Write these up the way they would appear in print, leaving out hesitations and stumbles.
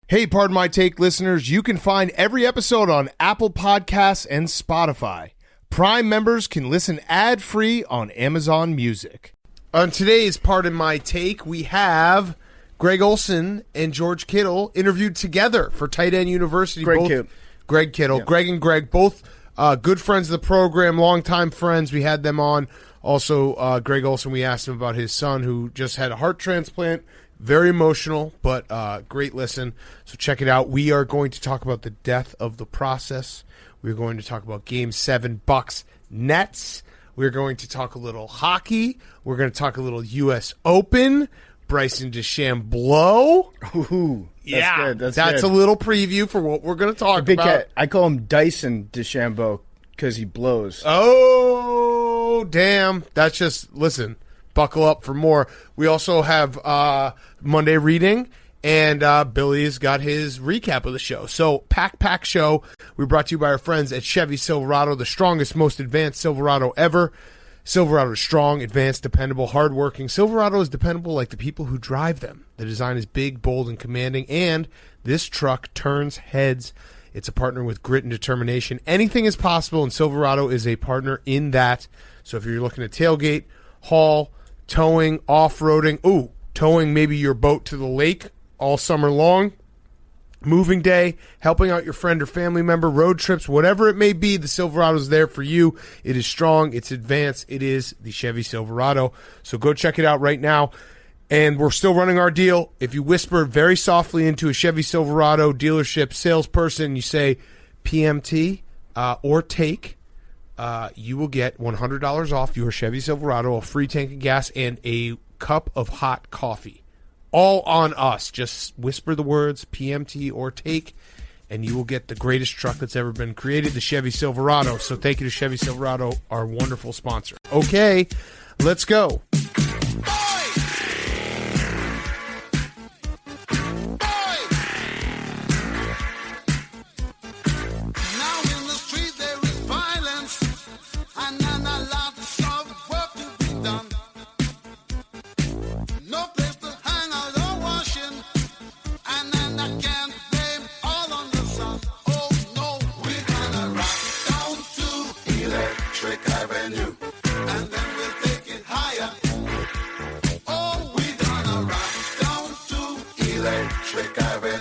Hey, Pardon My Take listeners, you can find every episode on Apple Podcasts and Spotify. Prime members can listen ad-free on Amazon Music. On today's Pardon My Take, we have Greg Olsen and George Kittle interviewed together for Tight End University. Greg Kittle. Yeah. Greg and Greg, both good friends of the program, longtime friends. We had them on. Also, Greg Olsen, we asked him about his son who just had a heart transplant. Very emotional, but great listen. So check it out. We are going to talk about the death of the process. We're going to talk about Game 7 Bucks Nets. We're going to talk a little hockey. We're going to talk a little U.S. Open. Bryson DeChambeau. Ooh, that's that's good. A little preview for what we're going to talk Big about. Cat. I call him Dyson DeChambeau because he blows. Oh, damn. That's just, listen. Buckle up for more. We also have Monday reading, and Billy's got his recap of the show. So, Pack Show, we brought to you by our friends at Chevy Silverado, the strongest, most advanced Silverado ever. Silverado is strong, advanced, dependable, hardworking. Silverado is dependable like the people who drive them. The design is big, bold, and commanding, and this truck turns heads. It's a partner with grit and determination. Anything is possible, and Silverado is a partner in that. So if you're looking at tailgate, haul, towing, off-roading, towing maybe your boat to the lake all summer long, moving day, helping out your friend or family member, road trips, whatever it may be, the Silverado's there for you. It is strong, it's advanced, it is the Chevy Silverado. So go check it out right now. And we're still running our deal. If you whisper very softly into a Chevy Silverado dealership salesperson, you say PMT or take, you will get $100 off your Chevy Silverado, a free tank of gas, and a cup of hot coffee. All on us. Just whisper the words PMT or take, and you will get the greatest truck that's ever been created, the Chevy Silverado. So thank you to Chevy Silverado, our wonderful sponsor. Okay, let's go.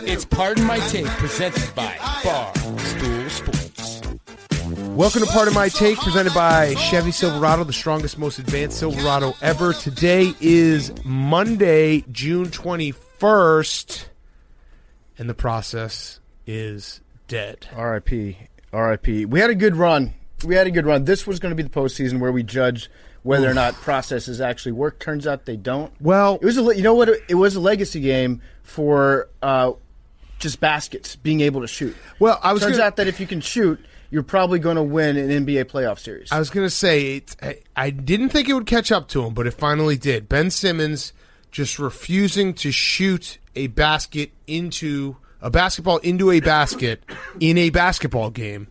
It's Pardon My Take, presented by Barstool Sports. Welcome to Pardon My Take, presented by Chevy Silverado, the strongest, most advanced Silverado ever. Today is Monday, June 21st, and the process is dead. R.I.P. R.I.P. We had a good run. This was going to be the postseason where we judge whether or not processes actually work. Turns out they don't. Well, it was it was a legacy game for just baskets, being able to shoot. Well, turns out that if you can shoot, you're probably going to win an NBA playoff series. I was going to say, I didn't think it would catch up to him, but it finally did. Ben Simmons just refusing to shoot a basketball into a basket in a basketball game.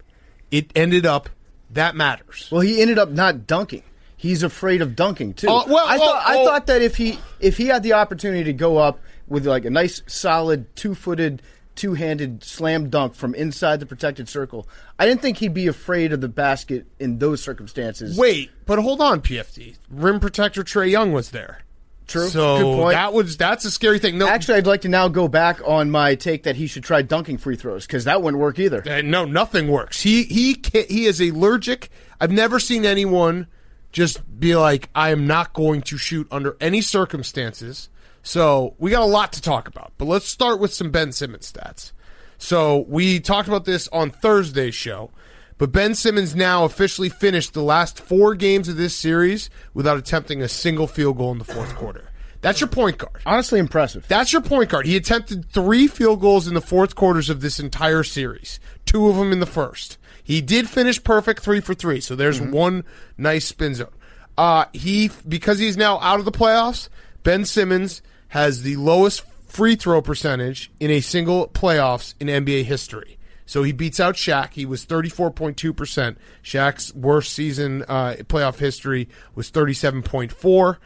It ended up, that matters. Well, he ended up not dunking. He's afraid of dunking too. I thought that if he had the opportunity to go up with like a nice solid two-handed slam dunk from inside the protected circle, I didn't think he'd be afraid of the basket in those circumstances. Wait, but hold on, PFD. Rim protector Trae Young was there. True. So good point. That's a scary thing. No, actually, I'd like to now go back on my take that he should try dunking free throws because that wouldn't work either. No, nothing works. He is allergic. I've never seen anyone just be like, I am not going to shoot under any circumstances. So we got a lot to talk about. But let's start with some Ben Simmons stats. So we talked about this on Thursday's show. But Ben Simmons now officially finished the last 4 games of this series without attempting a single field goal in the fourth quarter. That's your point guard. Honestly impressive. That's your point guard. He attempted 3 field goals in the fourth quarters of this entire series. 2 of them in the first. He did finish perfect 3 for 3, so there's one nice spin zone. Because he's now out of the playoffs, Ben Simmons has the lowest free throw percentage in a single playoffs in NBA history. So he beats out Shaq. He was 34.2%. Shaq's worst season playoff history was 37.4%.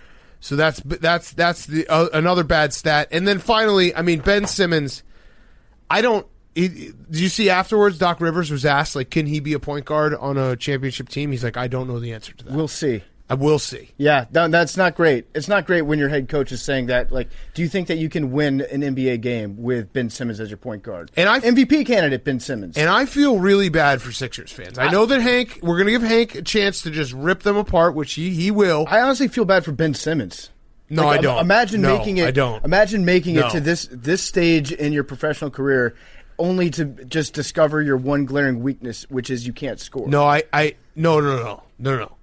So that's the another bad stat. And then finally, I mean, Ben Simmons, I don't. Did you see afterwards? Doc Rivers was asked, like, can he be a point guard on a championship team? He's like, I don't know the answer to that. We'll see. I will see. Yeah, that's not great. It's not great when your head coach is saying that. Like, do you think that you can win an NBA game with Ben Simmons as your point guard? And MVP candidate Ben Simmons. And I feel really bad for Sixers fans. I know that we're going to give Hank a chance to just rip them apart, which he will. I honestly feel bad for Ben Simmons. No, I don't. Imagine making it. I don't. Imagine making it to this stage in your professional career, only to just discover your one glaring weakness, which is you can't score. No, no.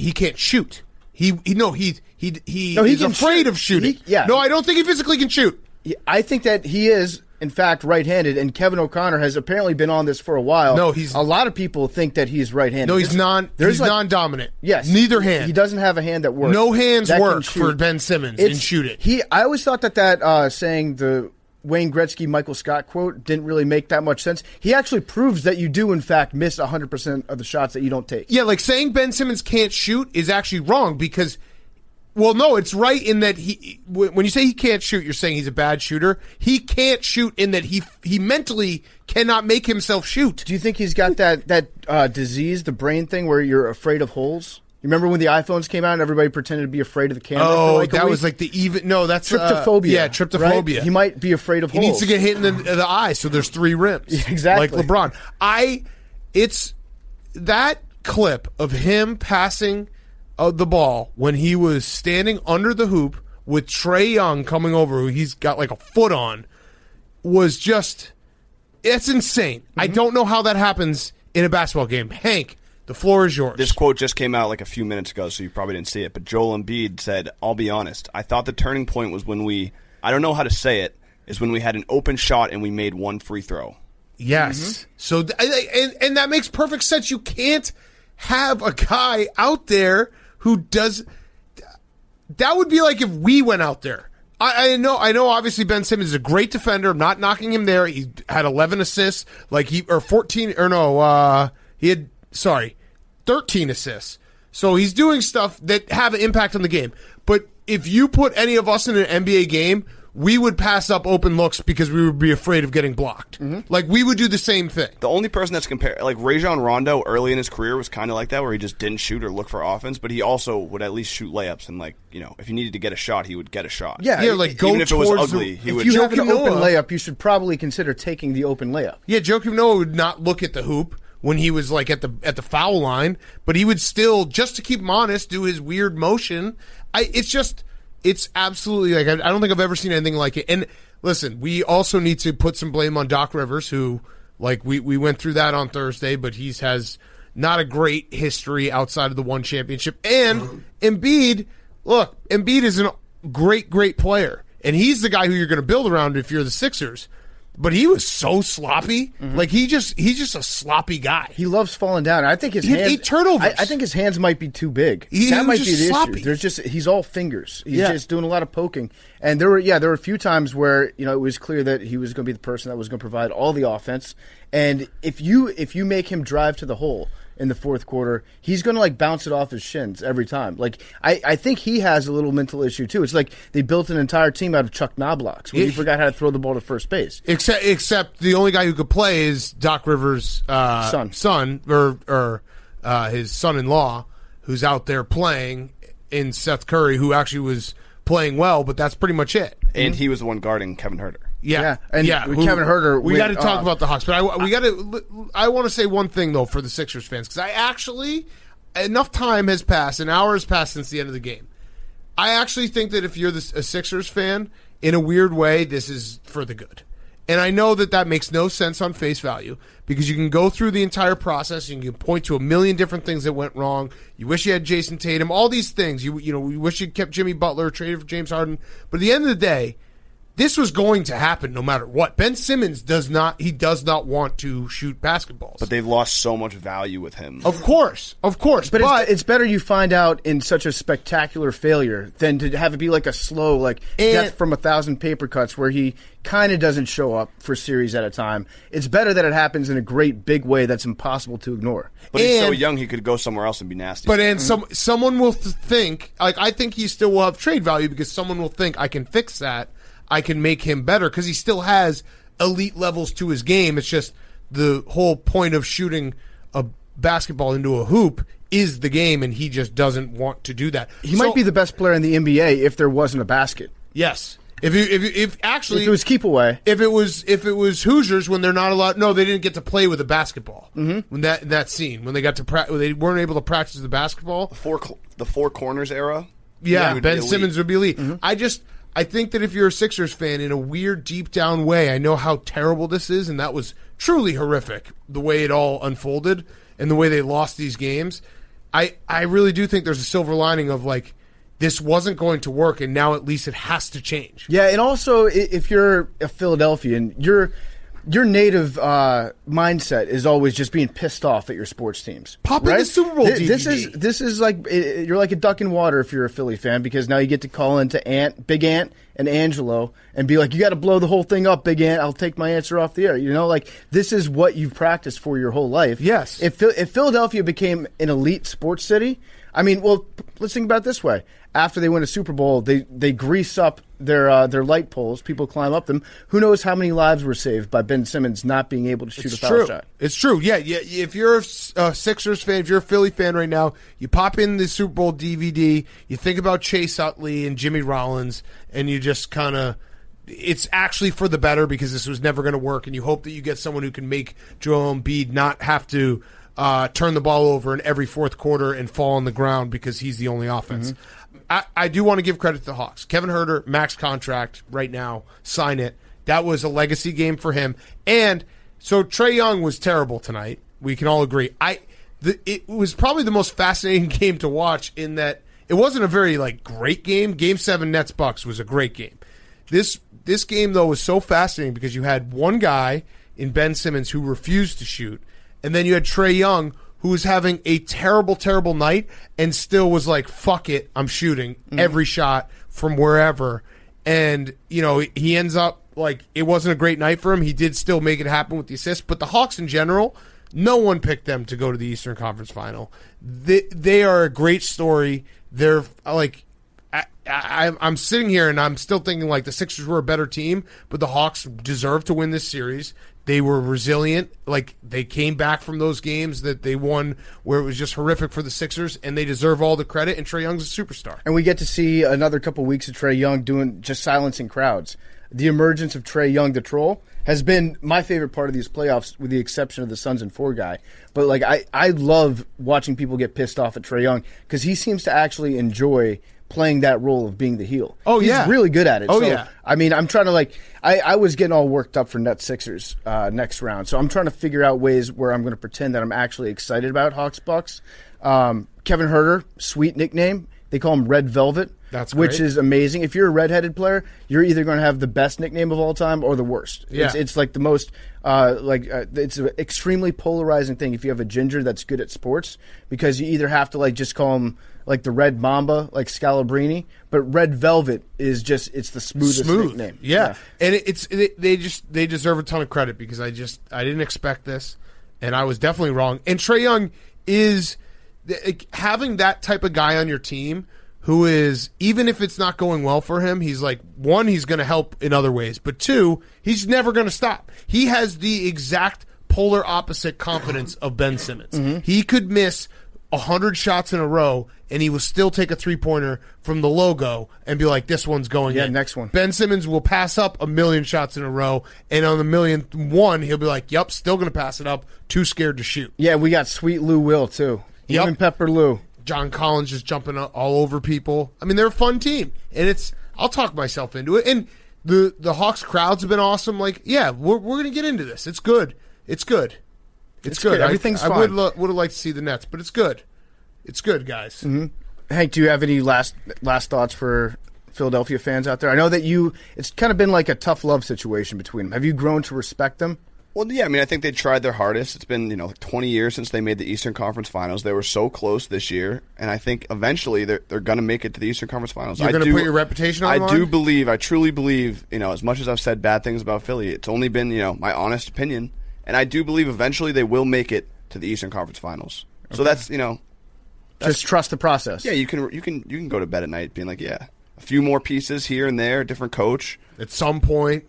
He can't shoot. He's afraid of shooting. No, I don't think he physically can shoot. I think that he is, in fact, right-handed, and Kevin O'Connor has apparently been on this for a while. No, a lot of people think that he's right-handed. No, he's non-dominant. Yes, neither hand. He doesn't have a hand that works. No hands work for Ben Simmons in shooting. I always thought that saying the Wayne Gretzky, Michael Scott quote didn't really make that much sense. He actually proves that you do, in fact, miss 100% of the shots that you don't take. Yeah, like saying Ben Simmons can't shoot is actually wrong because, well, no, it's right in that when you say he can't shoot, you're saying he's a bad shooter. He can't shoot in that he mentally cannot make himself shoot. Do you think he's got that disease, the brain thing, where you're afraid of holes? You remember when the iPhones came out and everybody pretended to be afraid of the camera? Oh, that was like that's tryptophobia. Tryptophobia. Right? He might be afraid of holes. He needs to get hit in the eye, so there's 3 rims. Yeah, exactly. Like LeBron. It's that clip of him passing the ball when he was standing under the hoop with Trae Young coming over, who he's got like a foot on, was just, it's insane. Mm-hmm. I don't know how that happens in a basketball game. Hank, the floor is yours. This quote just came out like a few minutes ago, so you probably didn't see it. But Joel Embiid said, I'll be honest, I thought the turning point was when I don't know how to say it, is when we had an open shot and we made 1 free throw. Yes. Mm-hmm. So, and that makes perfect sense. You can't have a guy out there who does. That would be like if we went out there. I know obviously Ben Simmons is a great defender. I'm not knocking him there. He had 11 assists, he had 13 assists. So he's doing stuff that have an impact on the game. But if you put any of us in an NBA game, we would pass up open looks because we would be afraid of getting blocked. Mm-hmm. Like, we would do the same thing. The only person that's compared, like Rajon Rondo early in his career was kind of like that, where he just didn't shoot or look for offense, but he also would at least shoot layups, and if he needed to get a shot, he would get a shot. Yeah, even if it was ugly, he would. If you have an open layup, you should probably consider taking the open layup. Yeah, Joakim Noah would not look at the hoop when he was like at the foul line, but he would still, just to keep him honest, do his weird motion. It's absolutely I don't think I've ever seen anything like it. And listen, we also need to put some blame on Doc Rivers, who we went through that on Thursday, but he has not a great history outside of the one championship. And Embiid is a great player, and he's the guy who you're going to build around if you're the Sixers. But he was so sloppy. Mm-hmm. He's just a sloppy guy. He loves falling down. I think he had 8 turnovers. I think his hands might be too big. That might be the issue. He's all fingers. He's just doing a lot of poking. And there were a few times where it was clear that he was going to be the person that was going to provide all the offense. And if you make him drive to the hole in the fourth quarter, he's going to bounce it off his shins every time. I think he has a little mental issue too. It's like they built an entire team out of Chuck Knoblochs when he forgot how to throw the ball to first base. Except the only guy who could play is Doc Rivers' son or his son-in-law, who's out there playing in Seth Curry, who actually was playing well, but that's pretty much it. And he was the one guarding Kevin Huerter. Kevin Huerter. We got to talk about the Hawks, but I want to say one thing though for the Sixers fans, because enough time has passed, an hour has passed since the end of the game. I actually think that if you're a Sixers fan, in a weird way, this is for the good. And I know that makes no sense on face value, because you can go through the entire process and you can point to a million different things that went wrong. You wish you had Jason Tatum, all these things. You wish you kept Jimmy Butler, traded for James Harden. But at the end of the day, this was going to happen no matter what. Ben Simmons does not want to shoot basketballs. But they've lost so much value with him. Of course. But it's better you find out in such a spectacular failure than to have it be like a slow, death from 1,000 paper cuts where he kind of doesn't show up for series at a time. It's better that it happens in a great big way that's impossible to ignore. But he's so young, he could go somewhere else and be nasty. But someone will think, I think he still will have trade value, because someone will think, I can fix that. I can make him better, because he still has elite levels to his game. It's just the whole point of shooting a basketball into a hoop is the game, and he just doesn't want to do that. He might be the best player in the NBA if there wasn't a basket. Yes. If it was keep away. If it was Hoosiers when they're not allowed, no, they didn't get to play with a basketball. Mm-hmm. When that scene when they got to they weren't able to practice the basketball. The four corners era. Yeah, Ben Simmons would be elite. Mm-hmm. I think that if you're a Sixers fan, in a weird, deep down way, I know how terrible this is, and that was truly horrific the way it all unfolded and the way they lost these games. I really do think there's a silver lining of like, this wasn't going to work, and now at least it has to change. Yeah, and also if you're a Philadelphian, your native mindset is always just being pissed off at your sports teams. Pop in the Super Bowl DVD. This is like you're like a duck in water if you're a Philly fan, because now you get to call into Big Ant and Angelo and be like, you got to blow the whole thing up, Big Ant. I'll take my answer off the air. You know, like this is what you've practiced for your whole life. Yes. If Philadelphia became an elite sports city, I mean, well, let's think about it this way. After they win a Super Bowl, they grease up their light poles. People climb up them. Who knows how many lives were saved by Ben Simmons not being able to shoot a foul shot? It's true. Yeah. If you're a Sixers fan, if you're a Philly fan right now, you pop in the Super Bowl DVD, you think about Chase Utley and Jimmy Rollins, and you just kind of – it's actually for the better because this was never going to work, and you hope that you get someone who can make Joel Embiid not have to turn the ball over in every fourth quarter and fall on the ground because he's the only offense. Mm-hmm. I do want to give credit to the Hawks. Kevin Huerter, max contract right now, sign it. That was a legacy game for him. And so Trae Young was terrible tonight. We can all agree. It was probably the most fascinating game to watch in that it wasn't a very great game. Game 7 Nets-Bucks was a great game. This game, though, was so fascinating because you had one guy in Ben Simmons who refused to shoot, and then you had Trae Young who was having a terrible, terrible night and still was like, fuck it, I'm shooting every shot from wherever. And, he ends up, it wasn't a great night for him. He did still make it happen with the assist. But the Hawks in general, no one picked them to go to the Eastern Conference Final. They are a great story. They're, I'm sitting here and I'm still thinking, the Sixers were a better team, but the Hawks deserve to win this series. They were resilient. They came back from those games that they won where it was just horrific for the Sixers, and they deserve all the credit, and Trae Young's a superstar. And we get to see another couple weeks of Trae Young doing just silencing crowds. The emergence of Trae Young, the troll, has been my favorite part of these playoffs, with the exception of the Suns and 4 guy. But I love watching people get pissed off at Trae Young because he seems to actually enjoy playing that role of being the heel. Oh, yeah. He's really good at it. Oh, so, yeah. I mean, I'm trying to, I was getting all worked up for Nets Sixers next round. So I'm trying to figure out ways where I'm going to pretend that I'm actually excited about Hawks Bucks. Kevin Huerter, sweet nickname. They call him Red Velvet. That's great. Which is amazing. If you're a redheaded player, you're either going to have the best nickname of all time or the worst. Yeah. It's like the most, it's an extremely polarizing thing if you have a ginger that's good at sports, because you either have to just call him the Red Mamba, like Scalabrini, but Red Velvet is just, it's the smoothest nickname. Yeah. And they deserve a ton of credit because I didn't expect this, and I was definitely wrong. And Trae Young is having that type of guy on your team who is, even if it's not going well for him, he's one, he's going to help in other ways, but 2, he's never going to stop. He has the exact polar opposite confidence of Ben Simmons. Mm-hmm. He could miss 100 shots in a row, and he will still take a three-pointer from the logo and be like, this one's going in. Yeah, next one. Ben Simmons will pass up 1,000,000 shots in a row, and on the 1,000,001, he'll be like, yep, still going to pass it up, too scared to shoot. Yeah, we got Sweet Lou Will, too. Yep. Even Pepper Lou. John Collins just jumping all over people. I mean, they're a fun team, and I'll talk myself into it. And the Hawks crowds have been awesome. We're going to get into this. It's good. It's good. It's good. Everything's fine. I would have liked to see the Nets, but it's good. It's good, guys. Mm-hmm. Hank, do you have any last thoughts for Philadelphia fans out there? I know that it's kind of been like a tough love situation between them. Have you grown to respect them? Well, yeah, I mean, I think they tried their hardest. It's been, 20 years since they made the Eastern Conference Finals. They were so close this year, and I think eventually they're going to make it to the Eastern Conference Finals. You're going to put your reputation on the line? I truly believe, as much as I've said bad things about Philly, it's only been, my honest opinion, and I do believe eventually they will make it to the Eastern Conference Finals. Okay. So that's, just trust the process. Yeah, you can go to bed at night being like, yeah, a few more pieces here and there, different coach. At some point,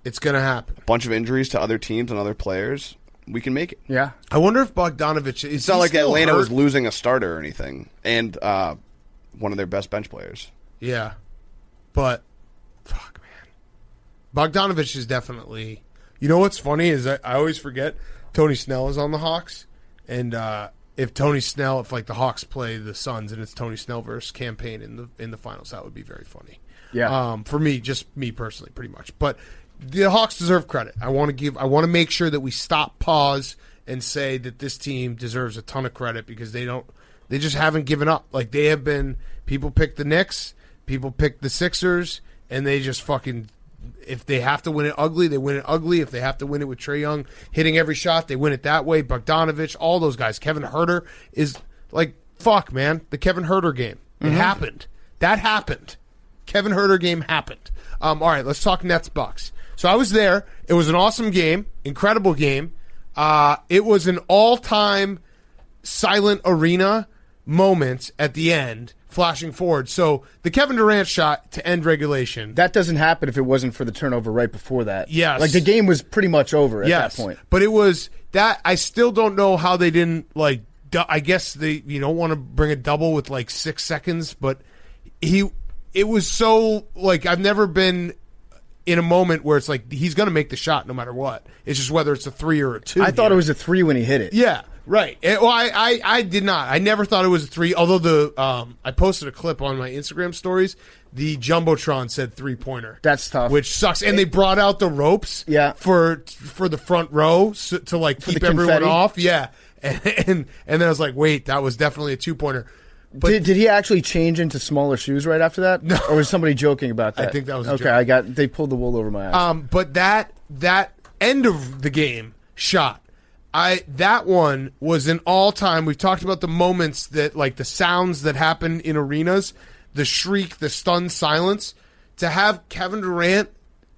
It's going to happen. A bunch of injuries to other teams and other players. We can make it. Yeah. I wonder if Bogdanovich is. It's not like Atlanta was losing a starter or anything, and one of their best bench players. Yeah, but fuck, man, Bogdanovich is definitely. You know what's funny is I always forget Tony Snell is on the Hawks, and if the Hawks play the Suns and it's Tony Snell versus campaign in the finals, that would be very funny. Yeah. For me, just me personally, pretty much. But the Hawks deserve credit. I want to make sure that we stop, pause, and say that this team deserves a ton of credit because they just haven't given up. Like they have been. People pick the Knicks, people pick the Sixers, and they just fucking. If they have to win it ugly, they win it ugly. If they have to win it with Trae Young hitting every shot, they win it that way. Bogdanovich, all those guys. Kevin Huerter is like, fuck, man. The Kevin Huerter game. It happened. That happened. Kevin Huerter game happened. All right, let's talk Nets Bucks. So I was there. It was an awesome game, incredible game. It was an all-time silent arena moment at the end. Flashing forward. So the Kevin Durant shot to end regulation. That doesn't happen if it wasn't for the turnover right before that. Yes. Like the game was pretty much over at that point. But it was that I still don't know how they didn't like I guess you don't want to bring a double with like 6 seconds, but it was so like I've never been in a moment where it's like he's going to make the shot no matter what. It's just whether it's a 3 or a 2. I thought it was a 3 when he hit it. Yeah. Right. Well, I did not. I never thought it was a 3. Although I posted a clip on my Instagram stories. The jumbotron said 3-pointer. That's tough. Which sucks. And they brought out the ropes. Yeah. For the front row to like keep everyone off. Yeah. And then I was like, wait, that was definitely a 2-pointer. But did he actually change into smaller shoes right after that? No. Or was somebody joking about that? I think that was a okay. joke. They pulled the wool over my eyes. But that end of the game shot. That one was an all-time. We've talked about the moments that, like the sounds that happen in arenas, the shriek, the stunned silence. To have Kevin Durant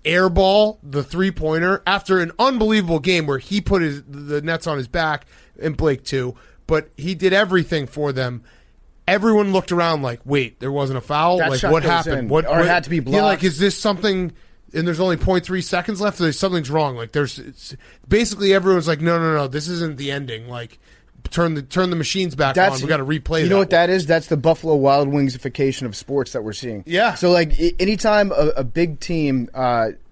airball the 3-pointer after an unbelievable game where he put the Nets on his back and Blake too, but he did everything for them. Everyone looked around like, wait, there wasn't a foul? That like, shot what goes happened? in, What or it had to be blocked. You're like, is this something? And there's only 0.3 seconds left. Something's wrong. Like basically everyone's like, no, this isn't the ending. Like, turn the machines back on. We got to replay. You know what that is? That's the Buffalo Wild Wingsification of sports that we're seeing. Yeah. So like, anytime a big team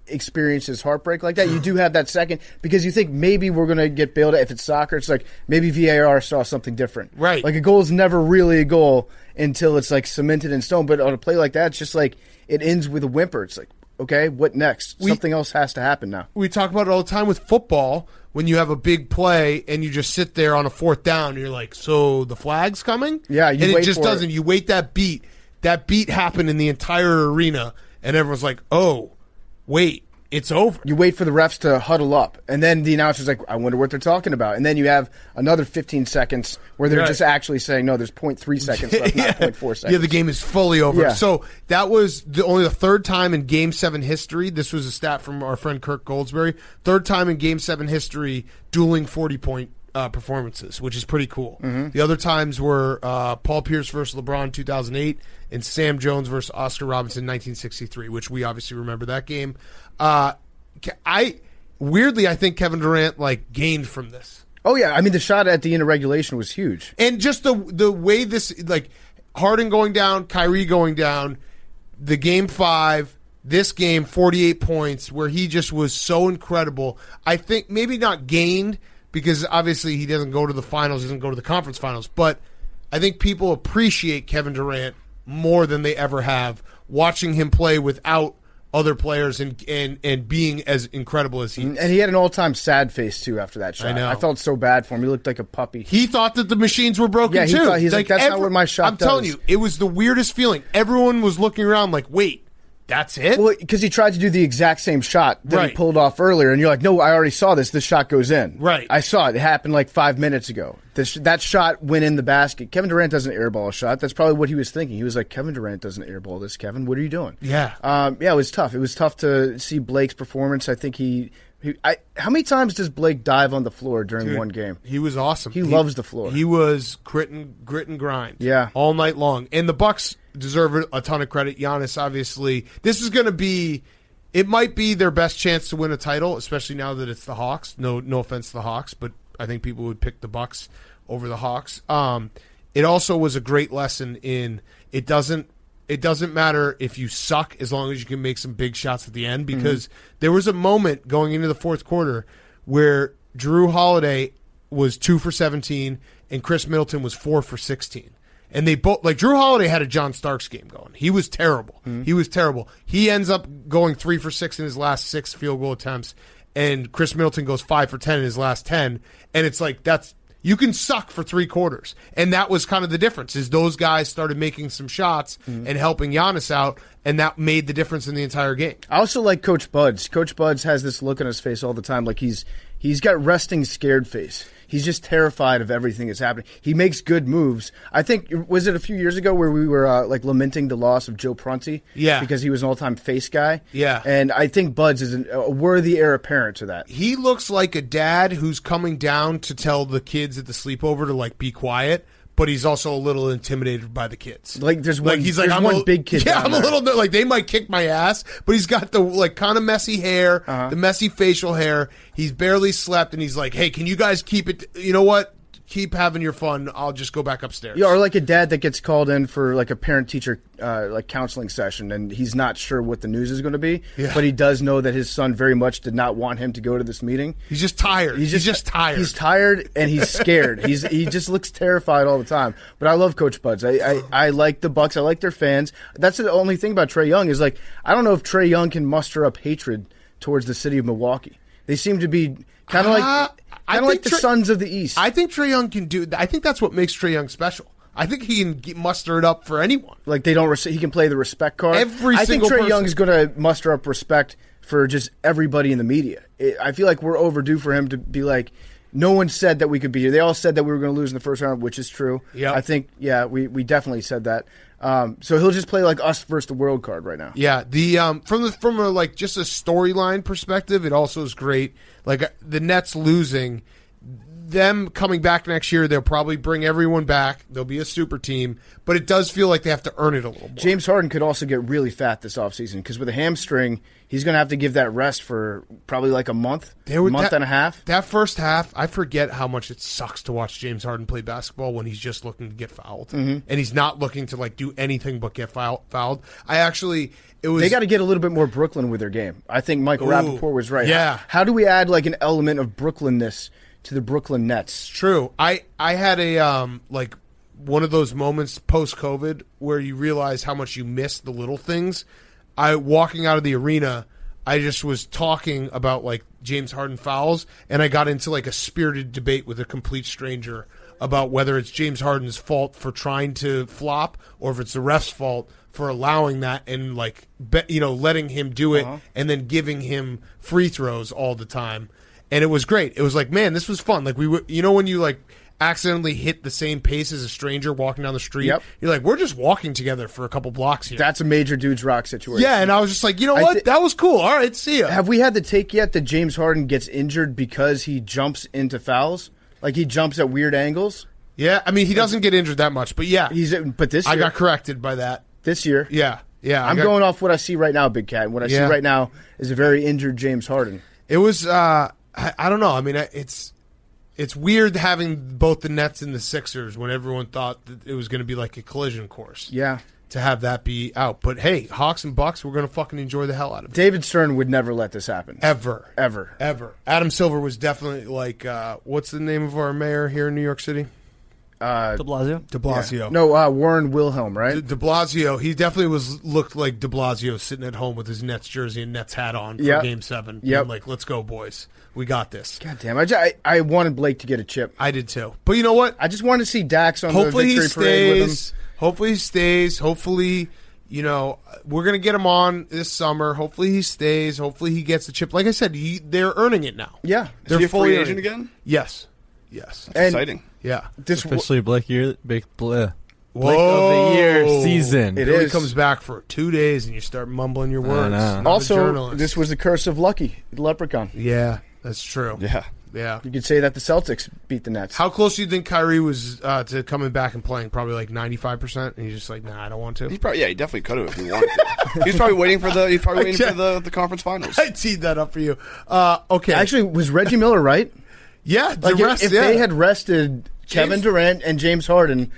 experiences heartbreak like that, you do have that second because you think maybe we're going to get bailed out. If it's soccer, it's like maybe VAR saw something different. Right. Like a goal is never really a goal until it's like cemented in stone. But on a play like that, it's just like it ends with a whimper. It's like, okay, what next? Something else has to happen now. We talk about it all the time with football when you have a big play and you just sit there on a 4th down and you're like, so the flag's coming? Yeah, and it just doesn't. You wait that beat. That beat happened in the entire arena and everyone's like, oh, wait. It's over. You wait for the refs to huddle up, and then the announcer's like, I wonder what they're talking about. And then you have another 15 seconds where they're just actually saying, no, there's 0.3 seconds left, not 0.4 seconds. Yeah, the game is fully over. Yeah. So that was only the 3rd time in Game 7 history. This was a stat from our friend Kirk Goldsberry. 3rd time in Game 7 history, dueling 40-point performances, which is pretty cool. Mm-hmm. The other times were Paul Pierce versus LeBron 2008 and Sam Jones versus Oscar Robertson 1963, which we obviously remember that game. Weirdly, I think Kevin Durant gained from this. Oh yeah, I mean the shot at the end of regulation was huge, and just the way this Harden going down, Kyrie going down, the Game 5, this game 48 points where he just was so incredible. I think maybe not gained because obviously he doesn't go to the finals, doesn't go to the conference finals, but I think people appreciate Kevin Durant more than they ever have watching him play without other players and being as incredible as he is. And he had an all-time sad face, too, after that shot. I know. I felt so bad for him. He looked like a puppy. He thought that the machines were broken, too. Yeah, he's like, that's not what my shot does. I'm telling you, it was the weirdest feeling. Everyone was looking around like, wait, that's it? Well, because he tried to do the exact same shot that he pulled off earlier, and you're like, no, I already saw this. This shot goes in. Right. I saw it. It happened 5 minutes ago. That shot went in the basket. Kevin Durant doesn't airball a shot. That's probably what he was thinking. He was like, Kevin Durant doesn't airball this, Kevin. What are you doing? Yeah. Yeah, it was tough. It was tough to see Blake's performance. I think how many times does Blake dive on the floor during one game? He was awesome. He loves the floor. He was grit and grind. Yeah. All night long. And the Bucks deserve a ton of credit. Giannis, obviously. This is going to be, It might be their best chance to win a title, especially now that it's the Hawks. No offense to the Hawks, but I think people would pick the Bucks over the Hawks. It also was a great lesson in it doesn't matter if you suck as long as you can make some big shots at the end, because there was a moment going into the fourth quarter where Drew Holiday was 2 for 17 and Chris Middleton was 4 for 16. And they both, like, Drew Holiday had a John Starks game going. He was terrible. He was terrible. He ends up going 3 for 6 in his last 6 field goal attempts, and Chris Middleton goes 5 for 10 in his last 10. And it's like, you can suck for 3 quarters. And that was kind of the difference, is those guys started making some shots and helping Giannis out, and that made the difference in the entire game. I also like Coach Buds. Coach Buds has this look on his face all the time, like he's got resting scared face. He's just terrified of everything that's happening. He makes good moves. I think, was it a few years ago where we were lamenting the loss of Joe Prunty? Yeah. Because he was an all-time face guy? Yeah. And I think Buds is a worthy heir apparent to that. He looks like a dad who's coming down to tell the kids at the sleepover to, like, be quiet, but he's also a little intimidated by the kids. Like, there's one, he's like, there's one big kid. Yeah, down I'm there. a little bit like, they might kick my ass, but he's got the, like, kind of messy hair, the messy facial hair. He's barely slept, and he's like, hey, can you guys keep it, you know what? Keep having your fun. I'll just go back upstairs. Yeah, or like a dad that gets called in for like a parent-teacher like counseling session, and he's not sure what the news is going to be, but he does know that his son very much did not want him to go to this meeting. He's just tired. He's just tired. He's tired and he's scared. He just looks terrified all the time. But I love Coach Buds. I like the Bucks. I like their fans. That's the only thing about Trae Young is, like, I don't know if Trae Young can muster up hatred towards the city of Milwaukee. They seem to be kind of like the Sons of the East. I think Trae Young can do. I think that's what makes Trae Young special. I think he can muster it up for anyone. Like, he can play the respect card. I think Trae Young is going to muster up respect for just everybody in the media. I feel like we're overdue for him to be like, no one said that we could be here. They all said that we were going to lose in the first round, which is true. Yep. I think, we definitely said that. So he'll just play like us versus the world card right now. Yeah, the from a, like, just a storyline perspective, it also is great. Like, the Nets losing, them coming back next year, they'll probably bring everyone back. They'll be a super team, but it does feel like they have to earn it a little more. James Harden could also get really fat this offseason because with a hamstring, he's going to have to give that rest for probably like a month and a half. That first half, I forget how much it sucks to watch James Harden play basketball when he's just looking to get fouled. And he's not looking to, like, do anything but get fouled. They got to get a little bit more Brooklyn with their game. I think Michael Rappaport was right. Yeah. How do we add, like, an element of Brooklynness to the Brooklyn Nets? True. I had a one of those moments post-COVID where you realize how much you miss the little things. Walking out of the arena, I just was talking about, like, James Harden fouls, and I got into, like, a spirited debate with a complete stranger about whether it's James Harden's fault for trying to flop or if it's the ref's fault for allowing that and, like, letting him do it and then giving him free throws all the time. And it was great. It was like, man, this was fun. Like, when you, like, accidentally hit the same pace as a stranger walking down the street, you're like, we're just walking together for a couple blocks here. That's a major dudes rock situation. Yeah, and I was just like, you know what? That was cool. All right, see ya. Have we had the take yet that James Harden gets injured because he jumps into fouls? Like, he jumps at weird angles? Yeah, I mean, he doesn't get injured that much, but yeah. But this year, I got corrected by that. This year? Yeah. I'm going off what I see right now, Big Cat. And what I see right now is a very injured James Harden. It was, I don't know. I mean, it's weird having both the Nets and the Sixers when everyone thought that it was going to be like a collision course. Yeah. To have that be out. But, hey, Hawks and Bucks, we're going to fucking enjoy the hell out of it. David Stern would never let this happen. Ever. Ever. Adam Silver was definitely like, what's the name of our mayor here in New York City? De Blasio. Yeah. No, Warren Wilhelm, right? De Blasio. He definitely looked like De Blasio sitting at home with his Nets jersey and Nets hat on for Game 7. Yep. Like, let's go, boys. We got this. God damn. I wanted Blake to get a chip. I did too. But you know what? I just wanted to see Dax on the victory parade with him. Hopefully he stays. Hopefully, we're going to get him on this summer. Hopefully he stays. Hopefully he gets the chip. Like I said, they're earning it now. Yeah. They're Is he a free fully agent again? Yes. That's exciting. Yeah. Officially Blake of the Year season. It really comes back for 2 days and you start mumbling your words. Also, this was the curse of Lucky, the leprechaun. Yeah, that's true. Yeah. Yeah. You could say that the Celtics beat the Nets. How close do you think Kyrie was to coming back and playing? Probably like 95%, and he's just like, nah, I don't want to. He definitely could have if he wanted to. He's probably waiting for the conference finals. I teed that up for you. Okay. Actually, was Reggie Miller right? Yeah. If they had rested Kevin Durant and James Harden,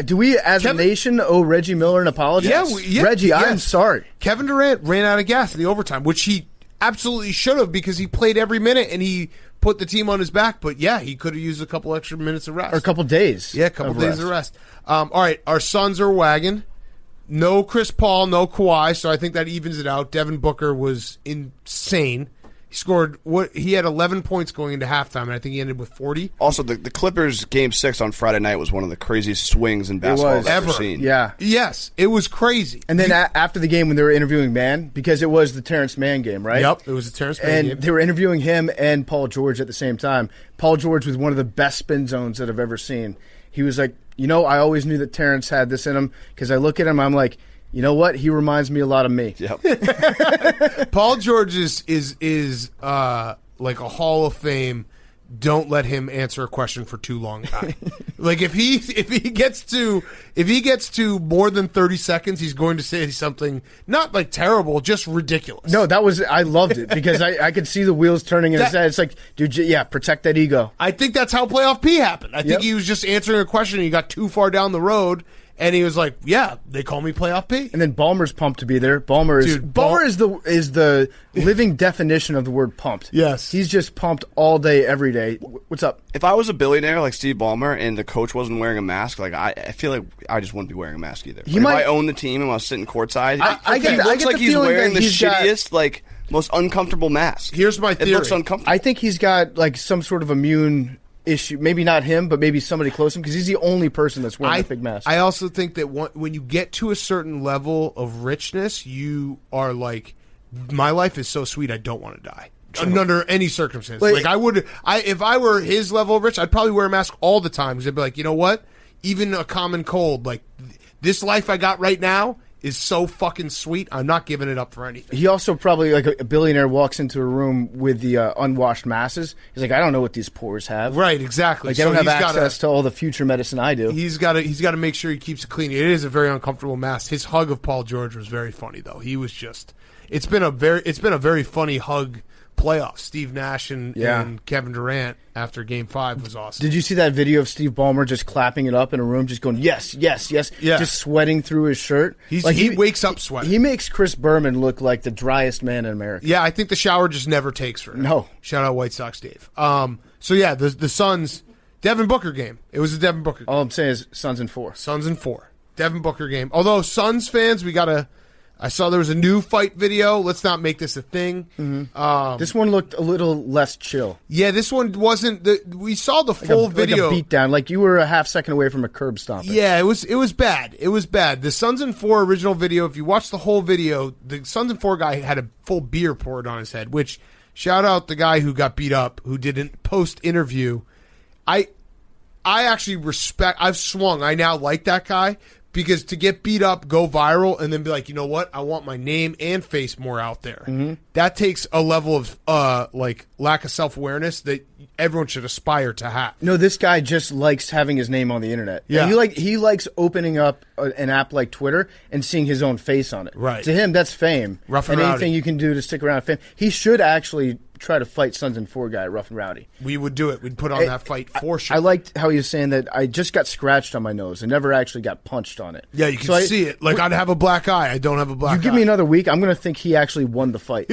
do we as a nation owe Reggie Miller an apology? Yeah, Reggie, yes. I'm sorry. Kevin Durant ran out of gas in the overtime, which he absolutely should have because he played every minute and he put the team on his back. But yeah, he could have used a couple extra minutes of rest. Or a couple days. Yeah, a couple days of rest. All right, our Suns are wagging. No Chris Paul, no Kawhi, so I think that evens it out. Devin Booker was insane. He scored he had 11 points going into halftime, and I think he ended with 40. Also, the Clippers Game 6 on Friday night was one of the craziest swings in basketball I've ever seen. Yeah. Yes, it was crazy. And then after the game when they were interviewing Mann, because it was the Terrence Mann game, right? Yep, it was the Terrence Mann game. And they were interviewing him and Paul George at the same time. Paul George with one of the best spin zones that I've ever seen. He was like, I always knew that Terrence had this in him because I look at him, I'm like, you know what? He reminds me a lot of me. Yep. Paul George is like a Hall of Fame. Don't let him answer a question for too long guy. Like if he gets to more than 30 seconds, he's going to say something not like terrible, just ridiculous. No, I loved it because I could see the wheels turning in his head. It's like, dude, protect that ego. I think that's how Playoff P happened. I think he was just answering a question and he got too far down the road. And he was like, "Yeah, they call me Playoff P." And then Ballmer's pumped to be there. Ballmer is the living definition of the word pumped. Yes, he's just pumped all day, every day. What's up? If I was a billionaire like Steve Ballmer and the coach wasn't wearing a mask, like I feel like I just wouldn't be wearing a mask either. If I own the team and I was sitting courtside, he looks like he's wearing the shittiest, most uncomfortable mask. Here's my theory. It looks uncomfortable. I think he's got like some sort of immune issue. Maybe not him, but maybe somebody close to him because he's the only person that's wearing a big mask. I also think that when you get to a certain level of richness, you are like, my life is so sweet, I don't want to die. Under any circumstance. If I were his level of rich, I'd probably wear a mask all the time because I'd be like, you know what? Even a common cold, like this life I got right now is so fucking sweet. I'm not giving it up for anything. He also probably, like a billionaire, walks into a room with the unwashed masses. He's like, I don't know what these pores have. Right, exactly. Like, they don't have access to all the future medicine I do. He's got to make sure he keeps it clean. It is a very uncomfortable mask. His hug of Paul George was very funny, though. He was just. It's been a very funny hug playoff. Steve Nash and Kevin Durant after Game 5 was awesome. Did you see that video of Steve Ballmer just clapping it up in a room, just going, yes, yes, yes, just sweating through his shirt? He wakes up sweating. He makes Chris Berman look like the driest man in America. Yeah, I think the shower just never takes for him. No. Shout out White Sox Dave. The Suns, Devin Booker game. It was a Devin Booker game. All I'm saying is Suns in 4. Suns in 4. Devin Booker game. Although Suns fans, I saw there was a new fight video. Let's not make this a thing. Mm-hmm. This one looked a little less chill. Yeah, this one wasn't. We saw the full video. Like a beatdown. Like you were a half second away from a curb stomping. Yeah, it was bad. It was bad. The Suns in 4 original video, if you watch the whole video, the Suns in 4 guy had a full beer poured on his head, which, shout out the guy who got beat up, who did a post-interview. I actually respect. I've swung. I now like that guy. Because to get beat up, go viral, and then be like, you know what? I want my name and face more out there. Mm-hmm. That takes a level of lack of self-awareness that everyone should aspire to have. No, this guy just likes having his name on the internet. Yeah, he likes opening up an app like Twitter and seeing his own face on it. Right. To him, that's fame. Rough and rowdy. Anything you can do to stick around fame. He should actually try to fight Suns in 4 guy, Rough and Rowdy. We would do it. We'd put on that fight for sure. I liked how he was saying that I just got scratched on my nose and never actually got punched on it. Yeah, you can see it. Like, I'd have a black eye. I don't have a black eye. You give me another week, I'm going to think he actually won the fight.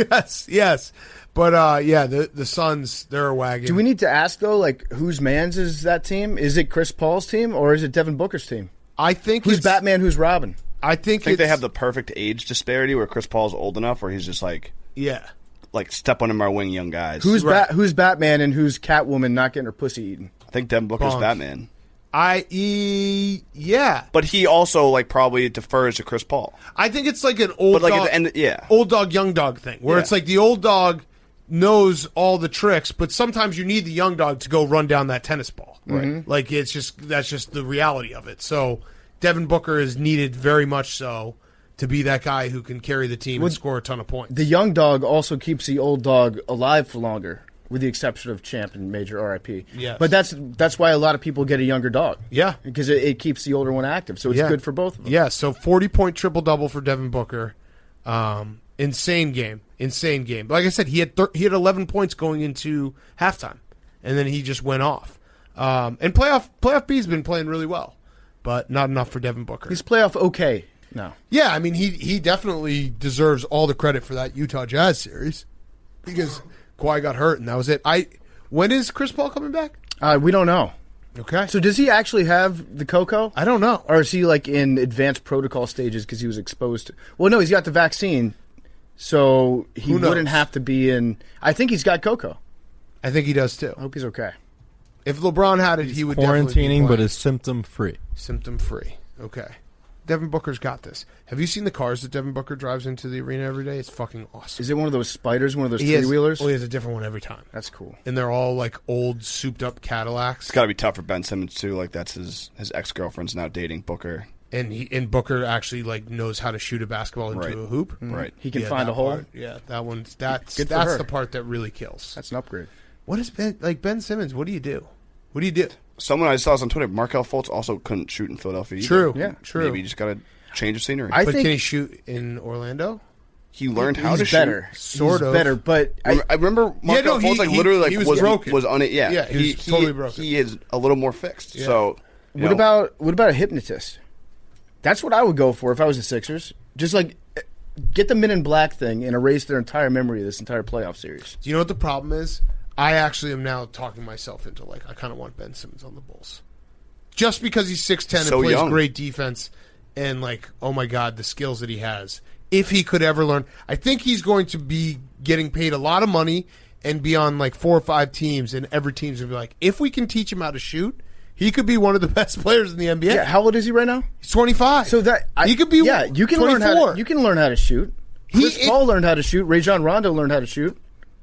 Yes. But, the Suns, they're a wagon. Do we need to ask, though, like, whose man's is that team? Is it Chris Paul's team or is it Devin Booker's team? I think who's Batman, who's Robin? I think they have the perfect age disparity where Chris Paul's old enough where he's just like... Yeah. Like, step under my wing, young guys. Who's Batman and who's Catwoman not getting her pussy eaten? I think Devin Booker's Batman. Yeah. But he also, like, probably defers to Chris Paul. I think it's like an old dog, at the end, old dog, young dog thing, where it's like the old dog knows all the tricks, but sometimes you need the young dog to go run down that tennis ball. Right. Mm-hmm. Like, that's just the reality of it. So Devin Booker is needed very much so to be that guy who can carry the team and score a ton of points. The young dog also keeps the old dog alive for longer. with the exception of Champ and Major RIP. Yes. But that's why a lot of people get a younger dog. Yeah. Because it keeps the older one active, so it's good for both of them. Yeah, so 40-point triple-double for Devin Booker. Insane game. Like I said, he had 11 points going into halftime, and then he just went off. And playoff B's been playing really well, but not enough for Devin Booker. He's playoff okay now. Yeah, I mean, he definitely deserves all the credit for that Utah Jazz series because Kawhi got hurt, and that was it. When is Chris Paul coming back? We don't know. Okay. So does he actually have the cocoa? I don't know. Or is he like in advanced protocol stages because he was exposed to... Well, no, he's got the vaccine, so he wouldn't have to be in... I think he's got cocoa. I think he does too. I hope he's okay. If LeBron had it, he would definitely be quarantining, but is symptom-free. Symptom-free. Okay. Devin Booker's got this. Have you seen the cars that Devin Booker drives into the arena every day? It's fucking awesome. Is it one of those spiders, one of those three-wheelers? Oh, he has a different one every time. That's cool. And they're all like old, souped-up Cadillacs. It's got to be tough for Ben Simmons, too. Like, that's his ex-girlfriend's now dating Booker. And Booker actually like knows how to shoot a basketball into a hoop. Mm-hmm. Right. He can find a hole. Part, yeah, that's the part that really kills. That's an upgrade. What is Ben Simmons? What do you do? Someone I saw on Twitter, Markelle Fultz also couldn't shoot in Philadelphia either. True. Yeah. True. Maybe you just got to change of scenery. But can he shoot in Orlando? He learned how to better. shoot. Sort of. better, but... I remember Markelle Fultz literally was broken. Was on it. Yeah, yeah, he was totally broken. He is a little more fixed. Yeah. So what about a hypnotist? That's what I would go for if I was the Sixers. Just like get the Men in Black thing and erase their entire memory of this entire playoff series. Do you know what the problem is? I actually am now talking myself into like I kind of want Ben Simmons on the Bulls, just because he's 6'10" and plays great defense, and like oh my god, the skills that he has. If he could ever learn, I think he's going to be getting paid a lot of money and be on like 4 or 5 teams, and every team's gonna be like, if we can teach him how to shoot, he could be one of the best players in the NBA. Yeah, how old is he right now? He's 25. So that he could be. Yeah, you can 24. learn how to shoot. Chris Paul learned how to shoot. Rajon Rondo learned how to shoot.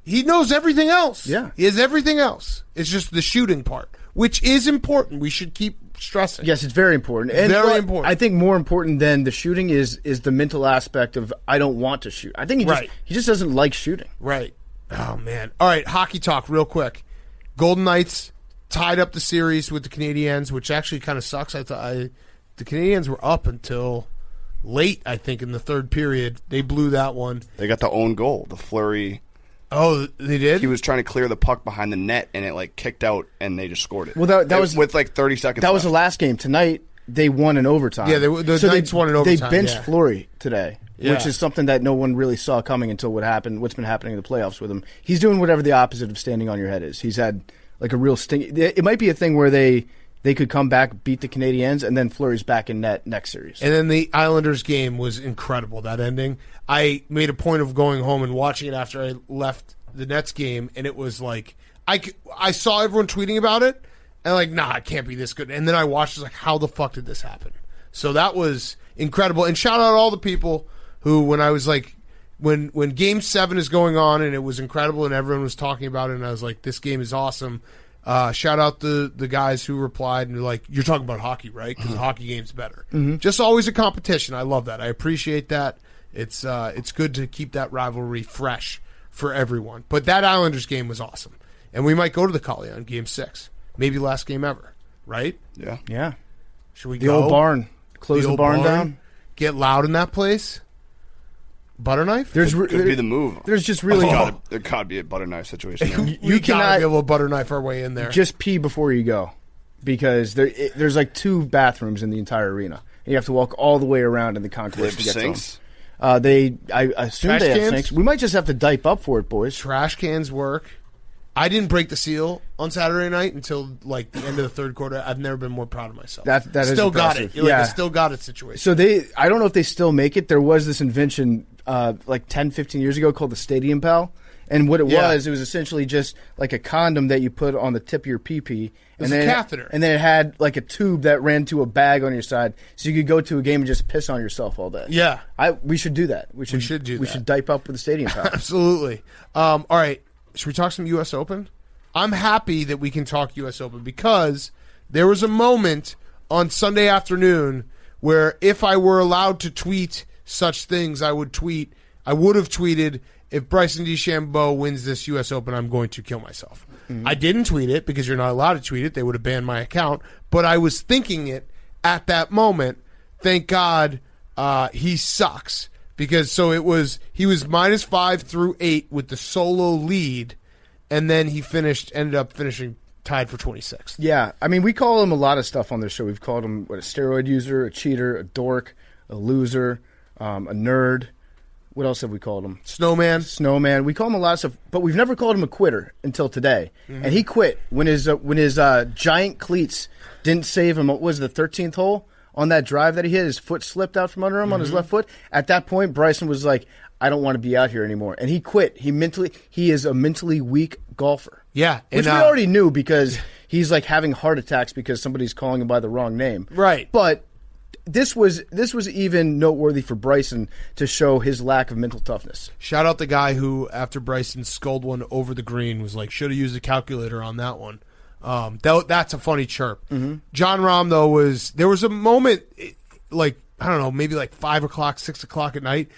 He knows everything else. Yeah. He has everything else. It's just the shooting part, which is important. We should keep stressing. Yes, it's very important. Very important. I think more important than the shooting is the mental aspect of I don't want to shoot. I think he just doesn't like shooting. Right. Oh, man. All right, hockey talk real quick. Golden Knights tied up the series with the Canadiens, which actually kind of sucks. I thought the Canadiens were up until late, I think, in the third period. They blew that one. They got the own goal, the flurry. Oh, they did? He was trying to clear the puck behind the net, and it like kicked out, and they just scored it. Well, that was with like 30 seconds. That was the last game. Tonight they won in overtime. Yeah, the Knights won in overtime. They benched Fleury today, which is something that no one really saw coming until what's been happening in the playoffs with him. He's doing whatever the opposite of standing on your head is. He's had like a real sting. It might be a thing where they could come back, beat the Canadiens, and then Fleury's back in net next series. And then the Islanders game was incredible, that ending. I made a point of going home and watching it after I left the Nets game, and it was like I saw everyone tweeting about it, and like, nah, it can't be this good. And then I watched, it was like, how the fuck did this happen? So that was incredible. And shout out all the people who, when I was like, when Game 7 is going on, and it was incredible, and everyone was talking about it, and I was like, this game is awesome. Shout out the guys who replied and were like, you're talking about hockey, right? Because the hockey game's better. Mm-hmm. Just always a competition. I love that. I appreciate that. It's good to keep that rivalry fresh for everyone. But that Islanders game was awesome. And we might go to the Collie on Game 6. Maybe last game ever, right? Yeah. Yeah. Should we go? The old barn. Close the barn down. Get loud in that place. Butter knife? Could be the move. There's just really... There gotta be a butter knife situation. You cannot be able to butter knife our way in there. Just pee before you go. Because there's like 2 bathrooms in the entire arena. And you have to walk all the way around in the concourse to get sinks? to them. I assume Trash they have cans? sinks. We might just have to dipe up for it, boys. Trash cans work. I didn't break the seal on Saturday night until like the end of the third quarter. I've never been more proud of myself. That is still got impressive. it. Like a still got it situation. So I don't know if they still make it. There was this invention like 10, 15 years ago called the Stadium Pal. And what it was essentially just like a condom that you put on the tip of your pee-pee. And then a catheter. And then it had like a tube that ran to a bag on your side, so you could go to a game and just piss on yourself all day. Yeah. We should do that. We should do that. We should dipe up with the Stadium Pal. Absolutely. All right. Should we talk some U.S. Open? I'm happy that we can talk U.S. Open because there was a moment on Sunday afternoon where if I were allowed to tweet such things, I would have tweeted if Bryson DeChambeau wins this U.S. Open, I'm going to kill myself. Mm-hmm. I didn't tweet it because you're not allowed to tweet it. They would have banned my account. But I was thinking it at that moment. Thank God he sucks. Because he was -5 through 8 with the solo lead, and then he ended up finishing tied for 26th. Yeah, I mean, we call him a lot of stuff on this show. We've called him a steroid user, a cheater, a dork, a loser, a nerd. What else have we called him? Snowman. We call him a lot of stuff, but we've never called him a quitter until today. Mm-hmm. And he quit when his giant cleats didn't save him. What was the 13th hole on that drive that he hit? His foot slipped out from under him on his left foot. At that point, Bryson was like, "I don't want to be out here anymore," and he quit. He is a mentally weak golfer. Yeah, which we already knew because he's like having heart attacks because somebody's calling him by the wrong name. Right, but. This was even noteworthy for Bryson to show his lack of mental toughness. Shout out the guy who, after Bryson sculled one over the green, was like, should have used a calculator on that one. That's a funny chirp. Mm-hmm. Jon Rahm, though, there was a moment, like, I don't know, maybe like 5 o'clock, 6 o'clock at night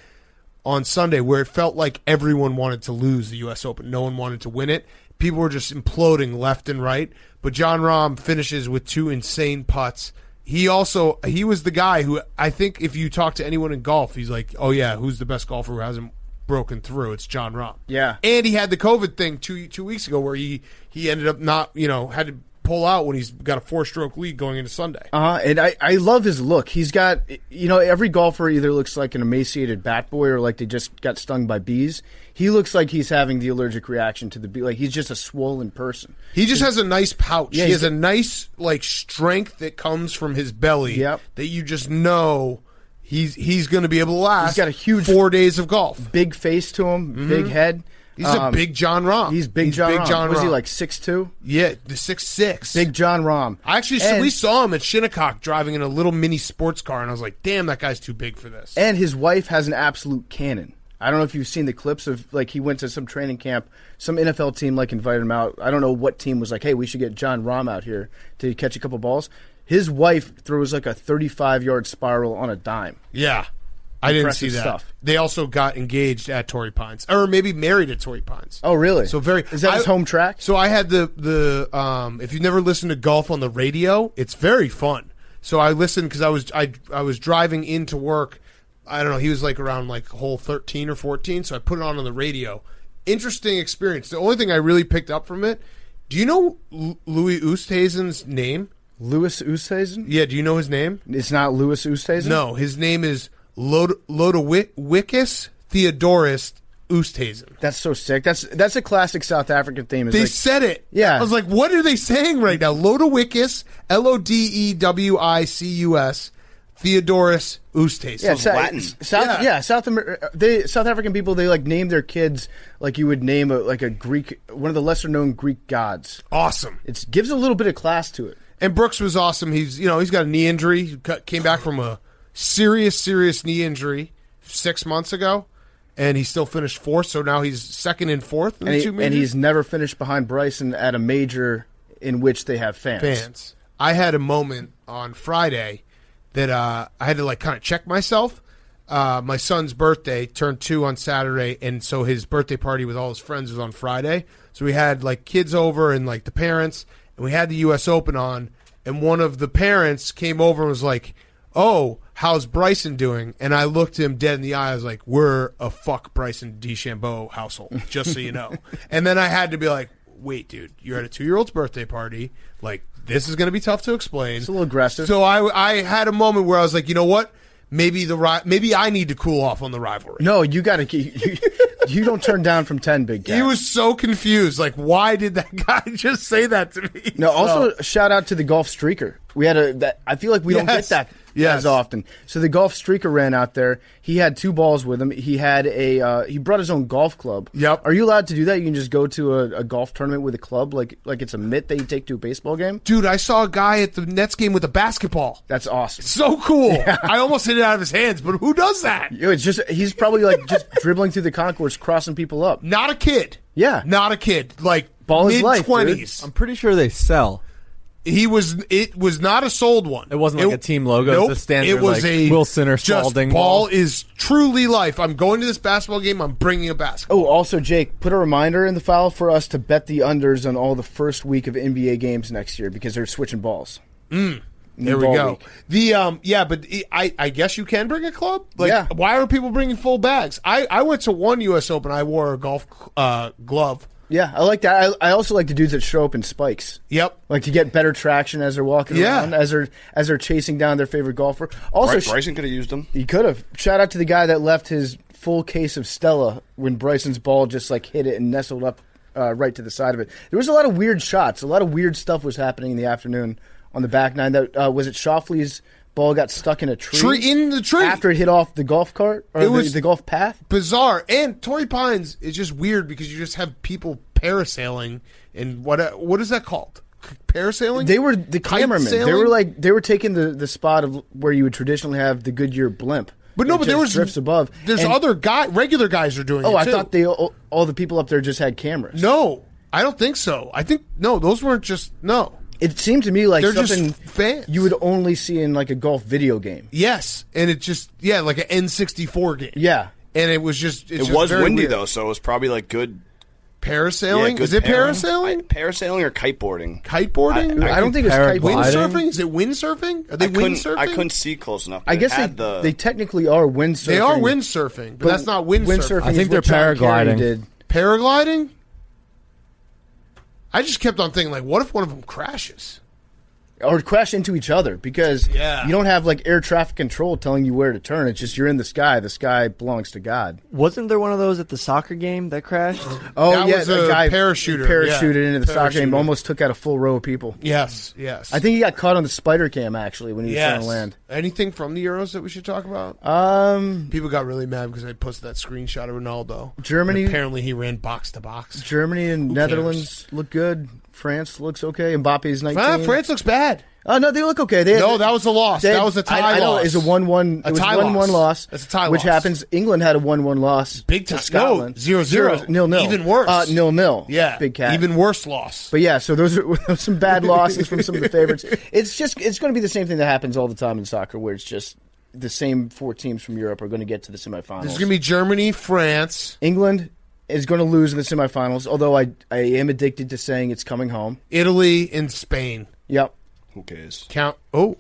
on Sunday where it felt like everyone wanted to lose the U.S. Open. No one wanted to win it. People were just imploding left and right. But Jon Rahm finishes with 2 insane putts. He was the guy who, I think if you talk to anyone in golf, he's like, oh yeah, who's the best golfer who hasn't broken through? It's Jon Rahm. Yeah. And he had the COVID thing two weeks ago where he ended up not, had to pull out when he's got a 4-stroke lead going into Sunday. And I love his look. He's got, every golfer either looks like an emaciated bat boy or like they just got stung by bees. He looks like he's having the allergic reaction to the bee. Like he's just a swollen person. He just has a nice pouch. Yeah, he has a nice like strength that comes from his belly. Yep. That you just know he's going to be able to last. He's got a huge 4 days of golf. Big face to him, big head. He's a big Jon Rahm. He's big Jon Rahm. Was he like 6'2"? Yeah, the 6'6". Big Jon Rahm. We saw him at Shinnecock driving in a little mini sports car, and I was like, damn, that guy's too big for this. And his wife has an absolute cannon. I don't know if you've seen the clips of, like, he went to some training camp. Some NFL team, like, invited him out. I don't know what team was like, hey, we should get Jon Rahm out here to catch a couple balls. His wife throws, like, a 35-yard spiral on a dime. Yeah. I didn't see that. Stuff. They also got engaged at Torrey Pines, or maybe married at Torrey Pines. Oh, really? So is that his home track? So I had the if you've never listened to golf on the radio, it's very fun. So I listened because I was driving into work. I don't know. He was like around like hole 13 or 14, so I put it on the radio. Interesting experience. The only thing I really picked up from it. Do you know Louis Oosthuizen's name? Louis Oosthuizen? Yeah. Do you know his name? It's not Louis Oosthuizen. No, his name is Lodewickus Theodorus Oosthuizen. That's so sick. That's a classic South African theme. They said it. Yeah. I was like, what are they saying right now? Lodewickus, Lodewicus, Theodorus Oosthuizen. Yeah, Latin. South African people, they like name their kids like you would name a Greek, one of the lesser known Greek gods. Awesome. It gives a little bit of class to it. And Brooks was awesome. He's got a knee injury. He came back from a serious knee injury 6 months ago, and he still finished fourth. So now he's second and fourth in the two majors. And he's never finished behind Bryson at a major in which they have fans. I had a moment on Friday that I had to like kind of check myself. My son's birthday turned 2 on Saturday, and so his birthday party with all his friends was on Friday. So we had like kids over and like the parents, and we had the U.S. Open on, and one of the parents came over and was like, oh, how's Bryson doing? And I looked him dead in the eye. I was like, we're a fuck Bryson DeChambeau household, just so you know. And then I had to be like, wait, dude, you're at a 2-year-old's birthday party. Like, this is going to be tough to explain. It's a little aggressive. So I had a moment where I was like, you know what? Maybe I need to cool off on the rivalry. No, you got to. You don't turn down from 10, big guy. He was so confused. Like, why did that guy just say that to me? No. Also, shout out to the golf streaker. We had I feel like we don't get that as often. So the golf streaker ran out there. He had 2 balls with him. He had he brought his own golf club. Yep. Are you allowed to do that? You can just go to a golf tournament with a club, like it's a mitt that you take to a baseball game. Dude, I saw a guy at the Nets game with a basketball. That's awesome. So cool. Yeah. I almost hit it out of his hands, but who does that? It's just he's probably like just dribbling through the concourse, crossing people up. Not a kid. Yeah. Not a kid. Like ball is life, mid-20s. I'm pretty sure they sell. It was not a sold one. It wasn't like a team logo. Nope. It was a standard. It was a Wilson or Spalding ball is truly life. I'm going to this basketball game. I'm bringing a basketball. Oh, also, Jake, put a reminder in the file for us to bet the unders on all the first week of NBA games next year because they're switching balls. There we go. Week. But I guess you can bring a club. Why are people bringing full bags? I went to one U.S. Open. I wore a golf glove. Yeah, I like that. I also like the dudes that show up in spikes. Yep, like to get better traction as they're walking around, as they're chasing down their favorite golfer. Also, Bryson could have used them. He could have. Shout out to the guy that left his full case of Stella when Bryson's ball just hit it and nestled up right to the side of it. There was a lot of weird shots. A lot of weird stuff was happening in the afternoon on the back nine. That was it. Shoffley's ball got stuck in a tree. In the tree after it hit off the golf cart or the golf path. Bizarre. And Torrey Pines is just weird because you just have people parasailing and what is that called? Parasailing? They were the cameramen. They were taking the spot of where you would traditionally have the Goodyear blimp. But there was drifts above. There's other regular guys are doing it too. I thought all the people up there just had cameras. No, I don't think so. I think those weren't just It seemed to me like they're something just fans. You would only see in like a golf video game. Yes, and it just like an N64 game. Yeah, and it was just it was windy weird. though, so it was probably like good. Parasailing? Is it parasailing? Parasailing or kiteboarding? Kiteboarding? I don't think it's kiteboarding. Windsurfing? Is it windsurfing? Are they windsurfing? I couldn't see close enough. I guess they technically are windsurfing. They are windsurfing, but that's not windsurfing. I think they're paragliding. Paragliding? I just kept on thinking, what if one of them crashes? Or crash into each other because you don't have air traffic control telling you where to turn. It's just you're in the sky. The sky belongs to God. Wasn't there one of those at the soccer game that crashed? Oh, that was the guy parachuted into the soccer game, almost took out a full row of people. Yes. I think he got caught on the spider cam actually when he was trying to land. Anything from the Euros that we should talk about? People got really mad because I posted that screenshot of Ronaldo. Germany. And apparently he ran box to box. Germany and Netherlands look good. France looks okay. Mbappe's 19. France looks bad. No, they look okay. That was a loss. That was a tie loss. It's a 1-1. It was 1-1 loss. That's a tie loss. Which happens. England had a 1-1 loss. Big time. To Scotland. 0-0. 0-0. Even worse. 0-0. Yeah. Big cat. Even worse loss. But yeah, so those are some bad losses from some of the favorites. It's going to be the same thing that happens all the time in soccer, where it's just the same 4 teams from Europe are going to get to the semifinals. There's going to be Germany, France, England is going to lose in the semifinals. Although I am addicted to saying it's coming home. Italy and Spain. Yep. Who cares? Oh,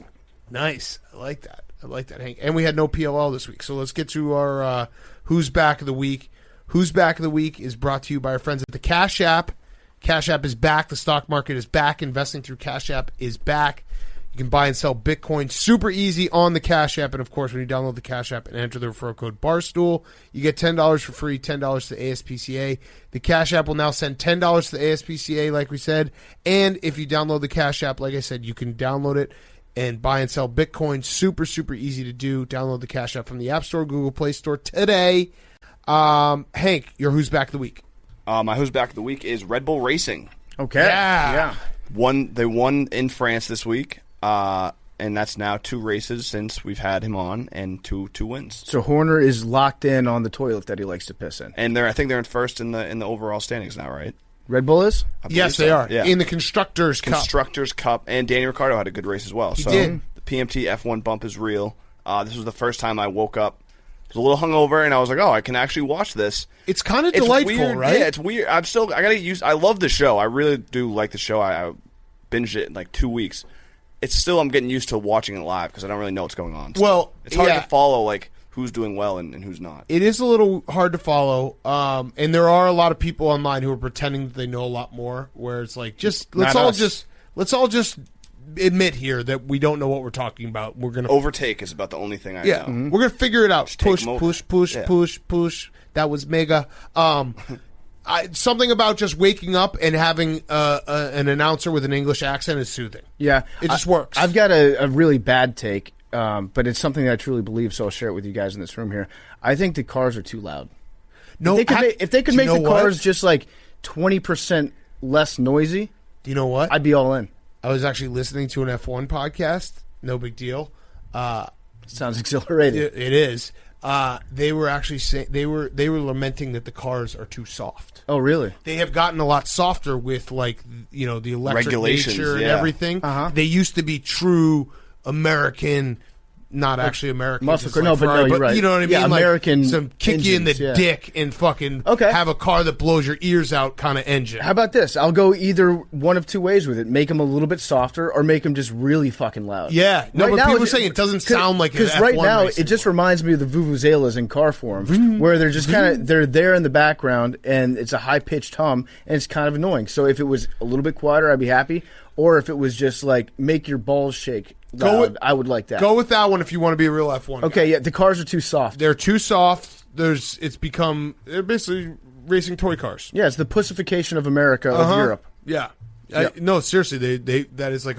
nice. I like that, Hank. And we had no PLL this week. So let's get to our Who's Back of the Week. Who's Back of the Week is brought to you by our friends at the Cash App. Cash App is back. The stock market is back. Investing through Cash App is back. You can buy and sell Bitcoin super easy on the Cash App. And, of course, when you download the Cash App and enter the referral code BARSTOOL, you get $10 for free, $10 to the ASPCA. The Cash App will now send $10 to the ASPCA, like we said. And if you download the Cash App, like I said, you can download it and buy and sell Bitcoin. Super, super easy to do. Download the Cash App from the App Store, Google Play Store today. Hank, your Who's Back of the Week? My Who's Back of the Week is Red Bull Racing. Okay. Yeah. They won in France this week. And that's now 2 races since we've had him on, and two wins. So Horner is locked in on the toilet that he likes to piss in, and I think they're in first in the overall standings now, right? Red Bull is? Yes, they are. Yeah. In the Constructors Cup, and Daniel Ricciardo had a good race as well. He did. The PMT F1 bump is real. This was the first time I woke up. I was a little hungover, and I was like, "Oh, I can actually watch this." It's kind of delightful, weird, right? Yeah, it's weird. I gotta use. I love the show. I really do like the show. I binged it in 2 weeks. It's still, I'm getting used to watching it live because I don't really know what's going on. Well, it's hard to follow who's doing well and who's not. It is a little hard to follow, and there are a lot of people online who are pretending that they know a lot more. Where it's let's all just admit here that we don't know what we're talking about. We're gonna overtake is about the only thing I know. Mm-hmm. We're gonna figure it out. Push. That was mega. Something about just waking up and having an announcer with an English accent is soothing. Yeah. It just works. I've got a really bad take, but it's something that I truly believe, so I'll share it with you guys in this room here. I think the cars are too loud. No, if they could make the cars just 20% less noisy, do you know what? I'd be all in. I was actually listening to an F1 podcast. No big deal. Sounds exhilarating. It is. they were actually saying they were lamenting that the cars are too soft. Oh, really? They have gotten a lot softer with the electric regulations nature and everything. They used to be true American. Not actually American. Muscle car. No, you're right. You know what I mean? Yeah, American some kick engines, you in the dick and fucking have a car that blows your ears out kind of engine. How about this? I'll go either one of two ways with it. Make them a little bit softer or make them just really fucking loud. Yeah. No, right, but people are saying it doesn't sound like an F1 right now, racing it just reminds me of the vuvuzelas in car form, where they're just kind of, they're there in the background and it's a high-pitched hum and it's kind of annoying. So if it was a little bit quieter, I'd be happy. Or if it was just like make your balls shake loud, I would like that. Go with that one if you want to be a real F1 Okay, guy. yeah, the cars are too soft. They're too soft. They're basically racing toy cars. Yeah, it's the pussification of America of Europe. Yeah. No, seriously, that is like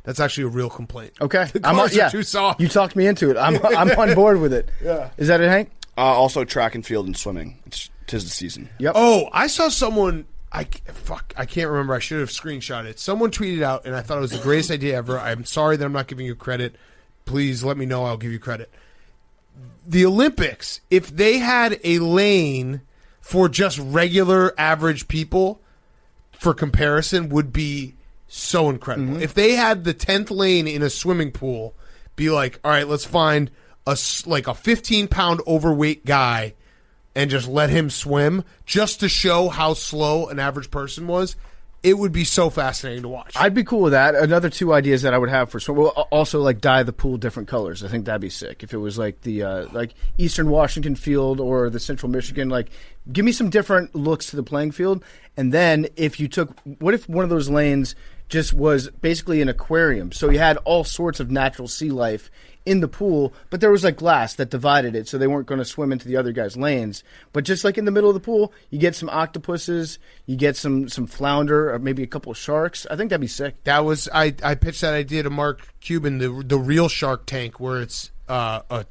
that's actually a real complaint. Okay. The cars are too soft. You talked me into it. I'm on board with it. Yeah. Is that it, Hank? Also track and field and swimming. Tis the season. Yep. Oh, I saw someone... I can't remember. I should have screenshot it. Someone tweeted out, and I thought it was the greatest idea ever. I'm sorry that I'm not giving you credit. Please let me know. I'll give you credit. The Olympics, if they had a lane for just regular average people for comparison, would be so incredible. If they had the 10th lane in a swimming pool, be like, all right, let's find a 15-pound overweight guy and just let him swim just to show how slow an average person was, it would be so fascinating to watch. I'd be cool with that. Another two ideas that I would have for swim, also like dye the pool different colors. I think that'd be sick. If it was like the like Eastern Washington field or the Central Michigan, like give me some different looks to the playing field. And then what if one of those lanes just was basically an aquarium? So you had all sorts of natural sea life in the pool, but there was like glass that divided it, so they weren't going to swim into the other guys' lanes. But just like in the middle of the pool, you get some octopuses, you get some flounder, or maybe a couple of sharks. I think that'd be sick. That was I pitched that idea to Mark Cuban, the real Shark Tank, where it's a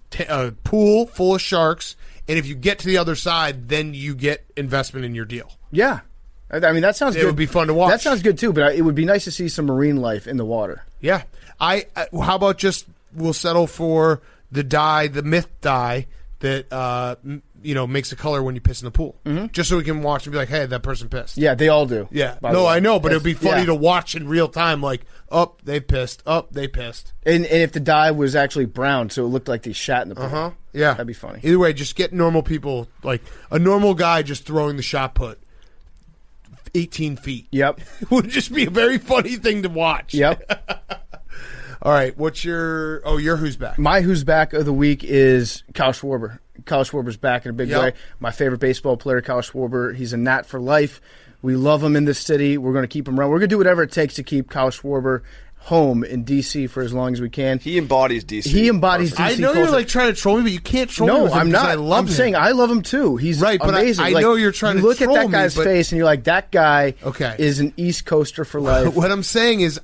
pool full of sharks, and if you get to the other side, then you get investment in your deal. Yeah. I mean, that sounds good. It would be fun to watch. That sounds good, too, but it would be nice to see some marine life in the water. Yeah. How about just we'll settle for the myth dye that makes a color when you piss in the pool, just so we can watch and be like, hey, that person pissed. Yeah, they all do. Yeah, no, I know, but it'd be funny to watch in real time. Like, they pissed. They pissed. And if the dye was actually brown, so it looked like they shat in the pool. Yeah, that'd be funny. Either way, just get normal people, like a normal guy just throwing the shot put 18 feet. Yep, it would just be a very funny thing to watch. Yep. All right, what's your who's back? My who's back of the week is Kyle Schwarber. Kyle Schwarber's back in a big way. My favorite baseball player, Kyle Schwarber. He's a Nat for life. We love him in this city. We're going to keep him around. We're going to do whatever it takes to keep Kyle Schwarber home in D.C. for as long as we can. He embodies D.C. He embodies D.C. I know culture. you're trying to troll me, but you can't troll me. No, I'm not. I'm saying I love him too. He's right, amazing. But I know you're trying to troll me. Look at that guy's face, and you're like, that guy okay. is an East Coaster for life. What I'm saying is,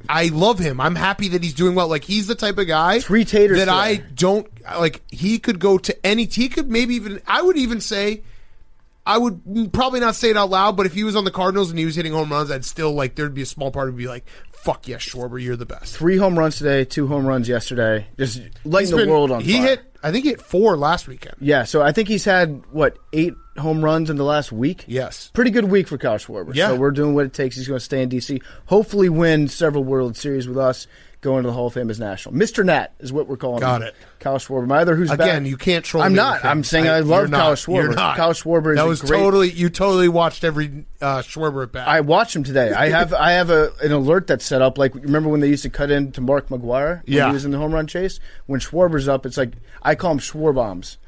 I love him. I'm happy that he's doing well. Like, he's the type of guy 3 taters that I don't like. He could go to any. He could maybe even. I would even say. I would probably not say it out loud, but if he was on the Cardinals and he was hitting home runs, I'd still like. There'd be a small part of me be like, "Fuck yes, Schwarber, you're the best." 3 home runs today, 2 home runs yesterday. Just lighting the world on fire. I think he hit 4 last weekend. Yeah, so I think he's had 8 home runs in the last week. Yes, pretty good week for Kyle Schwarber. Yeah, so we're doing what it takes. He's going to stay in DC. Hopefully, win several World Series with us. Go into the Hall of Fame as national. Mr. Nat is what we're calling him. Got it. Kyle Schwarber. My other who's back. Again, you can't troll me. I'm not. I'm saying I love Kyle Schwarber. You're not. Kyle Schwarber is great. You totally watched every Schwarber at bat. I watched him today. I have an alert that's set up. Like, remember when they used to cut in to Mark McGwire when he was in the home run chase? When Schwarber's up, it's like I call him Schwarbombs.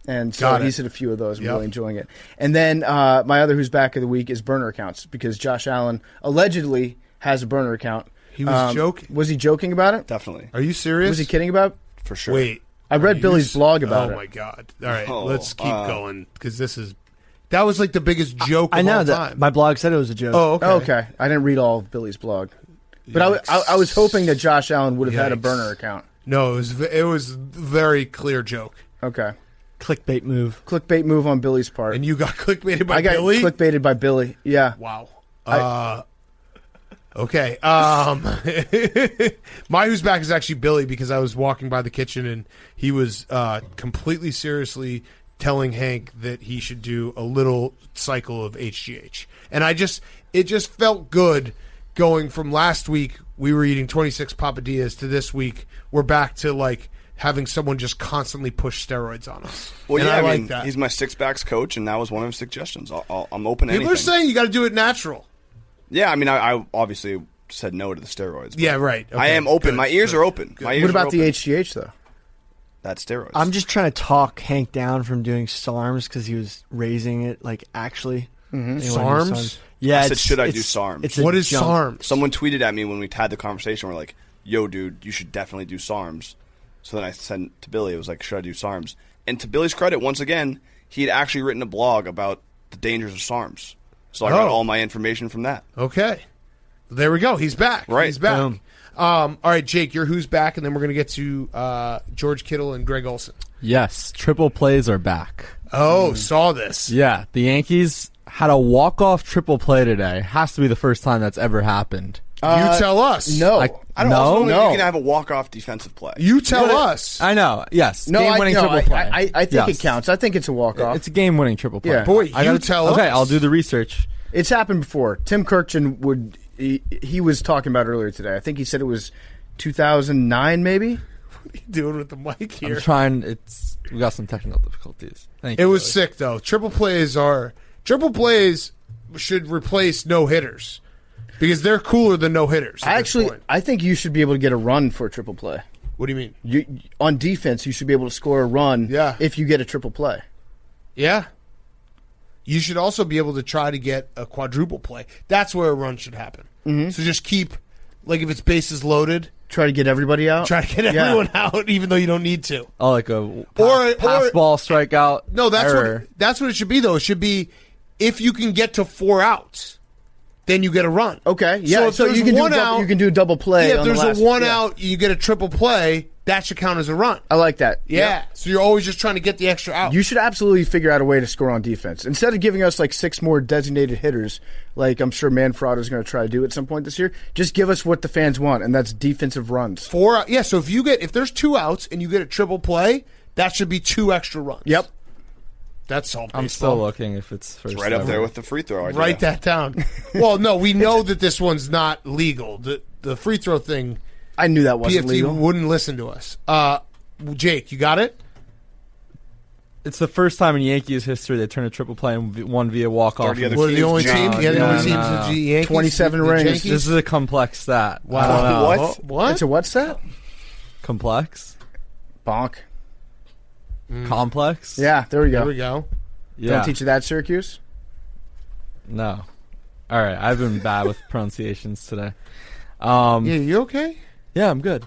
And so he's hit a few of those. I'm really enjoying it. And then my other who's back of the week is burner accounts, because Josh Allen allegedly has a burner account. He was joking. Was he joking about it? Definitely. Are you serious? Was he kidding about it? For sure. Wait. I read Billy's blog about it. Oh, my God. All right, let's keep going, because that was like the biggest joke of all time. My blog said it was a joke. Oh, okay. Okay. I didn't read all of Billy's blog. But I was hoping that Josh Allen would have had a burner account. No, it was a very clear joke. Okay. Clickbait move. Clickbait move on Billy's part. And you got clickbaited by Billy? I got clickbaited by Billy, yeah. Wow. Okay. My who's back is actually Billy, because I was walking by the kitchen and he was completely seriously telling Hank that he should do a little cycle of HGH. And it just felt good going from last week, we were eating 26 papadillas, to this week, we're back to like having someone just constantly push steroids on us. Well, and yeah, I like that. He's my six-backs coach, and that was one of his suggestions. I'm open to anything. People are saying you got to do it natural. Yeah, I mean, I obviously said no to the steroids. Yeah, right. Okay. I am open. Good. My ears are open. What about the HGH, though? That's steroids. I'm just trying to talk Hank down from doing SARMs because he was raising it, like, actually. Mm-hmm. SARMs? Yeah, I said, should I do SARMs? What is SARMs? Someone tweeted at me when we had the conversation. We're like, yo, dude, you should definitely do SARMs. So then I sent to Billy. It was like, should I do SARMs? And to Billy's credit, once again, he had actually written a blog about the dangers of SARMs. So I got all my information from that. Okay. There we go. He's back. Right. He's back. All right, Jake, you're who's back, and then we're going to get to George Kittle and Greg Olsen. Yes, triple plays are back. Oh, saw this. Yeah, the Yankees had a walk-off triple play today. Has to be the first time that's ever happened. You tell us. No. I don't know if you can have a walk-off defensive play. You tell us. I know, yes. No, game-winning triple play. I think it counts. I think it's a walk-off. It's a game-winning triple play. Yeah. Boy, you tell us. Okay, I'll do the research. It's happened before. Tim Kirkchin he was talking about earlier today. I think he said it was 2009, maybe. What are you doing with the mic here? I'm trying. We got some technical difficulties. Thank you. It was sick, though. Triple plays should replace no-hitters because they're cooler than no-hitters. I think you should be able to get a run for a triple play. What do you mean? On defense, you should be able to score a run if you get a triple play. Yeah. You should also be able to try to get a quadruple play. That's where a run should happen. Mm-hmm. So just keep, like if it's bases loaded. Try to get everybody out? Try to get everyone out, even though you don't need to. Oh, like a pass ball strikeout. No, that's what it should be, though. It should be if you can get to 4 outs, then you get a run. Okay, yeah. So you can do a double play. Yeah, if there's a 1 out, you get a triple play. That should count as a run. I like that. Yeah. So you're always just trying to get the extra out. You should absolutely figure out a way to score on defense. Instead of giving us like 6 more designated hitters, like I'm sure Manfrotto is going to try to do at some point this year, just give us what the fans want, and that's defensive runs. 4 out. Yeah, so if there's 2 outs and you get a triple play, that should be 2 extra runs. Yep. That's all baseball. I'm still looking if it's first. It's right up there with the free throw idea. Write that down. Well, no, we know that this one's not legal. The free throw thing, I knew that wasn't PFT legal. Wouldn't listen to us. Jake, you got it? It's the first time in Yankees history they turned a triple play and won via walk-off. We're the only team? Yeah, the only teams in the Yankees? 27 rings. This is a complex stat. Wow. What? It's a what stat? Complex? Bonk. Complex? Yeah, there we go. There we go. Yeah. Don't teach you that, Syracuse? No. All right, I've been bad with pronunciations today. Yeah, you okay? Yeah, I'm good.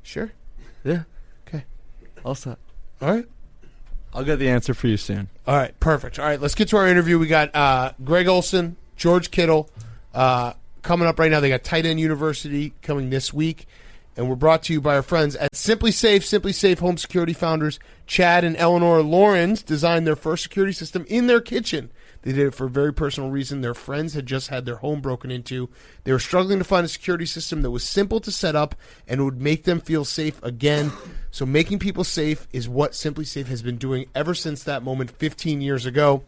Sure. Yeah. Okay. All set. All right. I'll get the answer for you soon. All right, perfect. All right, let's get to our interview. We got Greg Olsen, George Kittle coming up right now. They got Tight End University coming this week. And we're brought to you by our friends at Simply Safe. Simply Safe home security founders Chad and Eleanor Lawrence designed their first security system in their kitchen. They did it for a very personal reason. Their friends had just had their home broken into. They were struggling to find a security system that was simple to set up and would make them feel safe again. So making people safe is what Simply Safe has been doing ever since that moment 15 years ago.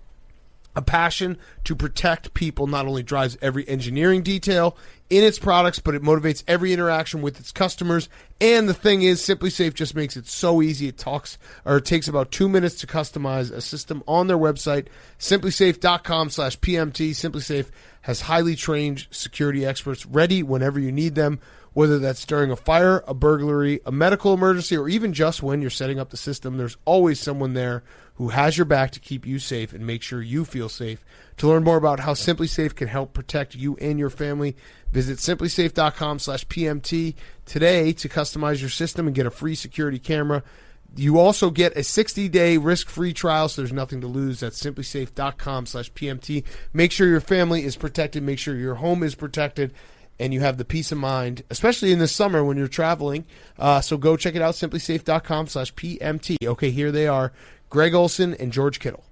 A passion to protect people not only drives every engineering detail in its products, but it motivates every interaction with its customers. And the thing is, Simply Safe just makes it so easy. It takes about 2 minutes to customize a system on their website, simplysafe.com/PMT. Simply Safe has highly trained security experts ready whenever you need them, whether that's during a fire, a burglary, a medical emergency, or even just when you're setting up the system. There's always someone there who has your back to keep you safe and make sure you feel safe. To learn more about how Simply Safe can help protect you and your family, visit simplysafe.com/PMT today to customize your system and get a free security camera. You also get a 60-day risk-free trial, so there's nothing to lose. That's simplysafe.com/PMT. Make sure your family is protected. Make sure your home is protected. And you have the peace of mind, especially in the summer when you're traveling. So go check it out, simplysafe.com/PMT. Okay, here they are, Greg Olsen and George Kittle.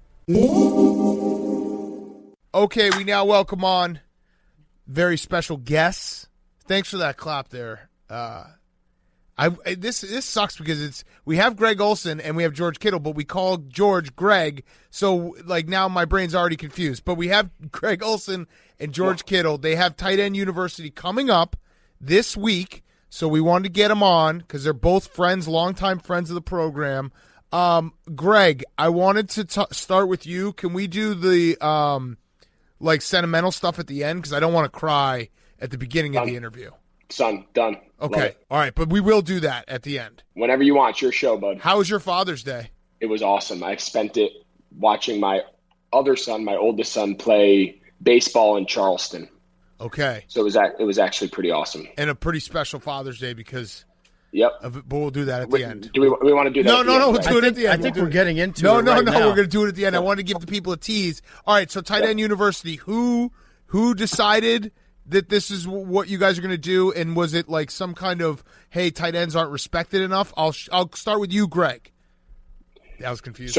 Okay, we now welcome on very special guests. Thanks for that clap there. This sucks because we have Greg Olsen and we have George Kittle, but we call George Greg, so like now my brain's already confused. But we have Greg Olsen and George Kittle. They have Tight End University coming up this week, so we wanted to get them on because they're both friends, longtime friends of the program. Greg, I wanted to start with you. Can we do the sentimental stuff at the end? Because I don't want to cry at the beginning of the interview. Son, done. Okay. All right, but we will do that at the end. Whenever you want. It's your show, bud. How was your Father's Day? It was awesome. I spent it watching my oldest son, play baseball in Charleston. Okay. So it was actually pretty awesome. And a pretty special Father's Day because but we'll do that at the end. Do we want to do that? No, we'll do it at the end. I think we're getting into it. No, now. we're going to do it at the end. I want to give the people a tease. All right, so Tight End University, who decided that this is what you guys are going to do, and was it like some kind of, hey, tight ends aren't respected enough? I'll start with you, Greg. That was confusing.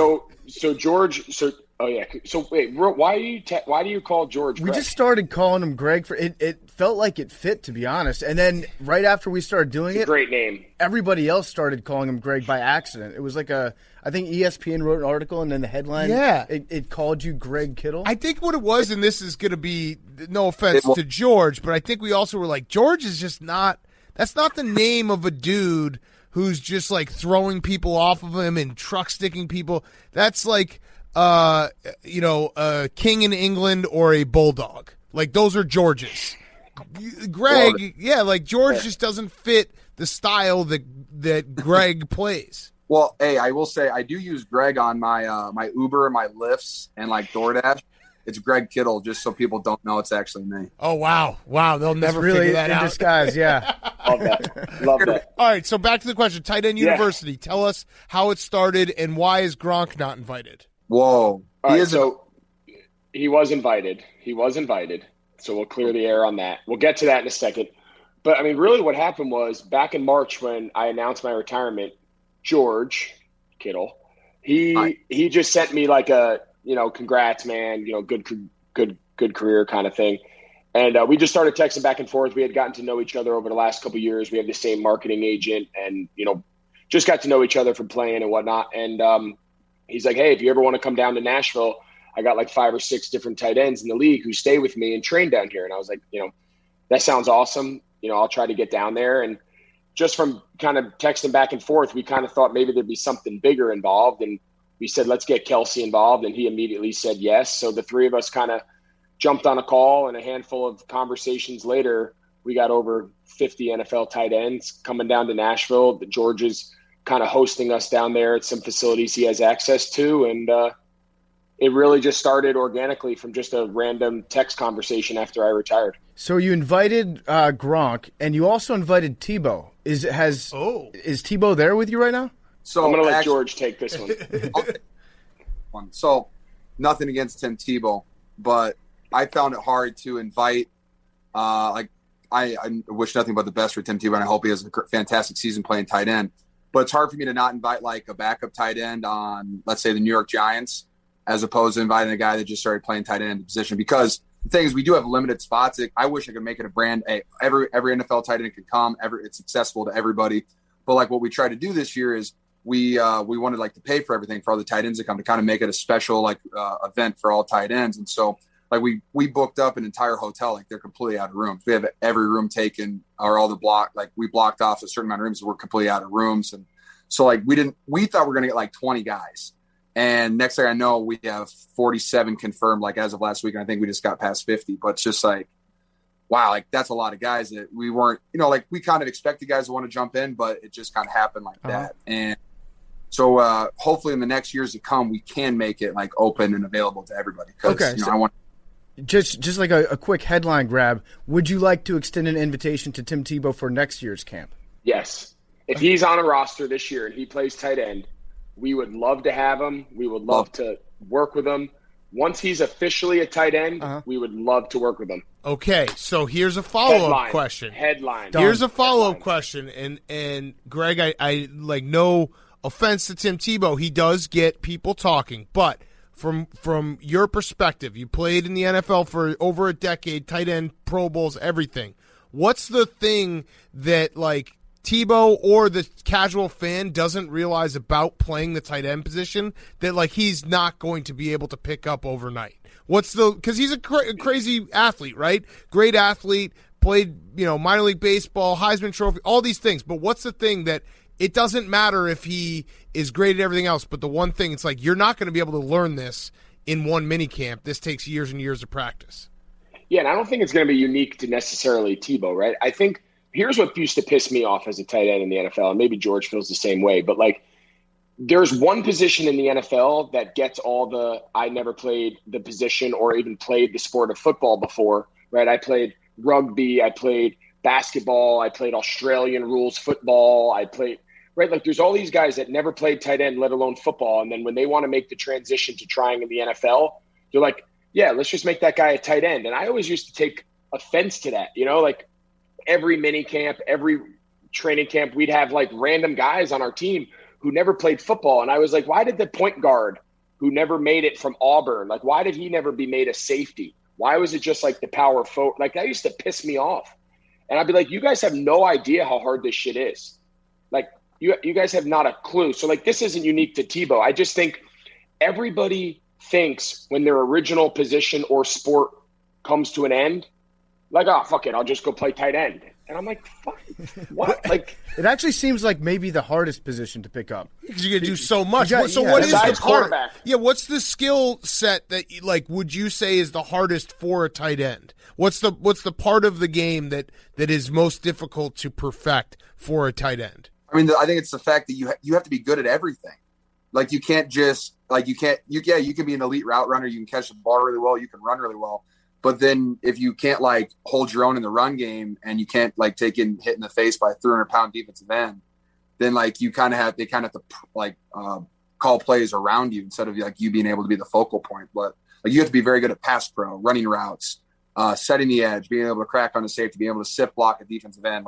So George. Oh yeah. So wait, why do you call George Greg? We just started calling him Greg for it. It felt like it fit, to be honest. And then right after we started doing it, great name. Everybody else started calling him Greg by accident. It was like I think ESPN wrote an article, and then the headline, it called you Greg Kittle. I think what it was, and this is going to be no offense to George, but I think we also were like, George is just not. That's not the name of a dude who's just like throwing people off of him and truck sticking people. That's like. A king in England or a bulldog. Like, those are George's. Greg, George just doesn't fit the style that Greg plays. Well, hey, I will say I do use Greg on my my Uber, my Lyfts, and like DoorDash. It's Greg Kittle, just so people don't know it's actually me. Oh, wow. They'll never really figure that out. In disguise, yeah. Love that. All right, so back to the question. Tight End University, tell us how it started and why is Gronk not invited? Whoa. He was invited. So we'll clear the air on that. We'll get to that in a second. But, I mean, really what happened was back in March when I announced my retirement, George Kittle, he just sent me like a, congrats, man, good career kind of thing. And we just started texting back and forth. We had gotten to know each other over the last couple of years. We have the same marketing agent and, just got to know each other from playing and whatnot. And he's like, hey, if you ever want to come down to Nashville, I got like 5 or 6 different tight ends in the league who stay with me and train down here. And I was like, that sounds awesome. I'll try to get down there. And just from kind of texting back and forth, we kind of thought maybe there'd be something bigger involved. And we said, let's get Kelsey involved. And he immediately said yes. So the three of us kind of jumped on a call, and a handful of conversations later, we got over 50 NFL tight ends coming down to Nashville. George is kind of hosting us down there at some facilities he has access to. And it really just started organically from just a random text conversation after I retired. So you invited Gronk, and you also invited Tebow. Is Tebow there with you right now? So I'm going to let George take this one. So nothing against Tim Tebow, but I found it hard to invite. I wish nothing but the best for Tim Tebow, and I hope he has a fantastic season playing tight end. But it's hard for me to not invite like a backup tight end on, let's say, the New York Giants, as opposed to inviting a guy that just started playing tight end in the position. Because the thing is, we do have limited spots. I wish I could make it a brand. Every NFL tight end can come. It's accessible to everybody. But like what we tried to do this year is we wanted like to pay for everything for all the tight ends to come, to kind of make it a special event for all tight ends. And so like we booked up an entire hotel, like they're completely out of rooms. We have every room taken, or all the we blocked off a certain amount of rooms that were completely out of rooms. And so like we thought we were going to get like 20 guys. And next thing I know, we have 47 confirmed, like as of last week. And I think we just got past 50, but it's just like, wow, like that's a lot of guys that we weren't, like we kind of expected guys to want to jump in, but it just kind of happened like that. And so hopefully in the next years to come, we can make it like open and available to everybody. Okay. So I want just like a quick headline grab. Would you like to extend an invitation to Tim Tebow for next year's camp? Yes. If he's on a roster this year and he plays tight end, we would love to have him. We would love to work with him. Once he's officially a tight end, we would love to work with him. Okay, so here's a follow-up question. Headline. Here's a follow-up question. And Greg, I like, no offense to Tim Tebow, he does get people talking. But from your perspective, you played in the NFL for over a decade, tight end, Pro Bowls, everything. What's the thing that like Tebow or the casual fan doesn't realize about playing the tight end position that like he's not going to be able to pick up overnight? Because he's a crazy athlete, right? Great athlete, played, minor league baseball, Heisman Trophy, all these things. But what's the thing that it doesn't matter if he is great at everything else, but the one thing, it's like you're not going to be able to learn this in one mini camp. This takes years and years of practice. Yeah, and I don't think it's going to be unique to necessarily Tebow, right? I think here's what used to piss me off as a tight end in the NFL, and maybe George feels the same way, but like there's one position in the NFL that gets all the I never played the position or even played the sport of football before, right? I played rugby, I played basketball, I played Australian rules football, I played – right? Like there's all these guys that never played tight end, let alone football, and then when they want to make the transition to trying in the NFL, they're like, yeah, let's just make that guy a tight end. And I always used to take offense to that, like every mini camp, every training camp, we'd have like random guys on our team who never played football. And I was like, why did the point guard who never made it from Auburn, like why did he never be made a safety? Why was it just like the power forward? Like that used to piss me off. And I'd be like, you guys have no idea how hard this shit is. Like you guys have not a clue. So like this isn't unique to Tebow. I just think everybody thinks when their original position or sport comes to an end, like, oh, fuck it, I'll just go play tight end. And I'm like, fuck, what? Like, it actually seems like maybe the hardest position to pick up because you got to do so much. What is the quarterback? Yeah, what's the skill set that like would you say is the hardest for a tight end? What's the part of the game that is most difficult to perfect for a tight end? I mean, I think it's the fact that you have to be good at everything. Like you can't just like you can be an elite route runner. You can catch the ball really well. You can run really well. But then if you can't like hold your own in the run game and you can't like take in hit in the face by a 300-pound defensive end, then like they kind of have to like call plays around you instead of like you being able to be the focal point. But like you have to be very good at pass pro, running routes, setting the edge, being able to crack on the safety, being able to sift block a defensive end.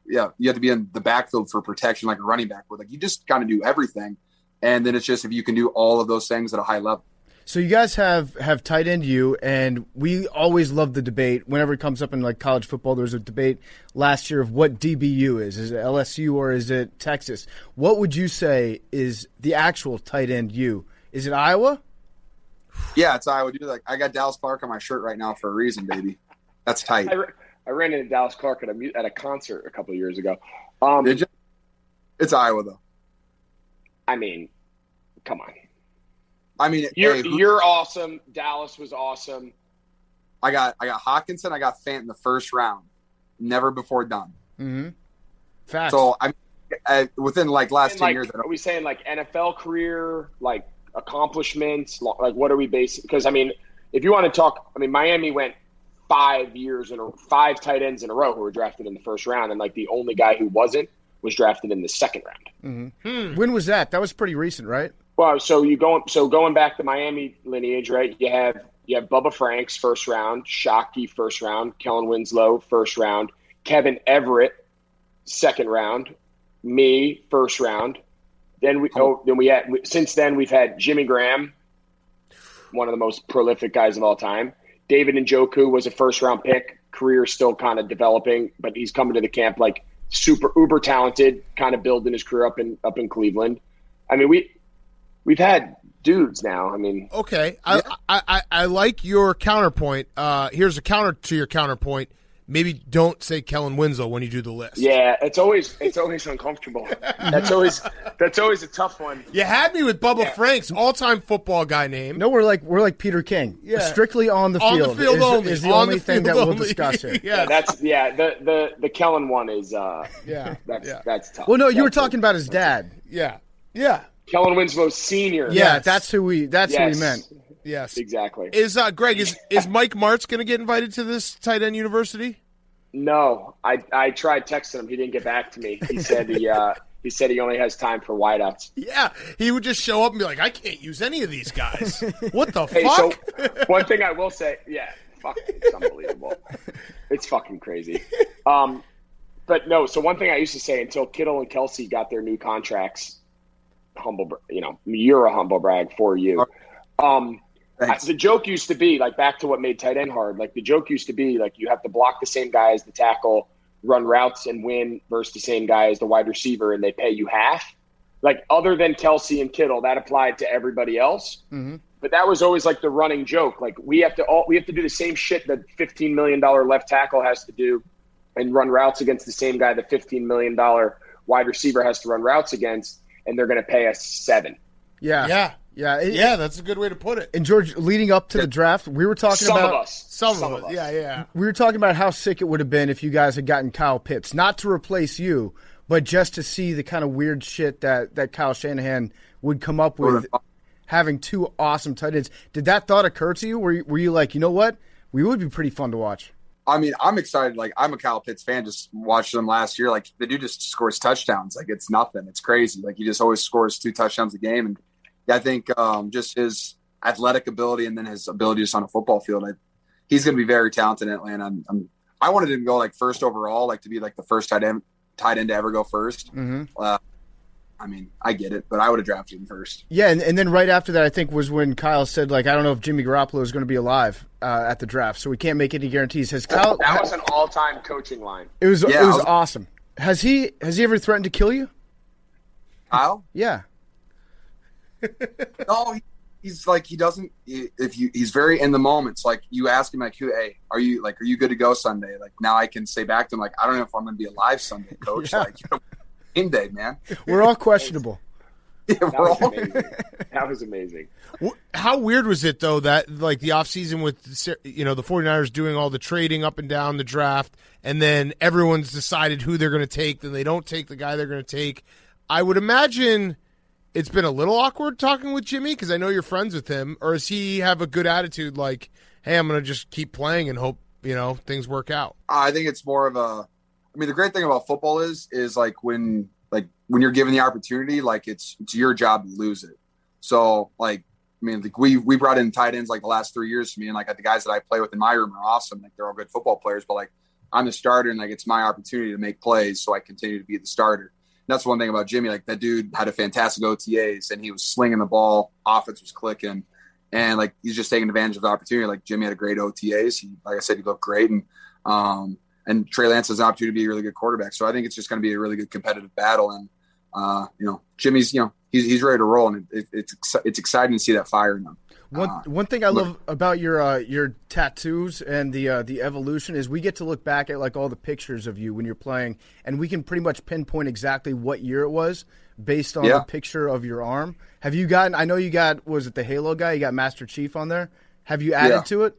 You have to be in the backfield for protection like a running back would. Like you just kind of do everything. And then it's just if you can do all of those things at a high level. So you guys have tight end you, and we always love the debate. Whenever it comes up in like college football, there was a debate last year of what DBU is. Is it LSU or is it Texas? What would you say is the actual tight end you? Is it Iowa? Yeah, it's Iowa. Dude, like I got Dallas Clark on my shirt right now for a reason, baby. That's tight. I ran into Dallas Clark at a concert a couple of years ago. Did you? It's Iowa though. I mean, come on. I mean, you're awesome. Dallas was awesome. I got Hawkinson. I got Fant in the first round. Never before done. Mm-hmm. Facts. So I within like last 10 years. Are we saying like NFL career, like accomplishments, like what are we basing? Because I mean, if you want to talk, I mean, Miami went 5 tight ends in a row who were drafted in the first round, and like the only guy who wasn't was drafted in the second round. Mm-hmm. When was that? That was pretty recent, right? Well, going back to Miami lineage, right? You have Bubba Franks first round, Shockey first round, Kellen Winslow first round, Kevin Everett second round, me first round. Since then we've had Jimmy Graham, one of the most prolific guys of all time. David Njoku was a first round pick, career still kind of developing, but he's coming to the camp like super uber talented, kind of building his career up in Cleveland. I mean, we've had dudes now. I mean, okay. I like your counterpoint. Here's a counter to your counterpoint. Maybe don't say Kellen Winslow when you do the list. Yeah, it's always uncomfortable. That's always a tough one. You had me with Bubba Franks, all-time football guy name. No, we're like Peter King. Yeah. Strictly on the field. On the field only. Is the only thing that we'll discuss here. The Kellen one is that's tough. Well, no, you were talking about his dad. Yeah. Kellen Winslow Sr. Yeah, that's who we meant. Yes, exactly. Is Greg? Is Mike Martz going to get invited to this tight end university? No, I tried texting him. He didn't get back to me. He said he only has time for wideouts. Yeah, he would just show up and be like, I can't use any of these guys. What the fuck? So one thing I will say, it's unbelievable. It's fucking crazy. But no. So one thing I used to say until Kittle and Kelsey got their new contracts, you're a humble brag for you. The joke used to be, like, back to what made tight end hard. Like, the joke used to be, like, you have to block the same guy as the tackle, run routes and win versus the same guy as the wide receiver, and they pay you half. Like, other than Kelsey and Kittle, that applied to everybody else. Mm-hmm. But that was always, like, the running joke. Like, we have to do the same shit that $15 million left tackle has to do and run routes against the same guy the $15 million wide receiver has to run routes against, and they're going to pay us $7. Yeah. Yeah, that's a good way to put it. And George, leading up to the draft, we were talking about some of us. Yeah. We were talking about how sick it would have been if you guys had gotten Kyle Pitts, not to replace you, but just to see the kind of weird shit that Kyle Shanahan would come up with, having two awesome tight ends. Did that thought occur to you? Were you like, you know what, we would be pretty fun to watch? I mean, I'm excited. Like, I'm a Kyle Pitts fan. Just watched him last year. Like, the dude just scores touchdowns. Like, it's nothing. It's crazy. Like, he just always scores 2 touchdowns a game. And I think just his athletic ability and then his ability just on a football field, he's going to be very talented in Atlanta. I wanted him to go, like, first overall, like, to be, like, the first tight end to ever go first. Mm-hmm. I mean, I get it, but I would have drafted him first. Yeah, and then right after that, I think, was when Kyle said, like, I don't know if Jimmy Garoppolo is going to be alive at the draft, so we can't make any guarantees. Has Kyle? That was an all-time coaching line. It was awesome. Has he ever threatened to kill you? Kyle? Yeah. No, he's like, he doesn't. He's very in the moments. Like, you ask him, like, hey, are you good to go Sunday? Like, now I can say back to him, like, I don't know if I'm going to be alive Sunday, Coach. Yeah. Like, game day, man. We're all questionable. That was amazing. How weird was it, though, that, like, the offseason with, the 49ers doing all the trading up and down the draft, and then everyone's decided who they're going to take, then they don't take the guy they're going to take. I would imagine it's been a little awkward talking with Jimmy, because I know you're friends with him, or does he have a good attitude, like, hey, I'm going to just keep playing and hope, things work out? I think it's more of the great thing about football is like, when you're given the opportunity, like, it's your job to lose it. So, like, we brought in tight ends, like, the last 3 years for me, and, like, the guys that I play with in my room are awesome. Like, they're all good football players, but, like, I'm the starter, and, like, it's my opportunity to make plays, so I continue to be the starter. And that's one thing about Jimmy. Like, that dude had a fantastic OTAs, and he was slinging the ball, offense was clicking, and, like, he's just taking advantage of the opportunity. Like, Jimmy had a great OTAs. Like I said, he looked great, and Trey Lance has an opportunity to be a really good quarterback. So I think it's just going to be a really good competitive battle. And, Jimmy's, he's ready to roll, and it's exciting to see that fire in him. One thing I love about your tattoos and the evolution is we get to look back at, like, all the pictures of you when you're playing, and we can pretty much pinpoint exactly what year it was based on the picture of your arm. Have you gotten? I know you got. Was it the Halo guy? You got Master Chief on there. Have you added to it?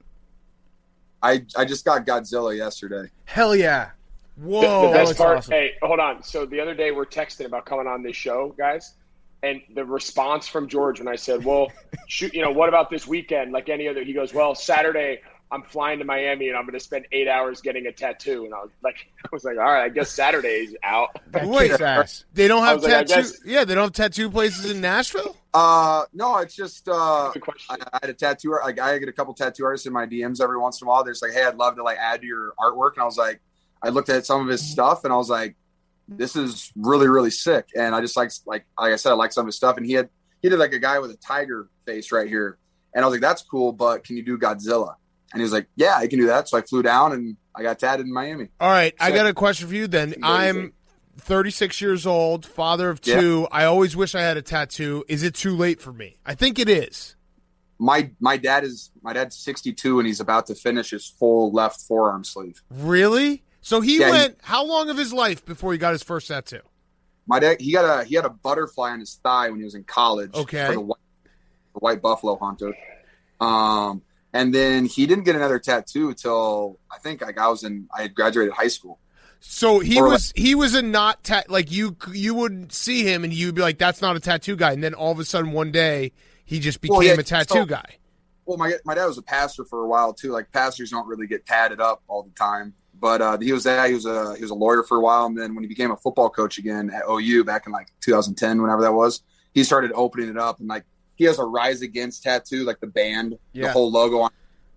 I just got Godzilla yesterday. Hell yeah! Whoa, the best part. Awesome. Hey, hold on. So the other day we're texting about coming on this show, guys. And the response from George when I said, well, shoot, what about this weekend? Like any other, he goes, well, Saturday I'm flying to Miami and I'm going to spend 8 hours getting a tattoo. And I was like, all right, I guess Saturday's out. Wait, they don't have tattoo. Yeah, they don't have tattoo places in Nashville. No, it's just I had a tattoo. Like, I get a couple tattoo artists in my DMs every once in a while. There's like, hey, I'd love to, like, add to your artwork. And I was like, I looked at some of his stuff and I was like, this is really, really sick. And I just like I said, I like some of his stuff. And he did like a guy with a tiger face right here. And I was like, that's cool, but can you do Godzilla? And he was like, yeah, I can do that. So I flew down and I got tatted in Miami. All right. I got a question for you then. I'm 36 years old, father of 2. I always wish I had a tattoo. Is it too late for me? I think it is. My dad's 62 and he's about to finish his full left forearm sleeve. Really? So he went how long of his life before he got his first tattoo? My dad, he had a butterfly on his thigh when he was in college. Okay. For the white buffalo hunter. And then he didn't get another tattoo till I think I had graduated high school. So he was a not like you would see him and you'd be like, that's not a tattoo guy, and then all of a sudden one day he just became a tattoo guy. Well, my dad was a pastor for a while too. Like, pastors don't really get tatted up all the time. But he was a lawyer for a while, and then when he became a football coach again at OU back in like 2010, whenever that was, he started opening it up, and like he has a Rise Against tattoo, like the band, the whole logo on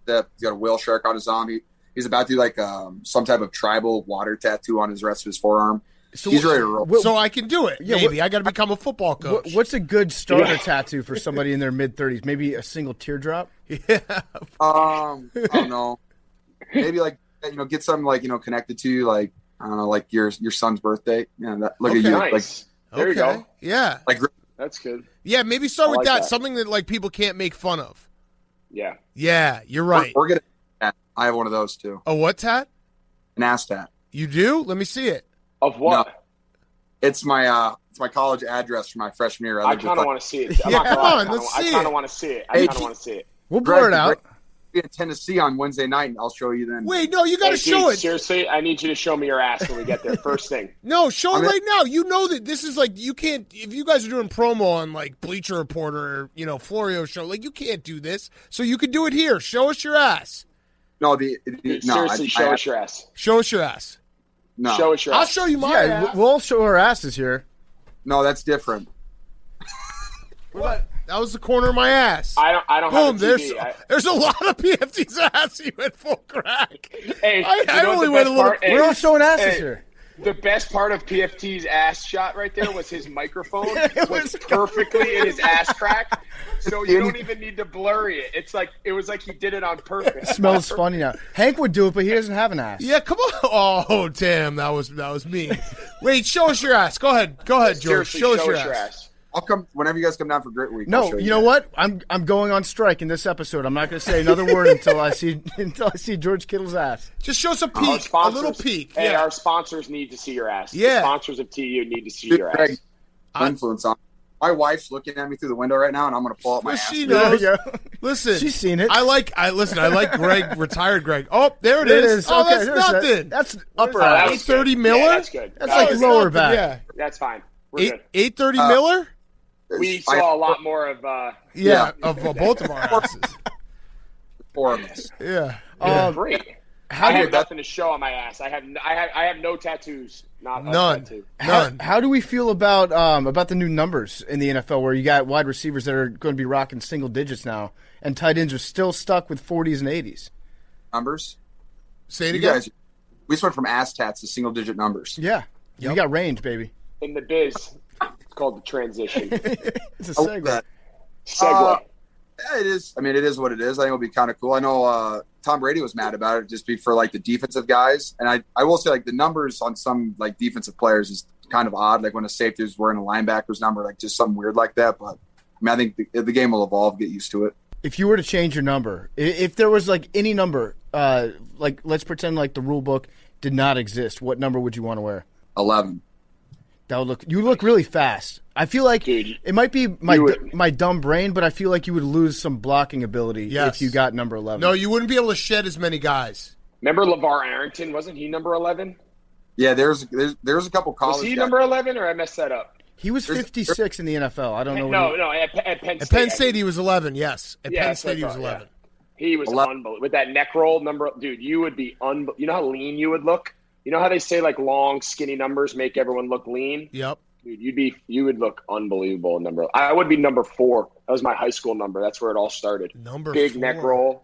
that. He's got a whale shark on his arm. He's about to do like some type of tribal water tattoo on his rest of his forearm. He's ready to roll. So I can do it. Yeah, maybe I got to become a football coach. What's a good starter tattoo for somebody in their mid-30s? Maybe a single teardrop. Yeah. I don't know. Maybe get something connected to you, I don't know, like your son's birthday. Yeah, look at you. Nice. There you go. Yeah. That's good. Yeah, maybe start with that. Something that people can't make fun of. Yeah. Yeah, you're right. We're gonna. I have one of those too. A what tat? An ass tat. You do? Let me see it. Of what? No. It's my college address for my freshman year. I kind of want to see it. Come on, let's see it. I kind of want to see it. I kind of want to see it. We'll blur it out. Be in Tennessee on Wednesday night, and I'll show you then. Wait, no, you got to show it. Seriously, I need you to show me your ass when we get there. First thing. No, show it right now. You know that this is you can't. If you guys are doing promo on Bleacher Report or Florio show, you can't do this. So you could do it here. Show us your ass. No, seriously, show us your ass. Show us your ass. No, show us your ass. I'll show you my ass. Yeah, we'll show our asses here. No, that's different. What? That was the corner of my ass. I don't Boom, have a TV. There's a lot of PFT's ass. He went full crack. Hey, I only went a little. We're all showing asses here. The best part of PFT's ass shot right there was his microphone was perfectly in his ass crack, so you don't even need to blur it. It was like he did it on purpose. It smells funny now. Hank would do it, but he doesn't have an ass. Yeah, come on. Oh, damn, that was me. Wait, show us your ass. Go ahead, George. Show us your ass. I'll come whenever you guys come down for Grit Week. No, you know what? I'm going on strike in this episode. I'm not going to say another word until I see George Kittle's ass. Just show us a peek, a little peek. Hey, our sponsors need to see your ass. Yeah, the sponsors of TU need to see your ass. Influence on. My wife's looking at me through the window right now, and I'm going to pull up my ass. She knows. Listen, she's seen it. I like Greg, retired Greg. Oh, there it is. Oh, okay, that's nothing. That's upper ass. 830 Miller. Yeah, that's good. That's lower back. Yeah, that's fine. We're good. 830 Miller. We saw a lot more of of both of our asses. 4 of us. Yeah. Great. I have nothing to show on my ass. I have no tattoos. None. How do we feel about the new numbers in the NFL, where you got wide receivers that are going to be rocking single digits now, and tight ends are still stuck with 40s and 80s? Numbers. Say it again. We just went from ass tats to single digit numbers. Yeah. You got range, baby. In the biz. It's called the transition. It's a segue. Segue. It is. I mean, it is what it is. I think it'll be kind of cool. I know Tom Brady was mad about it, just for the defensive guys. And I will say the numbers on some defensive players is kind of odd. When a safety is wearing a linebacker's number, just something weird like that. But I think the game will evolve. Get used to it. If you were to change your number, if there was any number, let's pretend the rule book did not exist, what number would you want to wear? 11. You look really fast. I feel like it might be my dumb brain, but I feel like you would lose some blocking ability if you got number 11. No, you wouldn't be able to shed as many guys. Remember LeVar Arrington? Wasn't he number 11? Yeah, there's a couple college. Was he number 11, or I messed that up? He was 56 in the NFL. I don't know. No, at Penn State. At Penn State, he was 11. Yes, at Penn State, he was 11. Yeah. He was unbelievable with that neck roll number. Dude, you would be You know how lean you would look. You know how they say long, skinny numbers make everyone look lean? Yep. Dude, you would look unbelievable in number. I would be number 4. That was my high school number. That's where it all started. Big 4.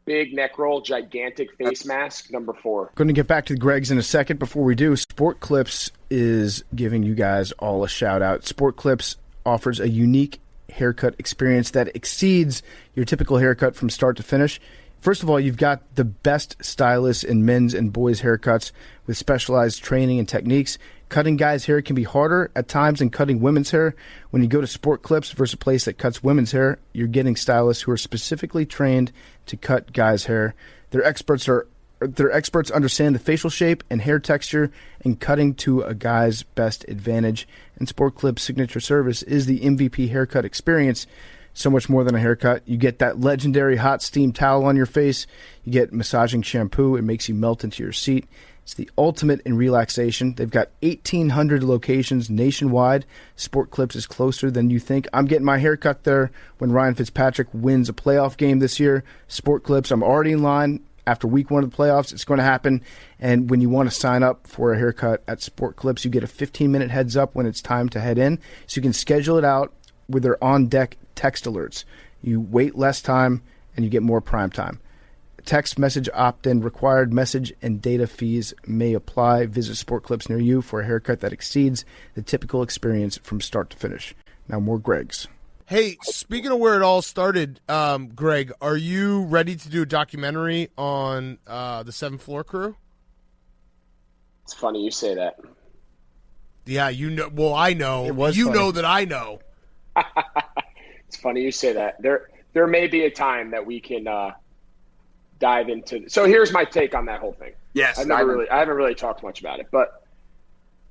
Big neck roll, gigantic face mask, number 4. Going to get back to the Gregs in a second. Before we do, Sport Clips is giving you guys all a shout out. Sport Clips offers a unique haircut experience that exceeds your typical haircut from start to finish. First of all, you've got the best stylists in men's and boys' haircuts with specialized training and techniques. Cutting guys' hair can be harder at times than cutting women's hair. When you go to Sport Clips versus a place that cuts women's hair, you're getting stylists who are specifically trained to cut guys' hair. Their experts understand the facial shape and hair texture, and cutting to a guy's best advantage. And Sport Clips' signature service is the MVP haircut experience. So much more than a haircut. You get that legendary hot steam towel on your face. You get massaging shampoo. It makes you melt into your seat. It's the ultimate in relaxation. They've got 1,800 locations nationwide. Sport Clips is closer than you think. I'm getting my haircut there when Ryan Fitzpatrick wins a playoff game this year. Sport Clips, I'm already in line. After week 1 of the playoffs, it's going to happen. And when you want to sign up for a haircut at Sport Clips, you get a 15-minute heads up when it's time to head in. So you can schedule it out with their on-deck text alerts. You wait less time, and you get more prime time. Text message opt-in required. Message and data fees may apply. Visit Sport Clips near you for a haircut that exceeds the typical experience from start to finish. Now more Greg's. Hey, speaking of where it all started, Greg, are you ready to do a documentary on the 7th Floor crew? It's funny you say that. Yeah, you know. Well, I know. It was you funny. know that I know. It's funny you say that. There may be a time that we can dive into. So here's my take on that whole thing. Yes, I haven't really talked much about it, but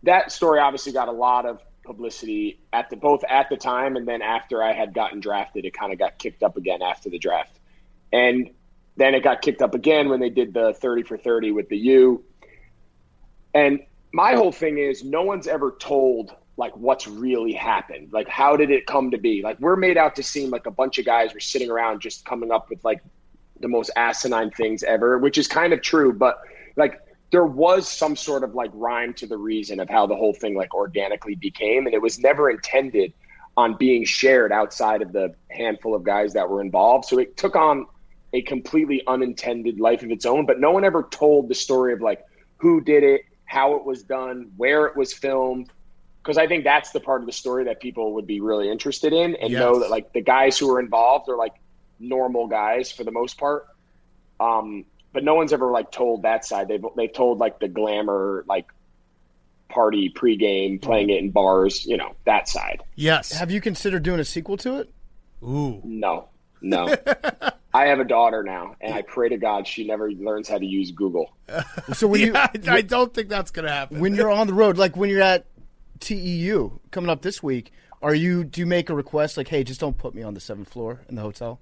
that story obviously got a lot of publicity both at the time and then after I had gotten drafted. It kind of got kicked up again after the draft, and then it got kicked up again when they did the 30 for 30 with the U. And my whole thing is no one's ever told like what's really happened. Like, how did it come to be? Like, we're made out to seem like a bunch of guys were sitting around just coming up with like the most asinine things ever, which is kind of true. But like, there was some sort of like rhyme to the reason of how the whole thing like organically became. And it was never intended on being shared outside of the handful of guys that were involved. So it took on a completely unintended life of its own, but no one ever told the story of like who did it, how it was done, where it was filmed. Because I think that's the part of the story that people would be really interested in and know that like the guys who were involved are like normal guys for the most part. But no one's ever like told that side. They've told like the glamour, like party pregame, playing it in bars, you know, that side. Yes. Have you considered doing a sequel to it? Ooh. No. I have a daughter now, and I pray to God she never learns how to use Google. So when I don't think that's going to happen. When you're on the road, like when you're at TEU coming up this week, do you make a request like, hey, just don't put me on the 7th floor in the hotel?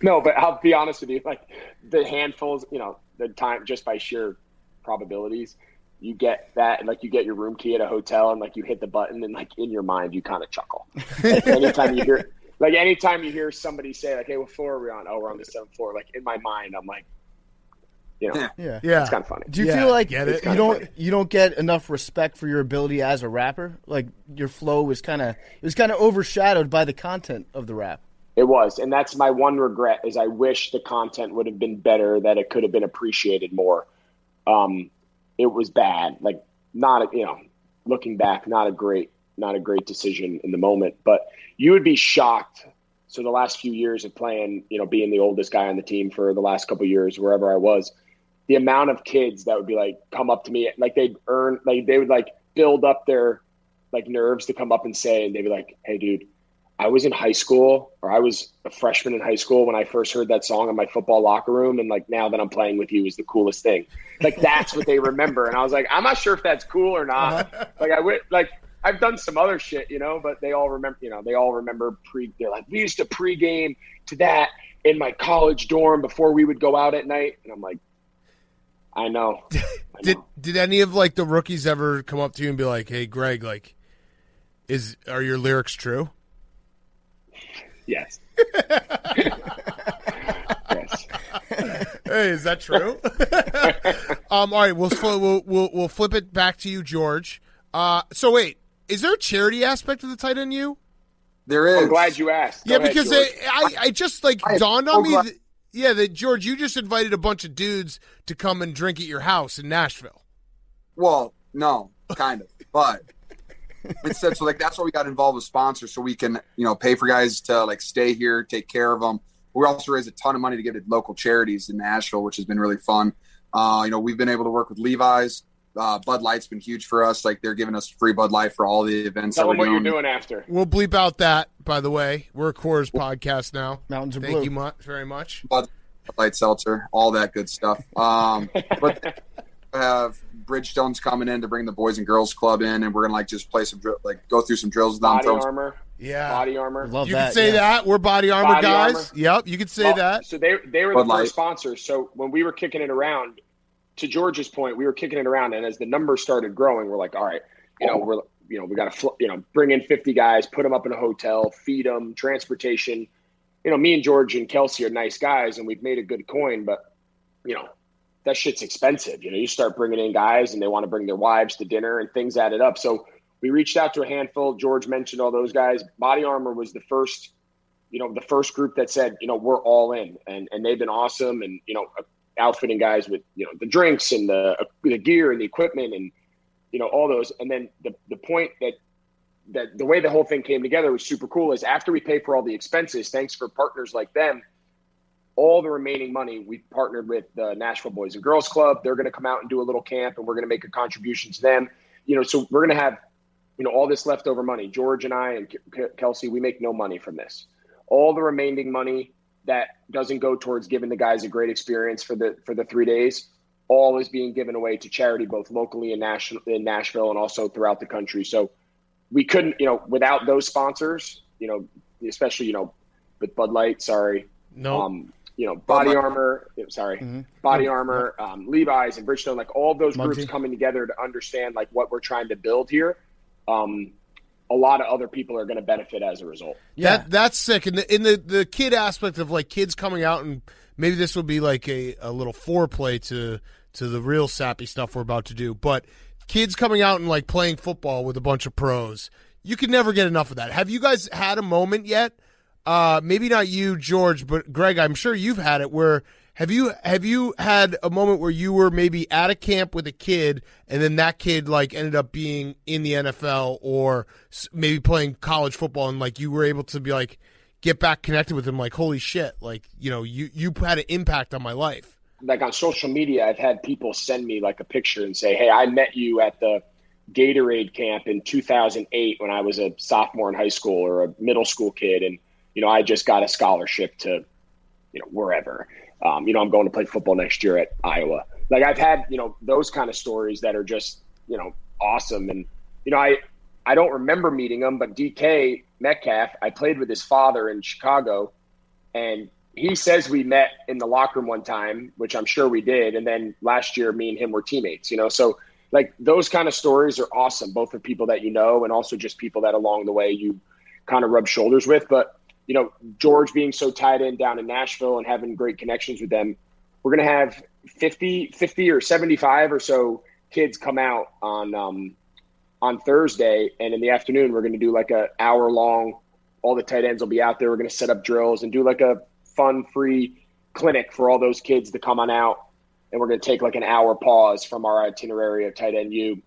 No, but I'll be honest with you, like the handfuls, you know, the time just by sheer probabilities, you get that, and like you get your room key at a hotel, and like you hit the button, and like in your mind you kind of chuckle. Anytime you hear somebody say like, "Hey, what floor are we on?" Oh, we're on the 7th floor. Like in my mind, I'm like, you know, yeah, it's kind of funny. Do you feel like you don't get enough respect for your ability as a rapper? Like your flow was kind of overshadowed by the content of the rap. It was, and that's my one regret is I wish the content would have been better, that it could have been appreciated more. It was bad, like looking back, not a great decision in the moment, but you would be shocked. So the last few years of playing, you know, being the oldest guy on the team for the last couple of years, wherever I was, the amount of kids that would be like, come up to me, like they would like build up their like nerves to come up and say, and they'd be like, "Hey dude, I was in high school, or I was a freshman in high school when I first heard that song in my football locker room. And like, now that I'm playing with you is the coolest thing." Like, that's what they remember. And I was like, I'm not sure if that's cool or not. Like I've done some other shit, you know, but they all remember, they're like, we used to pregame to that in my college dorm before we would go out at night. And I'm like, I know. Did any of like the rookies ever come up to you and be like, "Hey Greg, like, are your lyrics true?" Yes. Yes. Hey, is that true? All right, we'll flip it back to you, George. So wait, is there a charity aspect to the Tight End U? There is. I'm glad you asked. Yeah, because I just like dawned on me. That George, you just invited a bunch of dudes to come and drink at your house in Nashville. Well, no, kind of, but. Instead, so like that's why we got involved with sponsors, so we can, you know, pay for guys to like stay here, take care of them. We also raised a ton of money to give to local charities in Nashville, which has been really fun. You know, we've been able to work with Levi's. Bud Light's been huge for us. Like, they're giving us free Bud Light for all the events. Tell them what you're doing after. We'll bleep out that, by the way. We're a Coors podcast now. Mountains are blue. Thank you very much. Bud Light Seltzer, all that good stuff. But have Bridgestone's coming in to bring the Boys and Girls Club in, and we're gonna like just play some go through some drills with them. Body armor. Yeah, body armor. Love you that, can say that. We're body armor guys. Armor. Yep, you could say that. So they were the first sponsors. So when we were kicking it around, to George's point, we were kicking it around, and as the numbers started growing, we're like, all right, we got to bring in 50 guys, put them up in a hotel, feed them, transportation. You know, me and George and Kelsey are nice guys, and we've made a good coin, but you know, that shit's expensive. You know, you start bringing in guys and they want to bring their wives to dinner and things added up. So we reached out to a handful. George mentioned all those guys. Body Armor was the first, the first group that said, we're all in, and they've been awesome. And, outfitting guys with, the drinks and the gear and the equipment and, all those. And then the point that the way the whole thing came together was super cool is after we pay for all the expenses, thanks for partners like them, all the remaining money, we partnered with the Nashville Boys and Girls Club. They're going to come out and do a little camp, and we're going to make a contribution to them. So we're going to have, all this leftover money. George and I and Kelsey, we make no money from this. All the remaining money that doesn't go towards giving the guys a great experience for the 3 days, all is being given away to charity, both locally in Nashville and also throughout the country. So we couldn't, without those sponsors, especially, with Bud Light, sorry. No. Body Armor, Body Armor, Levi's and Bridgestone, like all of those groups coming together to understand like what we're trying to build here. A lot of other people are going to benefit as a result. Yeah, that's sick. And in the kid aspect of like kids coming out, and maybe this will be like a little foreplay to the real sappy stuff we're about to do, but kids coming out and like playing football with a bunch of pros, you can never get enough of that. Have you guys had a moment yet? Maybe not you, George, but Greg, I'm sure you've had it where have you had a moment where you were maybe at a camp with a kid and then that kid like ended up being in the NFL or maybe playing college football and like you were able to be like get back connected with him like holy shit, like you had an impact on my life. Like on social media, I've had people send me like a picture and say, "Hey, I met you at the Gatorade camp in 2008 when I was a sophomore in high school or a middle school kid, and I just got a scholarship to wherever. I'm going to play football next year at Iowa." Like I've had, those kind of stories that are just, awesome. And, I don't remember meeting him, but DK Metcalf, I played with his father in Chicago, and he says we met in the locker room one time, which I'm sure we did. And then last year, me and him were teammates, so like those kind of stories are awesome, both for people that and also just people that along the way you kind of rub shoulders with. But George being so tied in down in Nashville and having great connections with them, we're going to have 50 or 75 or so kids come out on Thursday. And in the afternoon, we're going to do like an hour long, all the tight ends will be out there. We're going to set up drills and do like a fun, free clinic for all those kids to come on out. And we're going to take like an hour pause from our itinerary of tight end U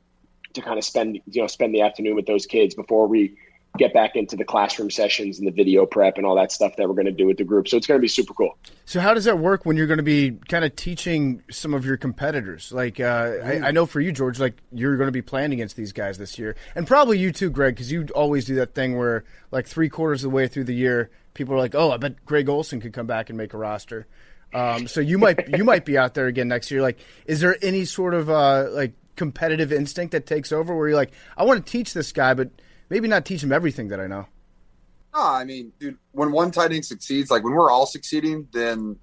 to kind of spend the afternoon with those kids before we get back into the classroom sessions and the video prep and all that stuff that we're going to do with the group. So it's going to be super cool. So how does that work when you're going to be kind of teaching some of your competitors? Like I know for you, George, like you're going to be playing against these guys this year, and probably you too, Greg, because you always do that thing where like 3/4 of the way through the year, people are like, "Oh, I bet Greg Olsen could come back and make a roster." So you might be out there again next year. Like, is there any sort of like competitive instinct that takes over where you're like, I want to teach this guy, but maybe not teach him everything that I know? No, I mean, dude, when one tight end succeeds, like when we're all succeeding, then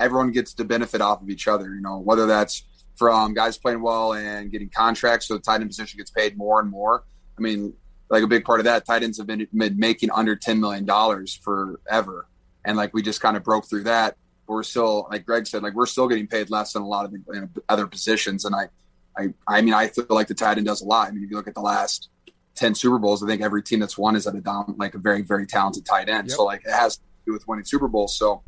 everyone gets to benefit off of each other, whether that's from guys playing well and getting contracts so the tight end position gets paid more and more. I mean, like a big part of that, tight ends have been making under $10 million forever. And like we just kind of broke through that. But we're still, like Greg said, like we're still getting paid less than a lot of the other positions. And I mean, I feel like the tight end does a lot. I mean, if you look at the last 10 Super Bowls, I think every team that's won is at a very, very talented tight end. Yep. So like it has to do with winning Super Bowls. So,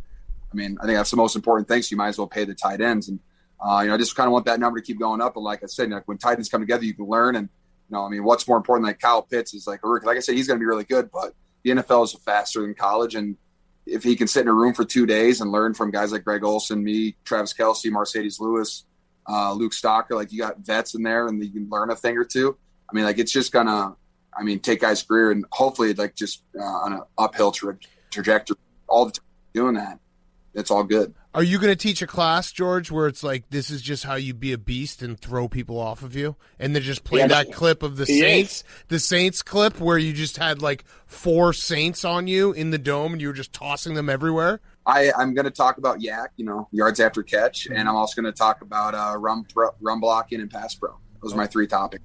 I mean, I think that's the most important thing. So you might as well pay the tight ends. And, I just kind of want that number to keep going up. But like I said, like when tight ends come together, you can learn. And, I mean, what's more important, like Kyle Pitts is like a rookie. Like I said, he's going to be really good, but the NFL is faster than college. And if he can sit in a room for 2 days and learn from guys like Greg Olsen, me, Travis Kelce, Mercedes Lewis, Luke Stocker, like you got vets in there and you can learn a thing or two. I mean, like it's just going to, take guys' career and hopefully like just on an uphill trajectory all the time doing that. It's all good. Are you going to teach a class, George, where it's like this is just how you be a beast and throw people off of you? And then just play that clip of the Saints clip where you just had like 4 Saints on you in the dome and you were just tossing them everywhere? I'm going to talk about yak, yards after catch, and I'm also going to talk about run blocking and pass pro. Those are my 3 topics.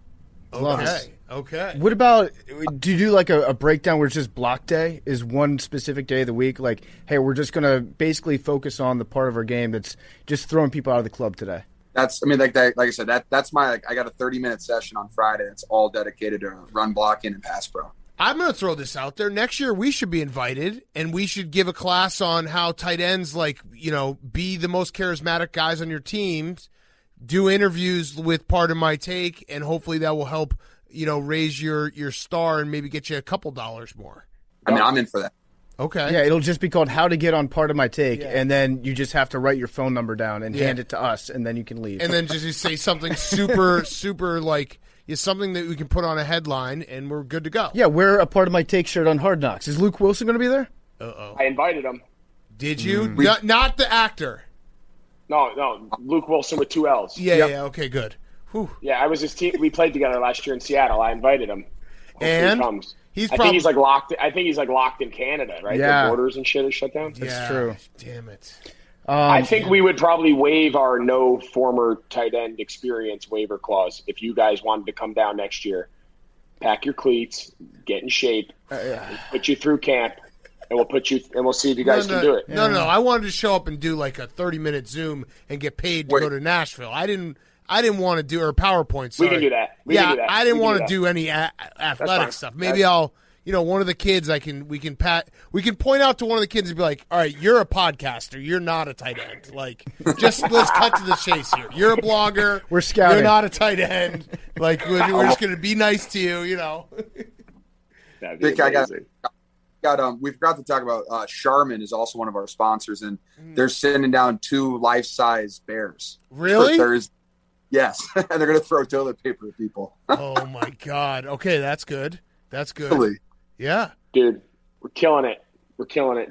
Okay. What about, do you do like a breakdown where it's just block day? Is one specific day of the week like, hey, we're just going to basically focus on the part of our game that's just throwing people out of the club today? That's, like I said, that's my, I got a 30-minute session on Friday. It's all dedicated to run blocking and pass pro. I'm going to throw this out there. Next year, we should be invited, and we should give a class on how tight ends, be the most charismatic guys on your teams, do interviews with Part of My Take, and hopefully that will help, raise your star and maybe get you a couple dollars more. I mean, I'm in for that. Okay. Yeah, it'll just be called How to Get on Part of My Take, and then you just have to write your phone number down and hand it to us, and then you can leave. And then just say something super, super, something that we can put on a headline, and we're good to go. Yeah, wear a Part of My Take shirt on Hard Knocks. Is Luke Wilson going to be there? Uh-oh. I invited him. Did you? Not the actor. No, Luke Wilson with 2 L's. Yeah, okay, good. Whew. Yeah, I was his team. We played together last year in Seattle. I invited him. Hopefully and he comes. I think he's locked. I think he's locked in Canada, right? Yeah. The borders and shit are shut down. That's true. Damn it. I think we would probably waive our no former tight end experience waiver clause if you guys wanted to come down next year. Pack your cleats, get in shape, put you through camp, and we'll see if you guys can do it. No. I wanted to show up and do a 30-minute Zoom and get paid to go to Nashville. I didn't want to do or PowerPoint. Sorry. We can do that. I didn't want to do any athletic stuff. Maybe I'll. One of the kids we can point out to one of the kids and be like, all right, you're a podcaster. You're not a tight end. Let's cut to the chase here. You're a blogger. We're scouting. You're not a tight end. We're just going to be nice to you, That'd be amazing. We forgot to talk about Charmin is also one of our sponsors, and they're sending down 2 life-size bears. Really? For Thursday. Yes, and they're going to throw toilet paper at people. Oh, my God. Okay, that's good. That's good. Really? Yeah. Dude, we're killing it.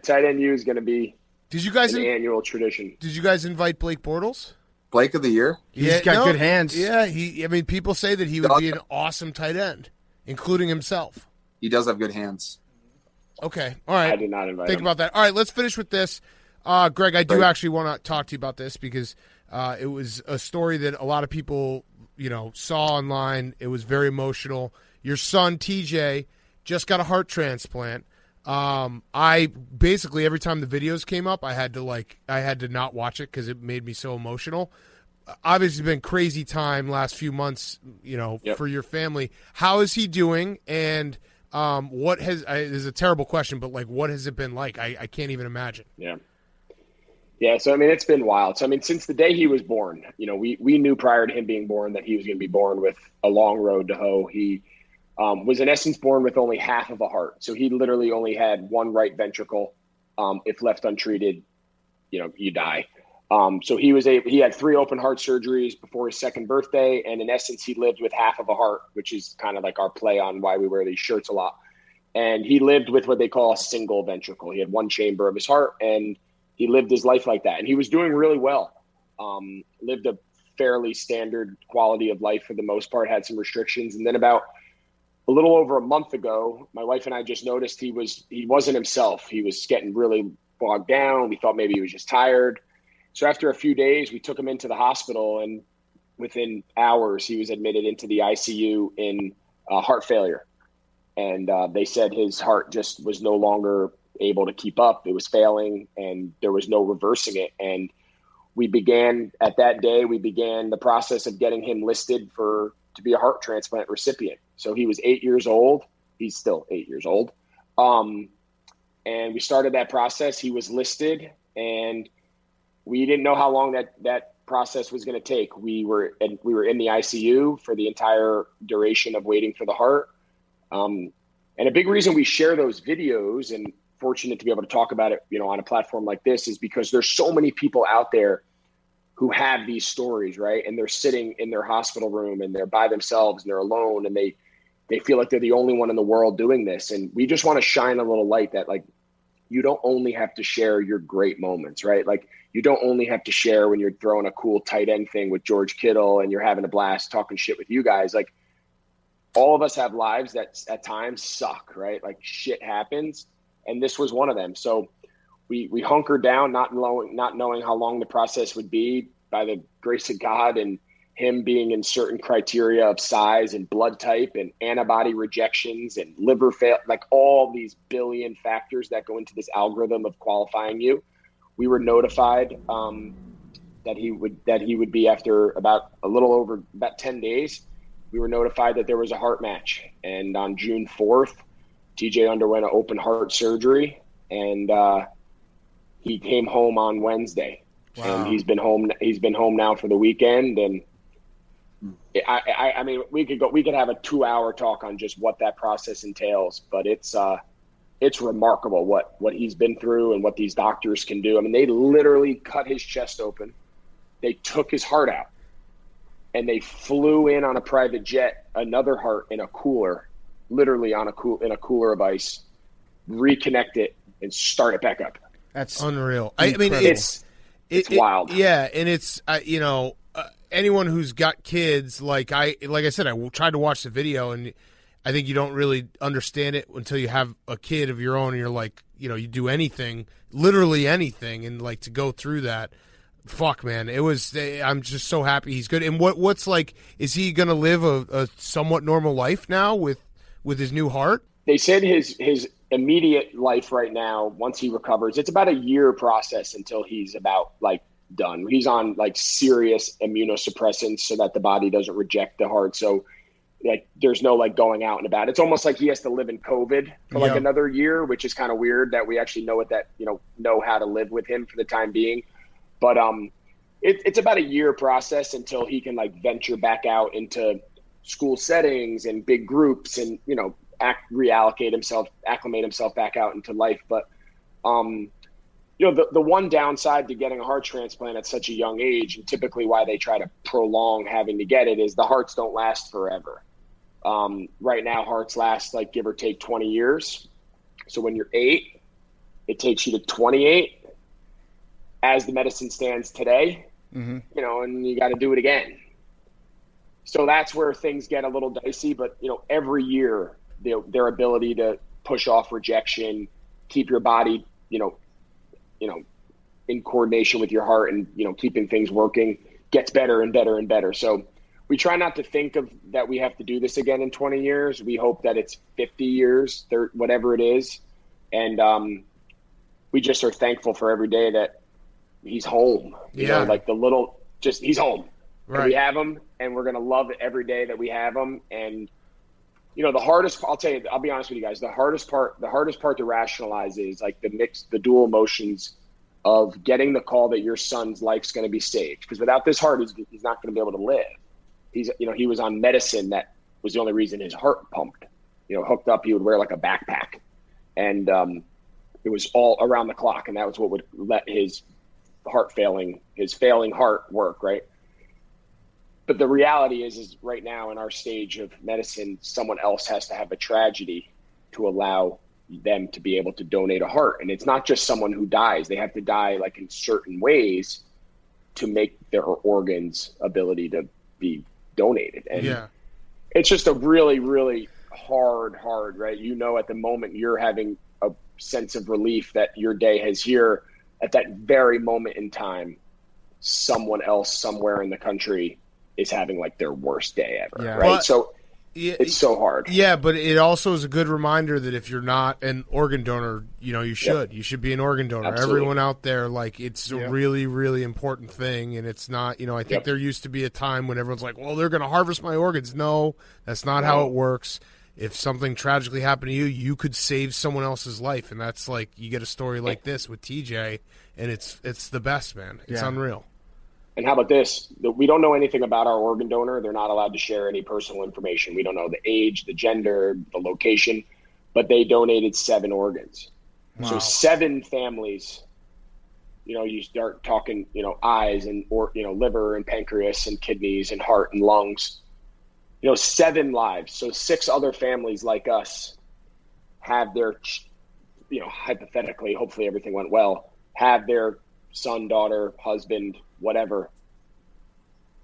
Tight end U is going to be an annual tradition. Did you guys invite Blake Bortles? Blake of the Year? He's got good hands. Yeah, people say that he would be an awesome tight end, including himself. He does have good hands. Okay. All right. I did not invite him. Think about that. All right, let's finish with this. Greg, I do actually want to talk to you about this because it was a story that a lot of people, saw online. It was very emotional. Your son, TJ, just got a heart transplant. I basically every time the videos came up, I had to not watch it because it made me so emotional. Obviously, it's been crazy time last few months, for your family. How is he doing? And what has this is a terrible question, but what has it been like? I can't even imagine. Yeah. So it's been wild. So since the day he was born, we knew prior to him being born that he was going to be born with a long road to hoe. He was in essence born with only half of a heart. So he literally only had one right ventricle. If left untreated, you die. So he had 3 open heart surgeries before his 2nd birthday. And in essence, he lived with half of a heart, which is kind of our play on why we wear these shirts a lot. And he lived with what they call a single ventricle. He had one chamber of his heart and he lived his life like that. And he was doing really well. Lived a fairly standard quality of life for the most part, had some restrictions. And then about a little over a month ago, my wife and I just noticed he wasn't himself. He was getting really bogged down. We thought maybe he was just tired. So after a few days, we took him into the hospital, and within hours, he was admitted into the ICU in heart failure. And they said his heart just was no longer able to keep up. It was failing, and there was no reversing it. And at that day, we began the process of getting him listed to be a heart transplant recipient. So he was 8 years old. He's still 8 years old. And we started that process. He was listed, and we didn't know how long that process was going to take. We were in the ICU for the entire duration of waiting for the heart. And a big reason we share those videos, and fortunate to be able to talk about it, on a platform like this, is because there's so many people out there who have these stories, right? And they're sitting in their hospital room and they're by themselves and they're alone and they feel like they're the only one in the world doing this. And we just want to shine a little light that you don't only have to share your great moments, right? You don't only have to share when you're throwing a cool tight end thing with George Kittle and you're having a blast talking shit with you guys. All of us have lives that at times suck, right? Shit happens. And this was one of them. So we hunkered down, not knowing how long the process would be, by the grace of God and him being in certain criteria of size and blood type and antibody rejections and liver fail, all these billion factors that go into this algorithm of qualifying you. We were notified that he would be, after about a little over about 10 days, we were notified that there was a heart match. And on June 4th, TJ underwent an open heart surgery, and he came home on Wednesday. Wow. And he's been home now for the weekend. And I mean, we could have a 2-hour talk on just what that process entails, but it's remarkable what he's been through and what these doctors can do. I mean, they literally cut his chest open. They took his heart out, and they flew in on a private jet, another heart in a cooler, literally in a cooler of ice, reconnect it and start it back up. That's unreal. I mean, it's wild. Yeah. And it's, anyone who's got kids, like I said, I tried to watch the video, and I think you don't really understand it until you have a kid of your own, and you're like, you do anything, literally anything, and like to go through that. Fuck, man, I'm just so happy he's good. And what's like, is he going to live a somewhat normal life now with his new heart? They said his immediate life right now, once he recovers, it's about a year process until he's about like done. He's on like serious immunosuppressants so that the body doesn't reject the heart. So like there's no like going out and about. It's almost like he has to live in COVID for like another year, which is kind of weird that we actually know how to live with him for the time being. But it's about a year process until he can like venture back out into school settings and big groups and acclimate himself back out into life. But the one downside to getting a heart transplant at such a young age, and typically why they try to prolong having to get it, is the hearts don't last forever. Right now, hearts last like give or take 20 years. So when you're 8, it takes you to 28. As the medicine stands today, and you got to do it again. So that's where things get a little dicey. But, every year, their ability to push off rejection, keep your body, in coordination with your heart and, keeping things working gets better and better and better. So we try not to think of that we have to do this again in 20 years. We hope that it's 50 years, whatever it is. And we just are thankful for every day that he's home, he's home. Right. And we have him, and we're going to love it every day that we have him. And, the hardest, I'll be honest with you guys, the hardest part to rationalize is like the dual emotions of getting the call that your son's life's going to be saved. Because without this heart, he's not going to be able to live. He was on medicine that was the only reason his heart pumped, hooked up. He would wear like a backpack, and it was all around the clock. And that was what would let his failing heart work, right? But the reality is right now in our stage of medicine, someone else has to have a tragedy to allow them to be able to donate a heart. And it's not just someone who dies. They have to die like in certain ways to make their organs ability to be donated. And it's just a really, really hard, right? At the moment you're having a sense of relief that your day has here. At that very moment in time, someone else somewhere in the country is having like their worst day ever, right? But, so it's so hard. Yeah, but it also is a good reminder that if you're not an organ donor, you should. You should be an organ donor. Absolutely. Everyone out there, like, it's a really, really important thing, and it's not, I think there used to be a time when everyone's like, well, they're going to harvest my organs. No, that's not how it works. If something tragically happened to you, you could save someone else's life, and that's like you get a story like this with TJ, and it's the best, man. It's unreal. And how about this? We don't know anything about our organ donor. They're not allowed to share any personal information. We don't know the age, the gender, the location, but they donated 7 organs. Wow. So 7 families. You start talking, eyes and liver and pancreas and kidneys and heart and lungs. 7 lives. So 6 other families like us have their, hypothetically, hopefully everything went well, have their son, daughter, husband, whatever,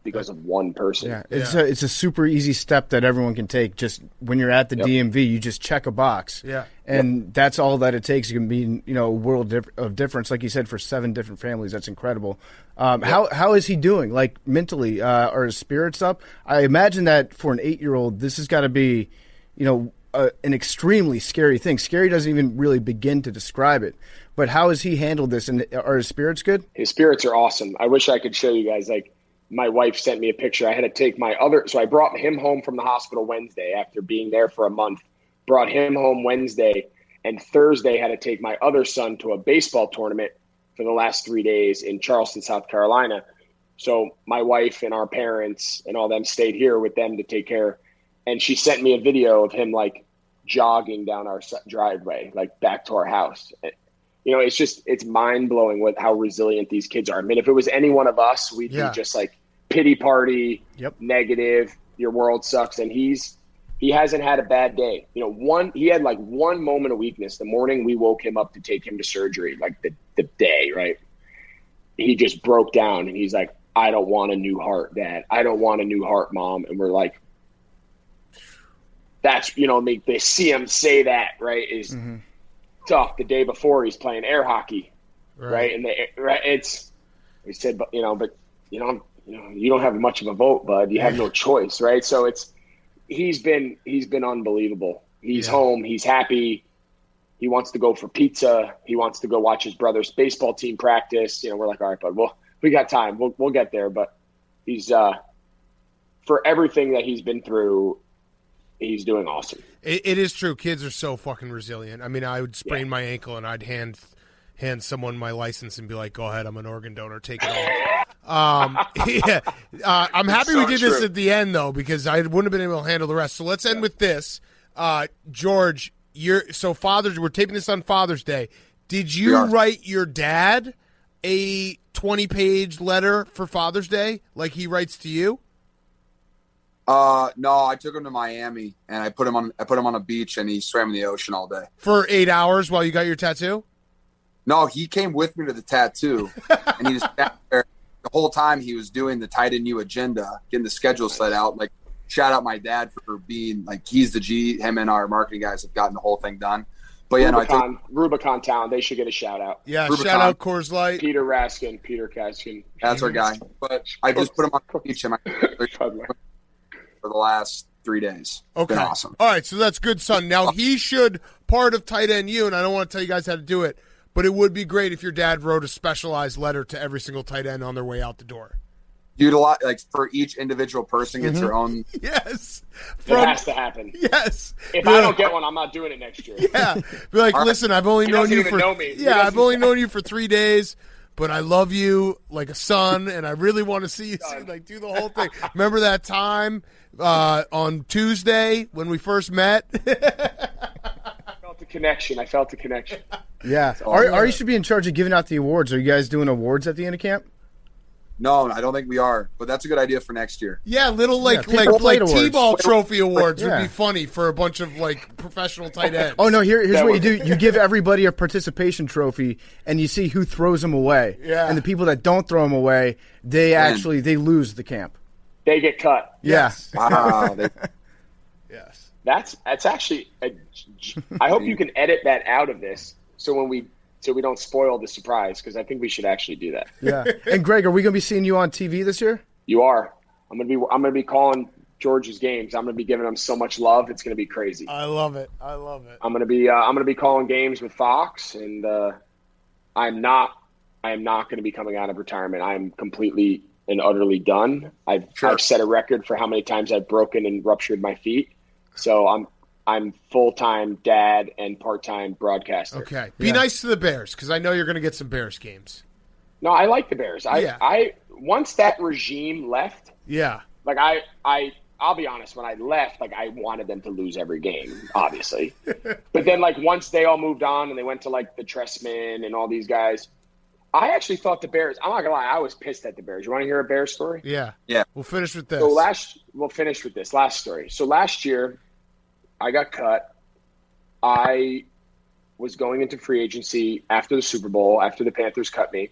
because of one person. Yeah, it's a super easy step that everyone can take. Just when you're at the DMV, you just check a box. Yeah. And that's all that it takes. It can be, a world of difference. Like you said, for 7 different families, that's incredible. How is he doing? Like mentally, are his spirits up? I imagine that for an 8-year-old, this has got to be, an extremely scary thing. Scary doesn't even really begin to describe it. But how has he handled this? And are his spirits good? His spirits are awesome. I wish I could show you guys. Like, my wife sent me a picture. I had to take so I brought him home from the hospital Wednesday after being there for a month brought him home Wednesday, and Thursday had to take my other son to a baseball tournament for the last 3 days in Charleston, South Carolina. So my wife and our parents and all them stayed here with them to take care. And she sent me a video of him like jogging down our driveway, like back to our house. You know, it's mind blowing with how resilient these kids are. I mean, if it was any one of us, we'd be just like pity party, negative, your world sucks. And he hasn't had a bad day. You know, he had like one moment of weakness. The morning we woke him up to take him to surgery, like the day, right? He just broke down and he's like, I don't want a new heart, Dad. I don't want a new heart, Mom. And we're like, that's, you know, they see him say that, right, is tough. The day before he's playing air hockey, right? And we said, but you don't have much of a vote, bud. You have no choice, right? So he's been unbelievable. He's home. He's happy. He wants to go for pizza. He wants to go watch his brother's baseball team practice. You know, we're like, all right, bud, we got time. We'll get there. But he's for everything that he's been through, he's doing awesome. It is true. Kids are so fucking resilient. I mean, I would sprain my ankle and I'd hand someone my license and be like, go ahead, I'm an organ donor, take it off. I'm happy we did this at the end, though, because I wouldn't have been able to handle the rest. So let's end with this. George, we're taping this on Father's Day. Did you write your dad a 20-page letter for Father's Day like he writes to you? No, I took him to Miami and I put him on a beach and he swam in the ocean all day. For 8 hours while you got your tattoo? No, he came with me to the tattoo and he just sat there the whole time. He was doing the Tight End U agenda, getting the schedule set out. Like, shout out my dad for being like, he's the G. Him and our marketing guys have gotten the whole thing done. But Rubicon Town, they should get a shout out. Yeah, Rubicon, shout out Coors Light. Peter Kaskin. That's our guy. But I just put him on the beach and for the last 3 days. Okay. It's been awesome. All right, so that's good, son. Now, he should, part of Tight End U, and I don't want to tell you guys how to do it, but it would be great if your dad wrote a specialized letter to every single tight end on their way out the door. Dude, a lot, like, for each individual person gets their own. Yes. It has to happen. Yes. If I don't get one, I'm not doing it next year. Yeah. Be like, listen, I've only known you for. Know me. Yeah, I've only known you for 3 days, but I love you like a son, and I really want to see you do the whole thing. Remember that time on Tuesday when we first met? I felt the connection. Yeah. Ari should be in charge of giving out the awards. Are you guys doing awards at the end of camp? No, I don't think we are, but that's a good idea for next year. Yeah, little like T-ball trophy awards would be funny for a bunch of like professional tight ends. Oh no, here's what you do: you give everybody a participation trophy, and you see who throws them away. Yeah, and the people that don't throw them away, they lose the camp. They get cut. Yes. Wow. Yes. That's actually. I hope you can edit that out of this, so we don't spoil the surprise, because I think we should actually do that. Yeah. And Greg, are we going to be seeing you on TV this year? You are. I'm going to be calling George's games. I'm going to be giving him so much love. It's going to be crazy. I love it. I'm going to be calling games with Fox, and I am not going to be coming out of retirement. I'm completely and utterly done. I've set a record for how many times I've broken and ruptured my feet. So I'm full-time dad and part-time broadcaster. Okay. Be nice to the Bears, because I know you're going to get some Bears games. No, I like the Bears. I once that regime left. Yeah. Like I'll be honest, when I left, like I wanted them to lose every game, obviously. But then like once they all moved on and they went to like the Tressman and all these guys, I actually thought the Bears, I'm not going to lie, I was pissed at the Bears. You want to hear a Bears story? Yeah. Yeah. We'll finish with this. So we'll finish with this last story. So last year I got cut. I was going into free agency after the Super Bowl, after the Panthers cut me,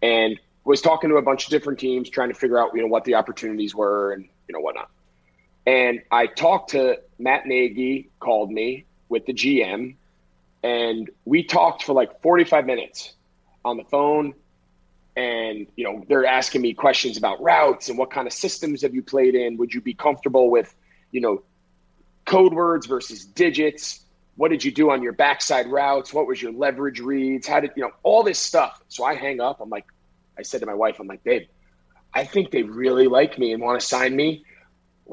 and was talking to a bunch of different teams trying to figure out, what the opportunities were and, whatnot. And I talked to Matt Nagy, called me with the GM, and we talked for like 45 minutes on the phone. And, they're asking me questions about routes and what kind of systems have you played in? Would you be comfortable with, code words versus digits? What did you do on your backside routes? What was your leverage reads? How did, all this stuff. So I hang up. I said to my wife, babe, I think they really like me and want to sign me.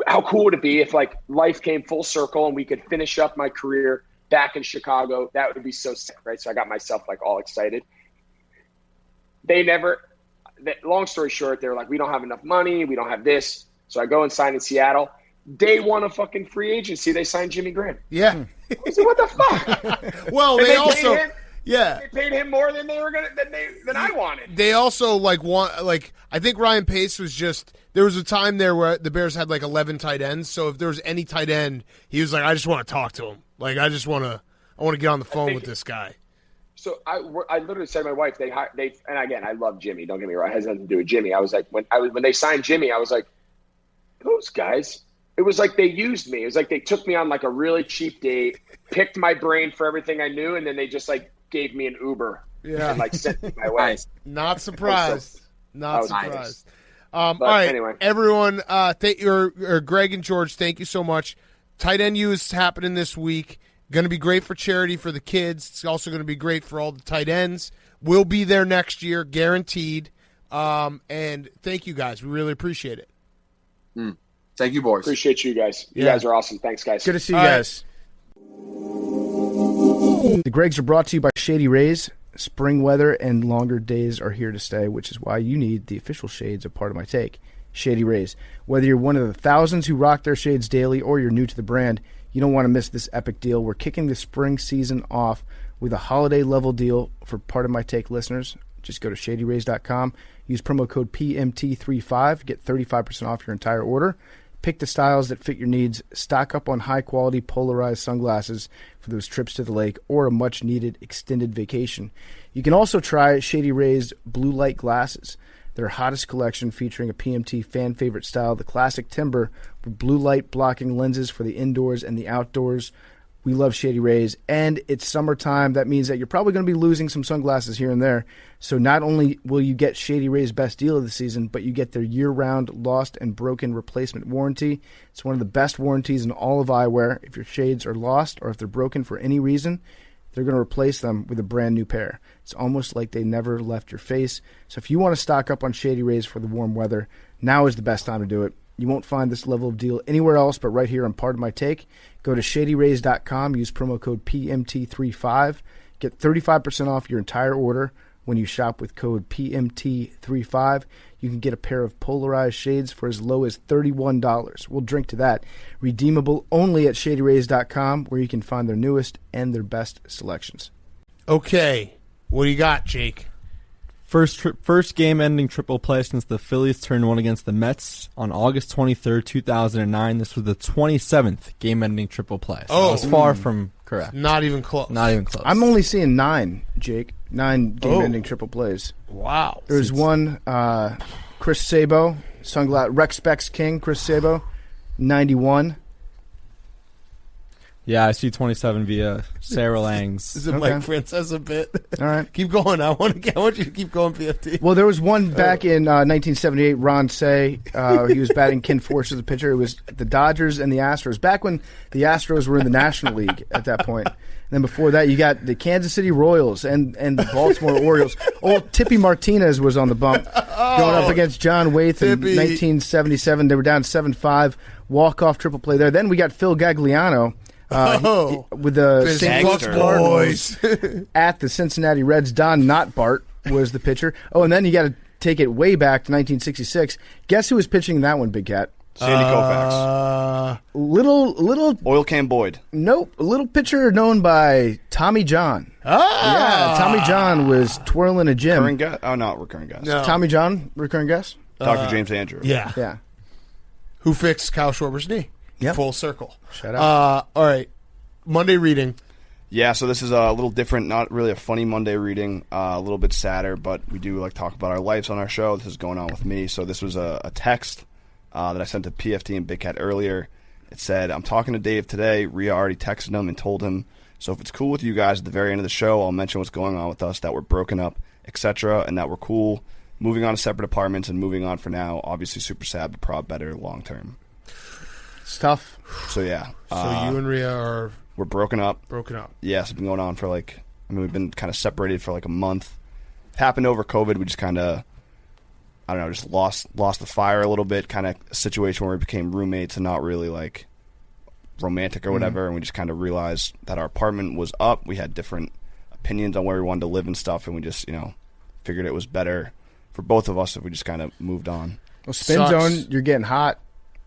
how cool would it be if like life came full circle and we could finish up my career back in Chicago? That would be so sick, right? So I got myself like all excited. Long story short, they were like, we don't have enough money. We don't have this. So I go and sign in Seattle. Day one of fucking free agency, they signed Jimmy Graham. Yeah. I said, what the fuck? Well, they also they paid him more than they were than I wanted. They also I think Ryan Pace was just, there was a time there where the Bears had like 11 tight ends. So if there was any tight end, he was like, I just want to talk to him. Like I want to get on the phone with this guy. So I literally said to my wife, they and again, I love Jimmy. Don't get me wrong, it has nothing to do with Jimmy. I was like, when they signed Jimmy, I was like, those guys. It was like they used me. It was like they took me on like a really cheap date, picked my brain for everything I knew, and then they just like gave me an Uber. Yeah. And like sent me my way. Not surprised. Not surprised. Nice. All right, anyway. Everyone, Greg and George, thank you so much. Tight end U is happening this week. Going to be great for charity for the kids. It's also going to be great for all the tight ends. We'll be there next year, guaranteed. And thank you guys. We really appreciate it. Thank you, boys. Appreciate you guys. You guys are awesome. Thanks, guys. Good to see you guys. The Gregs are brought to you by Shady Rays. Spring weather and longer days are here to stay, which is why you need the official shades of Part of My Take, Shady Rays. Whether you're one of the thousands who rock their shades daily or you're new to the brand, you don't want to miss this epic deal. We're kicking the spring season off with a holiday-level deal for Part of My Take listeners. Just go to shadyrays.com, use promo code PMT35, get 35% off your entire order. Pick the styles that fit your needs. Stock up on high-quality polarized sunglasses for those trips to the lake or a much-needed extended vacation. You can also try Shady Rays blue light glasses. Their hottest collection featuring a PMT fan-favorite style, the classic timber, with blue light blocking lenses for the indoors and the outdoors. We love Shady Rays, and it's summertime. That means that you're probably going to be losing some sunglasses here and there. So not only will you get Shady Rays' best deal of the season, but you get their year-round lost and broken replacement warranty. It's one of the best warranties in all of eyewear. If your shades are lost or if they're broken for any reason, they're going to replace them with a brand new pair. It's almost like they never left your face. So if you want to stock up on Shady Rays for the warm weather, now is the best time to do it. You won't find this level of deal anywhere else but right here on Part of My Take. Go to shadyrays.com, use promo code PMT35, get 35% off your entire order when you shop with code PMT35. You can get a pair of polarized shades for as low as $31. We'll drink to that. Redeemable only at shadyrays.com, where you can find their newest and their best selections. Okay, what do you got, Jake? First game-ending triple play since the Phillies turned one against the Mets on August 23rd, 2009. This was the 27th game-ending triple play. So I was far from correct. Not even close. Not even close. I'm only seeing 9, Jake. 9 game-ending triple plays. Wow. There's one, Chris Tebow, Rec Specs King, Chris Tebow, 91. Yeah, I see 27 via Sarah Lang's. Is it Mike Francis a bit? All right. Keep going. I want you to keep going, PFT. Well, there was one back in 1978, Ron Say. He was batting Ken Force as a pitcher. It was the Dodgers and the Astros. Back when the Astros were in the National League at that point. And then before that, you got the Kansas City Royals and the Baltimore Orioles. Old Tippy Martinez was on the bump going up against John Waite in 1977. They were down 7-5. Walk-off triple play there. Then we got Phil Gagliano. With the St. Louis Cardinals at the Cincinnati Reds. Don Bart was the pitcher. Oh, and then you got to take it way back to 1966. Guess who was pitching in that one, Big Cat? Sandy Koufax. Little Oil Can Boyd. Nope. A little pitcher known by Tommy John. Yeah, Tommy John was twirling a gym. Recurring guest? Oh, not recurring guest. No. Tommy John, recurring guest? Dr. James Andrew. Yeah. Who fixed Kyle Schwarber's knee? Yep. Full circle. Shout out. All right. Monday reading. Yeah, so this is a little different, not really a funny Monday reading, a little bit sadder, but we do like talk about our lives on our show. This is going on with me. So this was a text that I sent to PFT and Big Cat earlier. It said, I'm talking to Dave today. Rhea already texted him and told him, so if it's cool with you guys at the very end of the show, I'll mention what's going on with us, that we're broken up, etc., and that we're cool, moving on to separate apartments and moving on for now. Obviously super sad, but probably better long term. It's tough. So, yeah. So you and Rhea we're broken up. Yeah, it's been going on for we've been kind of separated for a month. It happened over COVID. We just kind of, I don't know, just lost the fire a little bit, kind of a situation where we became roommates and not really like romantic or whatever, and we just kind of realized that our apartment was up. We had different opinions on where we wanted to live and stuff, and we just, figured it was better for both of us if we just kind of moved on. Well, Spin Zone, you're getting hot.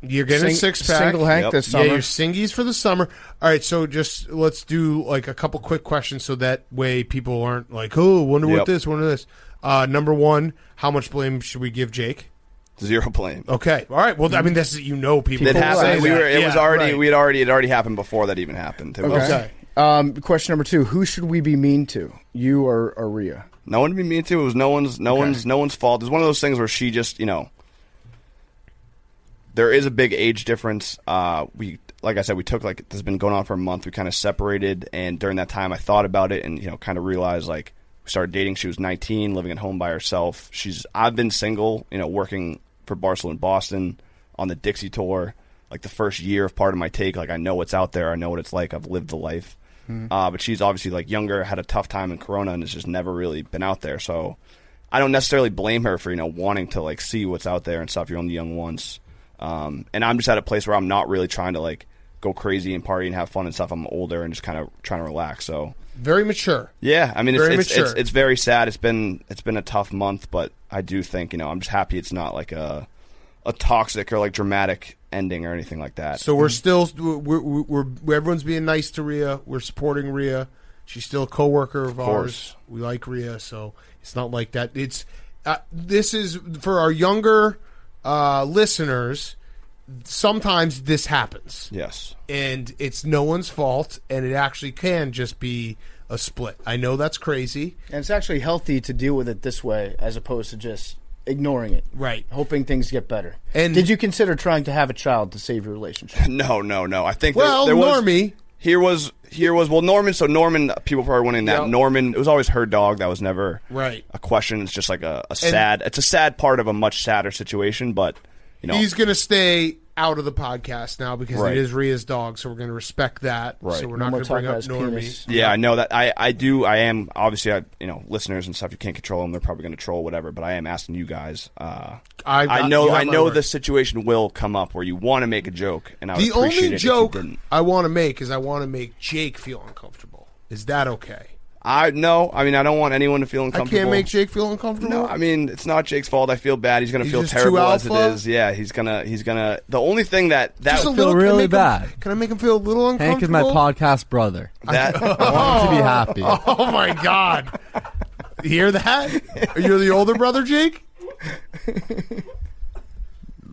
You're getting a 6-pack. Single Hank this summer. Yeah, your singies for the summer. All right, so just let's do like a couple quick questions so that way people aren't like, oh, wonder what this, wonder this. Number one, how much blame should we give Jake? 0 blame. Okay. All right. Well, I mean, this is, people. It happened. It already happened before that even happened. Okay. Question number 2: who should we be mean to? You or Rhea? No one to be mean to. It was no one's fault. It's one of those things where she just, there is a big age difference. Like I said, we took, like, this has been going on for a month. We kind of separated, and during that time I thought about it and, kind of realized, like, we started dating. She was 19, living at home by herself. I've been single, working for Barcelona and Boston on the Dixie tour. Like, the first year of Part of My Take, like, I know what's out there. I know what it's like. I've lived the life. But she's obviously, like, younger, had a tough time in Corona, and has just never really been out there. So I don't necessarily blame her for, wanting to, like, see what's out there and stuff. You're only young once. And I'm just at a place where I'm not really trying to, like, go crazy and party and have fun and stuff. I'm older and just kind of trying to relax. So very mature. Yeah, I mean, it's very sad. It's been a tough month, but I do think, I'm just happy it's not like a toxic or like dramatic ending or anything like that. So we're still we're everyone's being nice to Rhea. We're supporting Rhea. She's still a coworker of ours. We like Rhea, so it's not like that. It's this is for our younger listeners. Sometimes this happens. Yes. And it's no one's fault, and it actually can just be a split. I know that's crazy. And it's actually healthy to deal with it this way as opposed to just ignoring it. Right. Hoping things get better. And did you consider trying to have a child to save your relationship? No. I think there Normie. Norman, so Norman, people probably wondering that. Yep. Norman, it was always her dog. That was never a question. It's just like it's a sad part of a much sadder situation, but he's going to stay out of the podcast now because it is Rhea's dog, so we're going to respect that. Right. So we're not going to bring up Normie. Yeah, I know that. I am obviously. Listeners and stuff. You can't control them. They're probably going to troll whatever. But I am asking you guys. I know the situation will come up where you want to make a joke, and I would appreciate it if you didn't. The only joke I want to make is I want to make Jake feel uncomfortable. Is that okay? No. I mean, I don't want anyone to feel uncomfortable. I can't make Jake feel uncomfortable? No, I mean, it's not Jake's fault. I feel bad. He's going to feel terrible as it is. Yeah, he's gonna. The only thing that would feel really bad. Can I make him feel a little uncomfortable? Hank is my podcast brother. I want him to be happy. Oh my God! You hear that? Are you the older brother, Jake?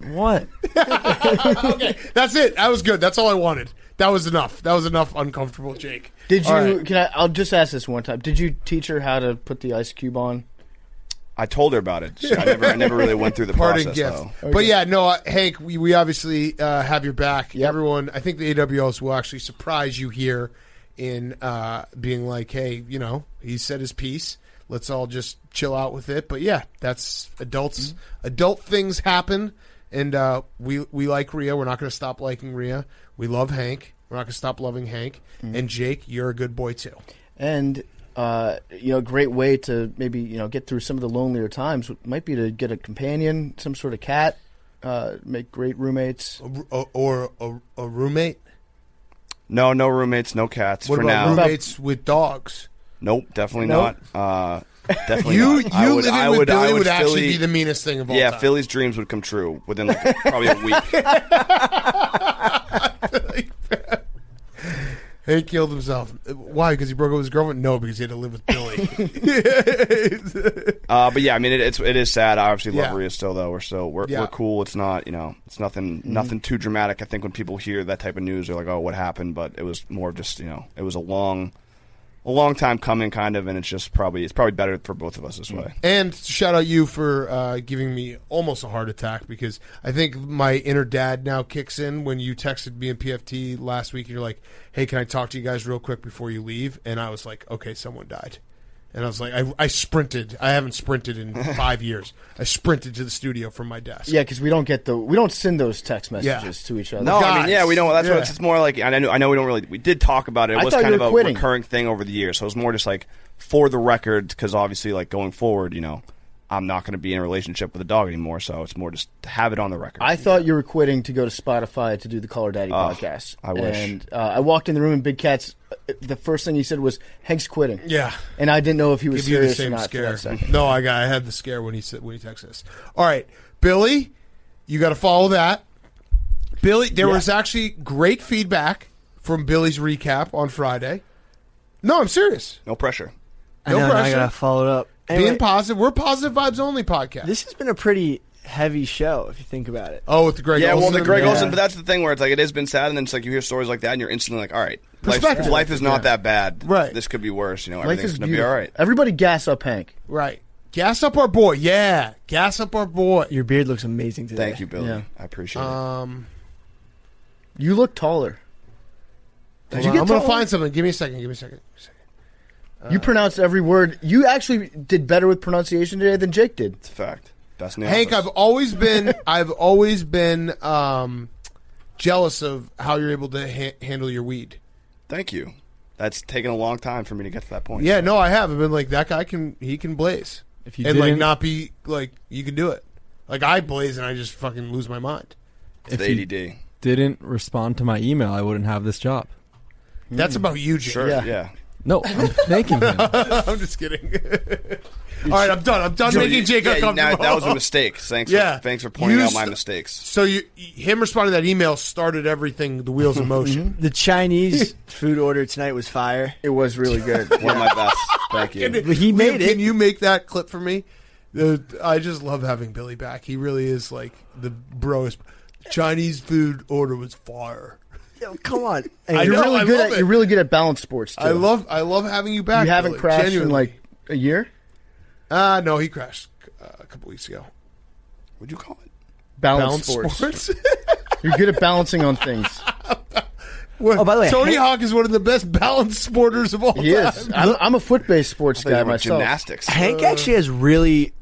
What? Okay, that's it. That was good. That's all I wanted. That was enough. That was enough uncomfortable, Jake. Did you? Right. I'll just ask this one time. Did you teach her how to put the ice cube on? I told her about it. I never really went through the process, though. Okay. But yeah, no, Hank, we obviously have your back. Yep. Everyone, I think the AWS will actually surprise you here in being like, hey, he said his piece. Let's all just chill out with it. But yeah, that's adults. Mm-hmm. Adult things happen. And we like Rhea. We're not going to stop liking Rhea. We love Hank. We're not going to stop loving Hank. Mm-hmm. And Jake, you're a good boy too. And a great way to maybe get through some of the lonelier times might be to get a companion, some sort of cat. Make great roommates. Or a roommate. No roommates, no cats. What for about now. Roommates with dogs? Nope, definitely not. Definitely you not. living with Billy would actually be the meanest thing of all time. Yeah, Philly's dreams would come true within probably a week. He killed himself. Why? Because he broke up with his girlfriend? No, because he had to live with Billy. But yeah, I mean, it is sad. I obviously love Rhea still, though. We're cool. It's not, it's nothing too dramatic. I think when people hear that type of news, they're like, "Oh, what happened?" But it was more of just, it was a long time coming, kind of, and it's probably better for both of us this way. And shout out you for giving me almost a heart attack, because I think my inner dad now kicks in when you texted me in PFT last week and you're like, hey, can I talk to you guys real quick before you leave? And I was like, okay, someone died. And I was like, I sprinted. I haven't sprinted in 5 years. I sprinted to the studio from my desk. Yeah, because we don't send those text messages to each other. No, I mean, we don't. That's what it's more like. I know we don't really. We did talk about it. It was kind of a recurring thing over the years. So it was more just like for the record, because obviously, like going forward, I'm not going to be in a relationship with a dog anymore, so it's more just to have it on the record. I thought you were quitting to go to Spotify to do the Color Daddy podcast. I wish. And I walked in the room and Big Cat's, the first thing he said was, Hank's quitting. Yeah. And I didn't know if he was Give you the serious same or not. scare. For that second. No, I had the scare when he texted us. All right, Billy, you got to follow that. Billy, there was actually great feedback from Billy's recap on Friday. No, I'm serious. No pressure. I got to follow it up. Anyway, Being positive. We're Positive Vibes Only podcast. This has been a pretty heavy show, if you think about it. Oh, with the Greg Olsen. Yeah, well, the Greg Olsen, but that's the thing where it's like it has been sad, and then it's like you hear stories like that, and you're instantly like, all right, life is not that bad. Right. This could be worse. Life Everything's is going to be all right. Everybody gas up Hank. Right. Gas up our boy. Yeah. Gas up our boy. Your beard looks amazing today. Thank you, Billy. Yeah. I appreciate it. You look taller. I'm going to find something. Give me a second. You pronounced every word. You actually did better with pronunciation today than Jake did. It's a fact. Best in the Hank, office. I've always been jealous of how you're able to handle your weed. Thank you. That's taken a long time for me to get to that point. Yeah, no, I have. I've been like, that guy can blaze. If you and didn't, not be like, you can do it. Like I blaze and I just fucking lose my mind. It's the ADD. Didn't respond to my email, I wouldn't have this job. That's about you, Jake. Sure. Yeah. No, I'm thanking him. I'm just kidding. All right, I'm done. I'm done making Jake uncomfortable. That was a mistake. Thanks for pointing out my mistakes. So him responding to that email started everything, the wheels in motion. The Chinese food order tonight was fire. It was really good. One of my best. Thank you. He made it. Can you make that clip for me? I just love having Billy back. He really is like the broest. Chinese food order was fire. Yo, come on. You're really good at balance sports, too. I love having you back. You haven't Billy, crashed genuinely. in like a year? No, he crashed a couple weeks ago. What'd you call it? Balance sports. You're good at balancing on things. Well, by the way, Tony Hawk is one of the best balance sporters of all time. He is. I'm a foot-based sports guy myself. Gymnastics. Hank actually has really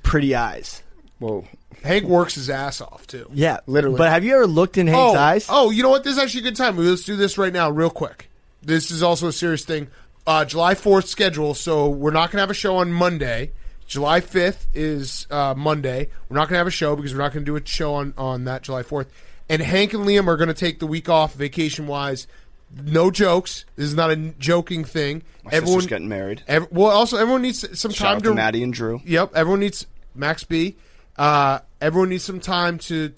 pretty eyes. Whoa. Hank works his ass off, too. Yeah, literally. But have you ever looked in Hank's eyes? Oh, you know what? This is actually a good time. Let's do this right now, real quick. This is also a serious thing. July 4th schedule, so we're not going to have a show on Monday. July 5th is Monday. We're not going to have a show because we're not going to do a show on that July 4th. And Hank and Liam are going to take the week off vacation-wise. No jokes. This is not a joking thing. My sister's getting married. Everyone needs some Shout time out to Maddie and Drew. Yep, everyone needs Max B. Everyone needs some time to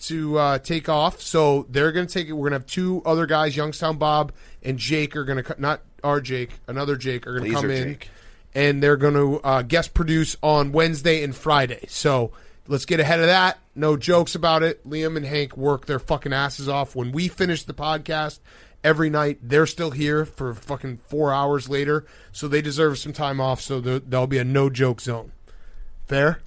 take off, so they're going to take it. We're going to have two other guys, Youngstown Bob and Jake, are going to not our Jake, another Jake, are going to come in, Jake. and they're going to guest produce on Wednesday and Friday. So let's get ahead of that. No jokes about it. Liam and Hank work their fucking asses off. When we finish the podcast every night, they're still here for fucking 4 hours later, so they deserve some time off. So there'll be a no joke zone. Fair.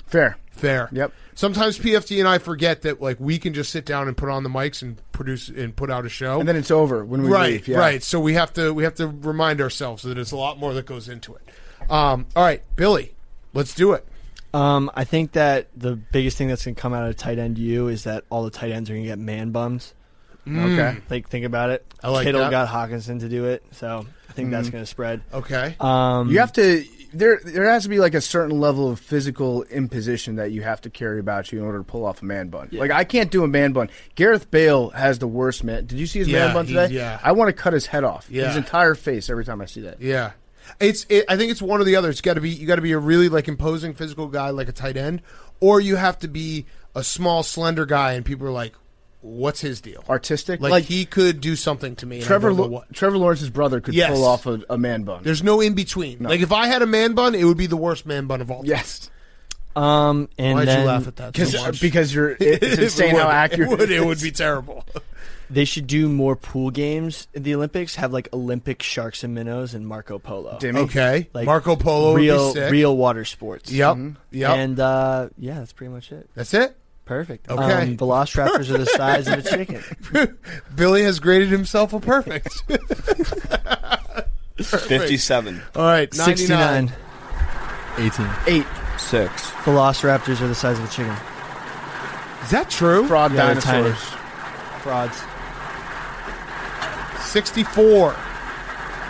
Yep. Sometimes PFT and I forget that like we can just sit down and put on the mics and produce and put out a show, and then it's over when we leave. Yeah. Right. So we have to remind ourselves that there's a lot more that goes into it. All right, Billy, let's do it. I think that the biggest thing that's going to come out of tight end U is that all the tight ends are going to get man bums. Okay. Like, think about it. I like Kittle that. got Hawkinson to do it, so I think that's going to spread. Okay. You have to. There has to be like a certain level of physical imposition that you have to carry about you in order to pull off a man bun. Yeah. Like I can't do a man bun. Gareth Bale has the worst man. Did you see his man bun today? Yeah. I want to cut his head off. Yeah. His entire face every time I see that. Yeah. I think it's one or the other. You got to be a really like imposing physical guy like a tight end, or you have to be a small slender guy and people are like, what's his deal? Artistic? Like he could do something to me. Trevor Lawrence's brother could pull off a man bun. There's no in between. No. Like if I had a man bun, it would be the worst man bun of all time. Yes. And why'd you laugh at that so much? Because it's insane how accurate it would be terrible. They should do more pool games in the Olympics. Have like Olympic sharks and minnows and Marco Polo. Okay, like Marco Polo would be sick. Real water sports. Yep. Yep. And that's pretty much it. That's it. Perfect. Okay. Velociraptors are the size of a chicken. Billy has graded himself a perfect. 57. All right, 69. 18. 8. 6. Velociraptors are the size of a chicken. Is that true? Fraud Yeah, dinosaurs. Frauds. 64.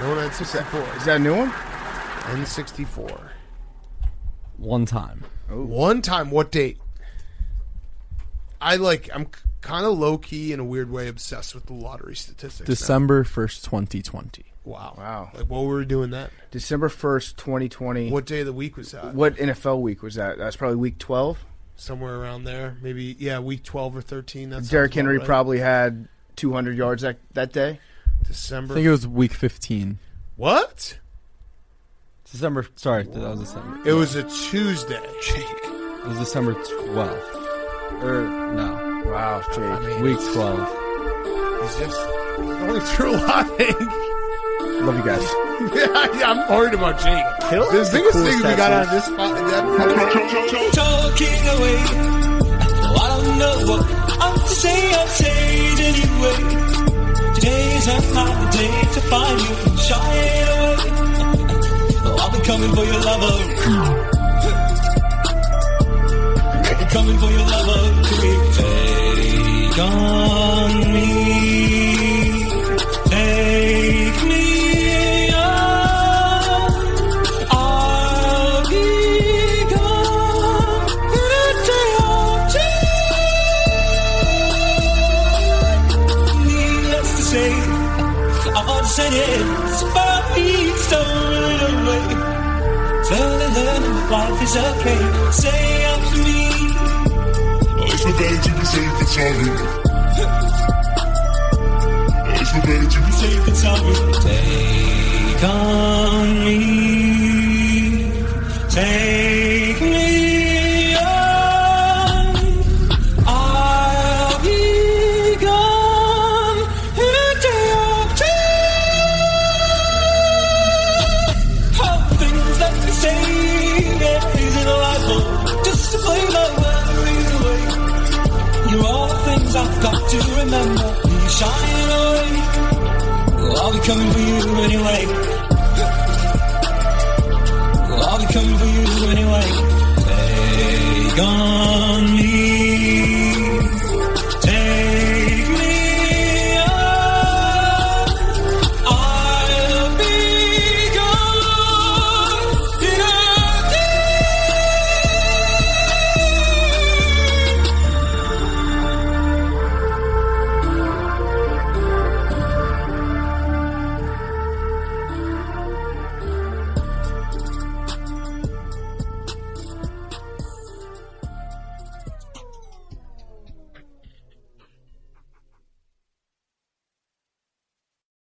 No one had 64. Is that a new one? N64. One time. Oh. One time. What date? I'm kind of low-key, in a weird way, obsessed with the lottery statistics. December 1st, 2020. Wow. Like, what were we doing that? December 1st, 2020. What day of the week was that? What NFL week was that? That's probably week 12? Somewhere around there. Maybe, week 12 or 13. Derrick Henry probably had 200 yards that day. December. I think it was week 15. What? December. Sorry, that was December. It was a Tuesday. It was December 12th. No. Wow, Jake. Week 12. He's just going through a lot of things. Love you guys. Yeah, I'm worried about Jake. The biggest thing we got out of this talking away. No, I don't know what I'm to say. I'll say it anyway. Today's not the day to find you and shy it away. Oh, I'll be coming for your lover. I'll be coming for your lover. Take on me. Take me. Sentence, but he's stolen away. Slowly learning that life is okay. Say after me. It's no better to be safe than sorry. It's no better to be safe than sorry. Take on me. Take me. I've got to remember you shine away. Well, I'll be coming for you anyway. Well, I'll be coming for you anyway. Take on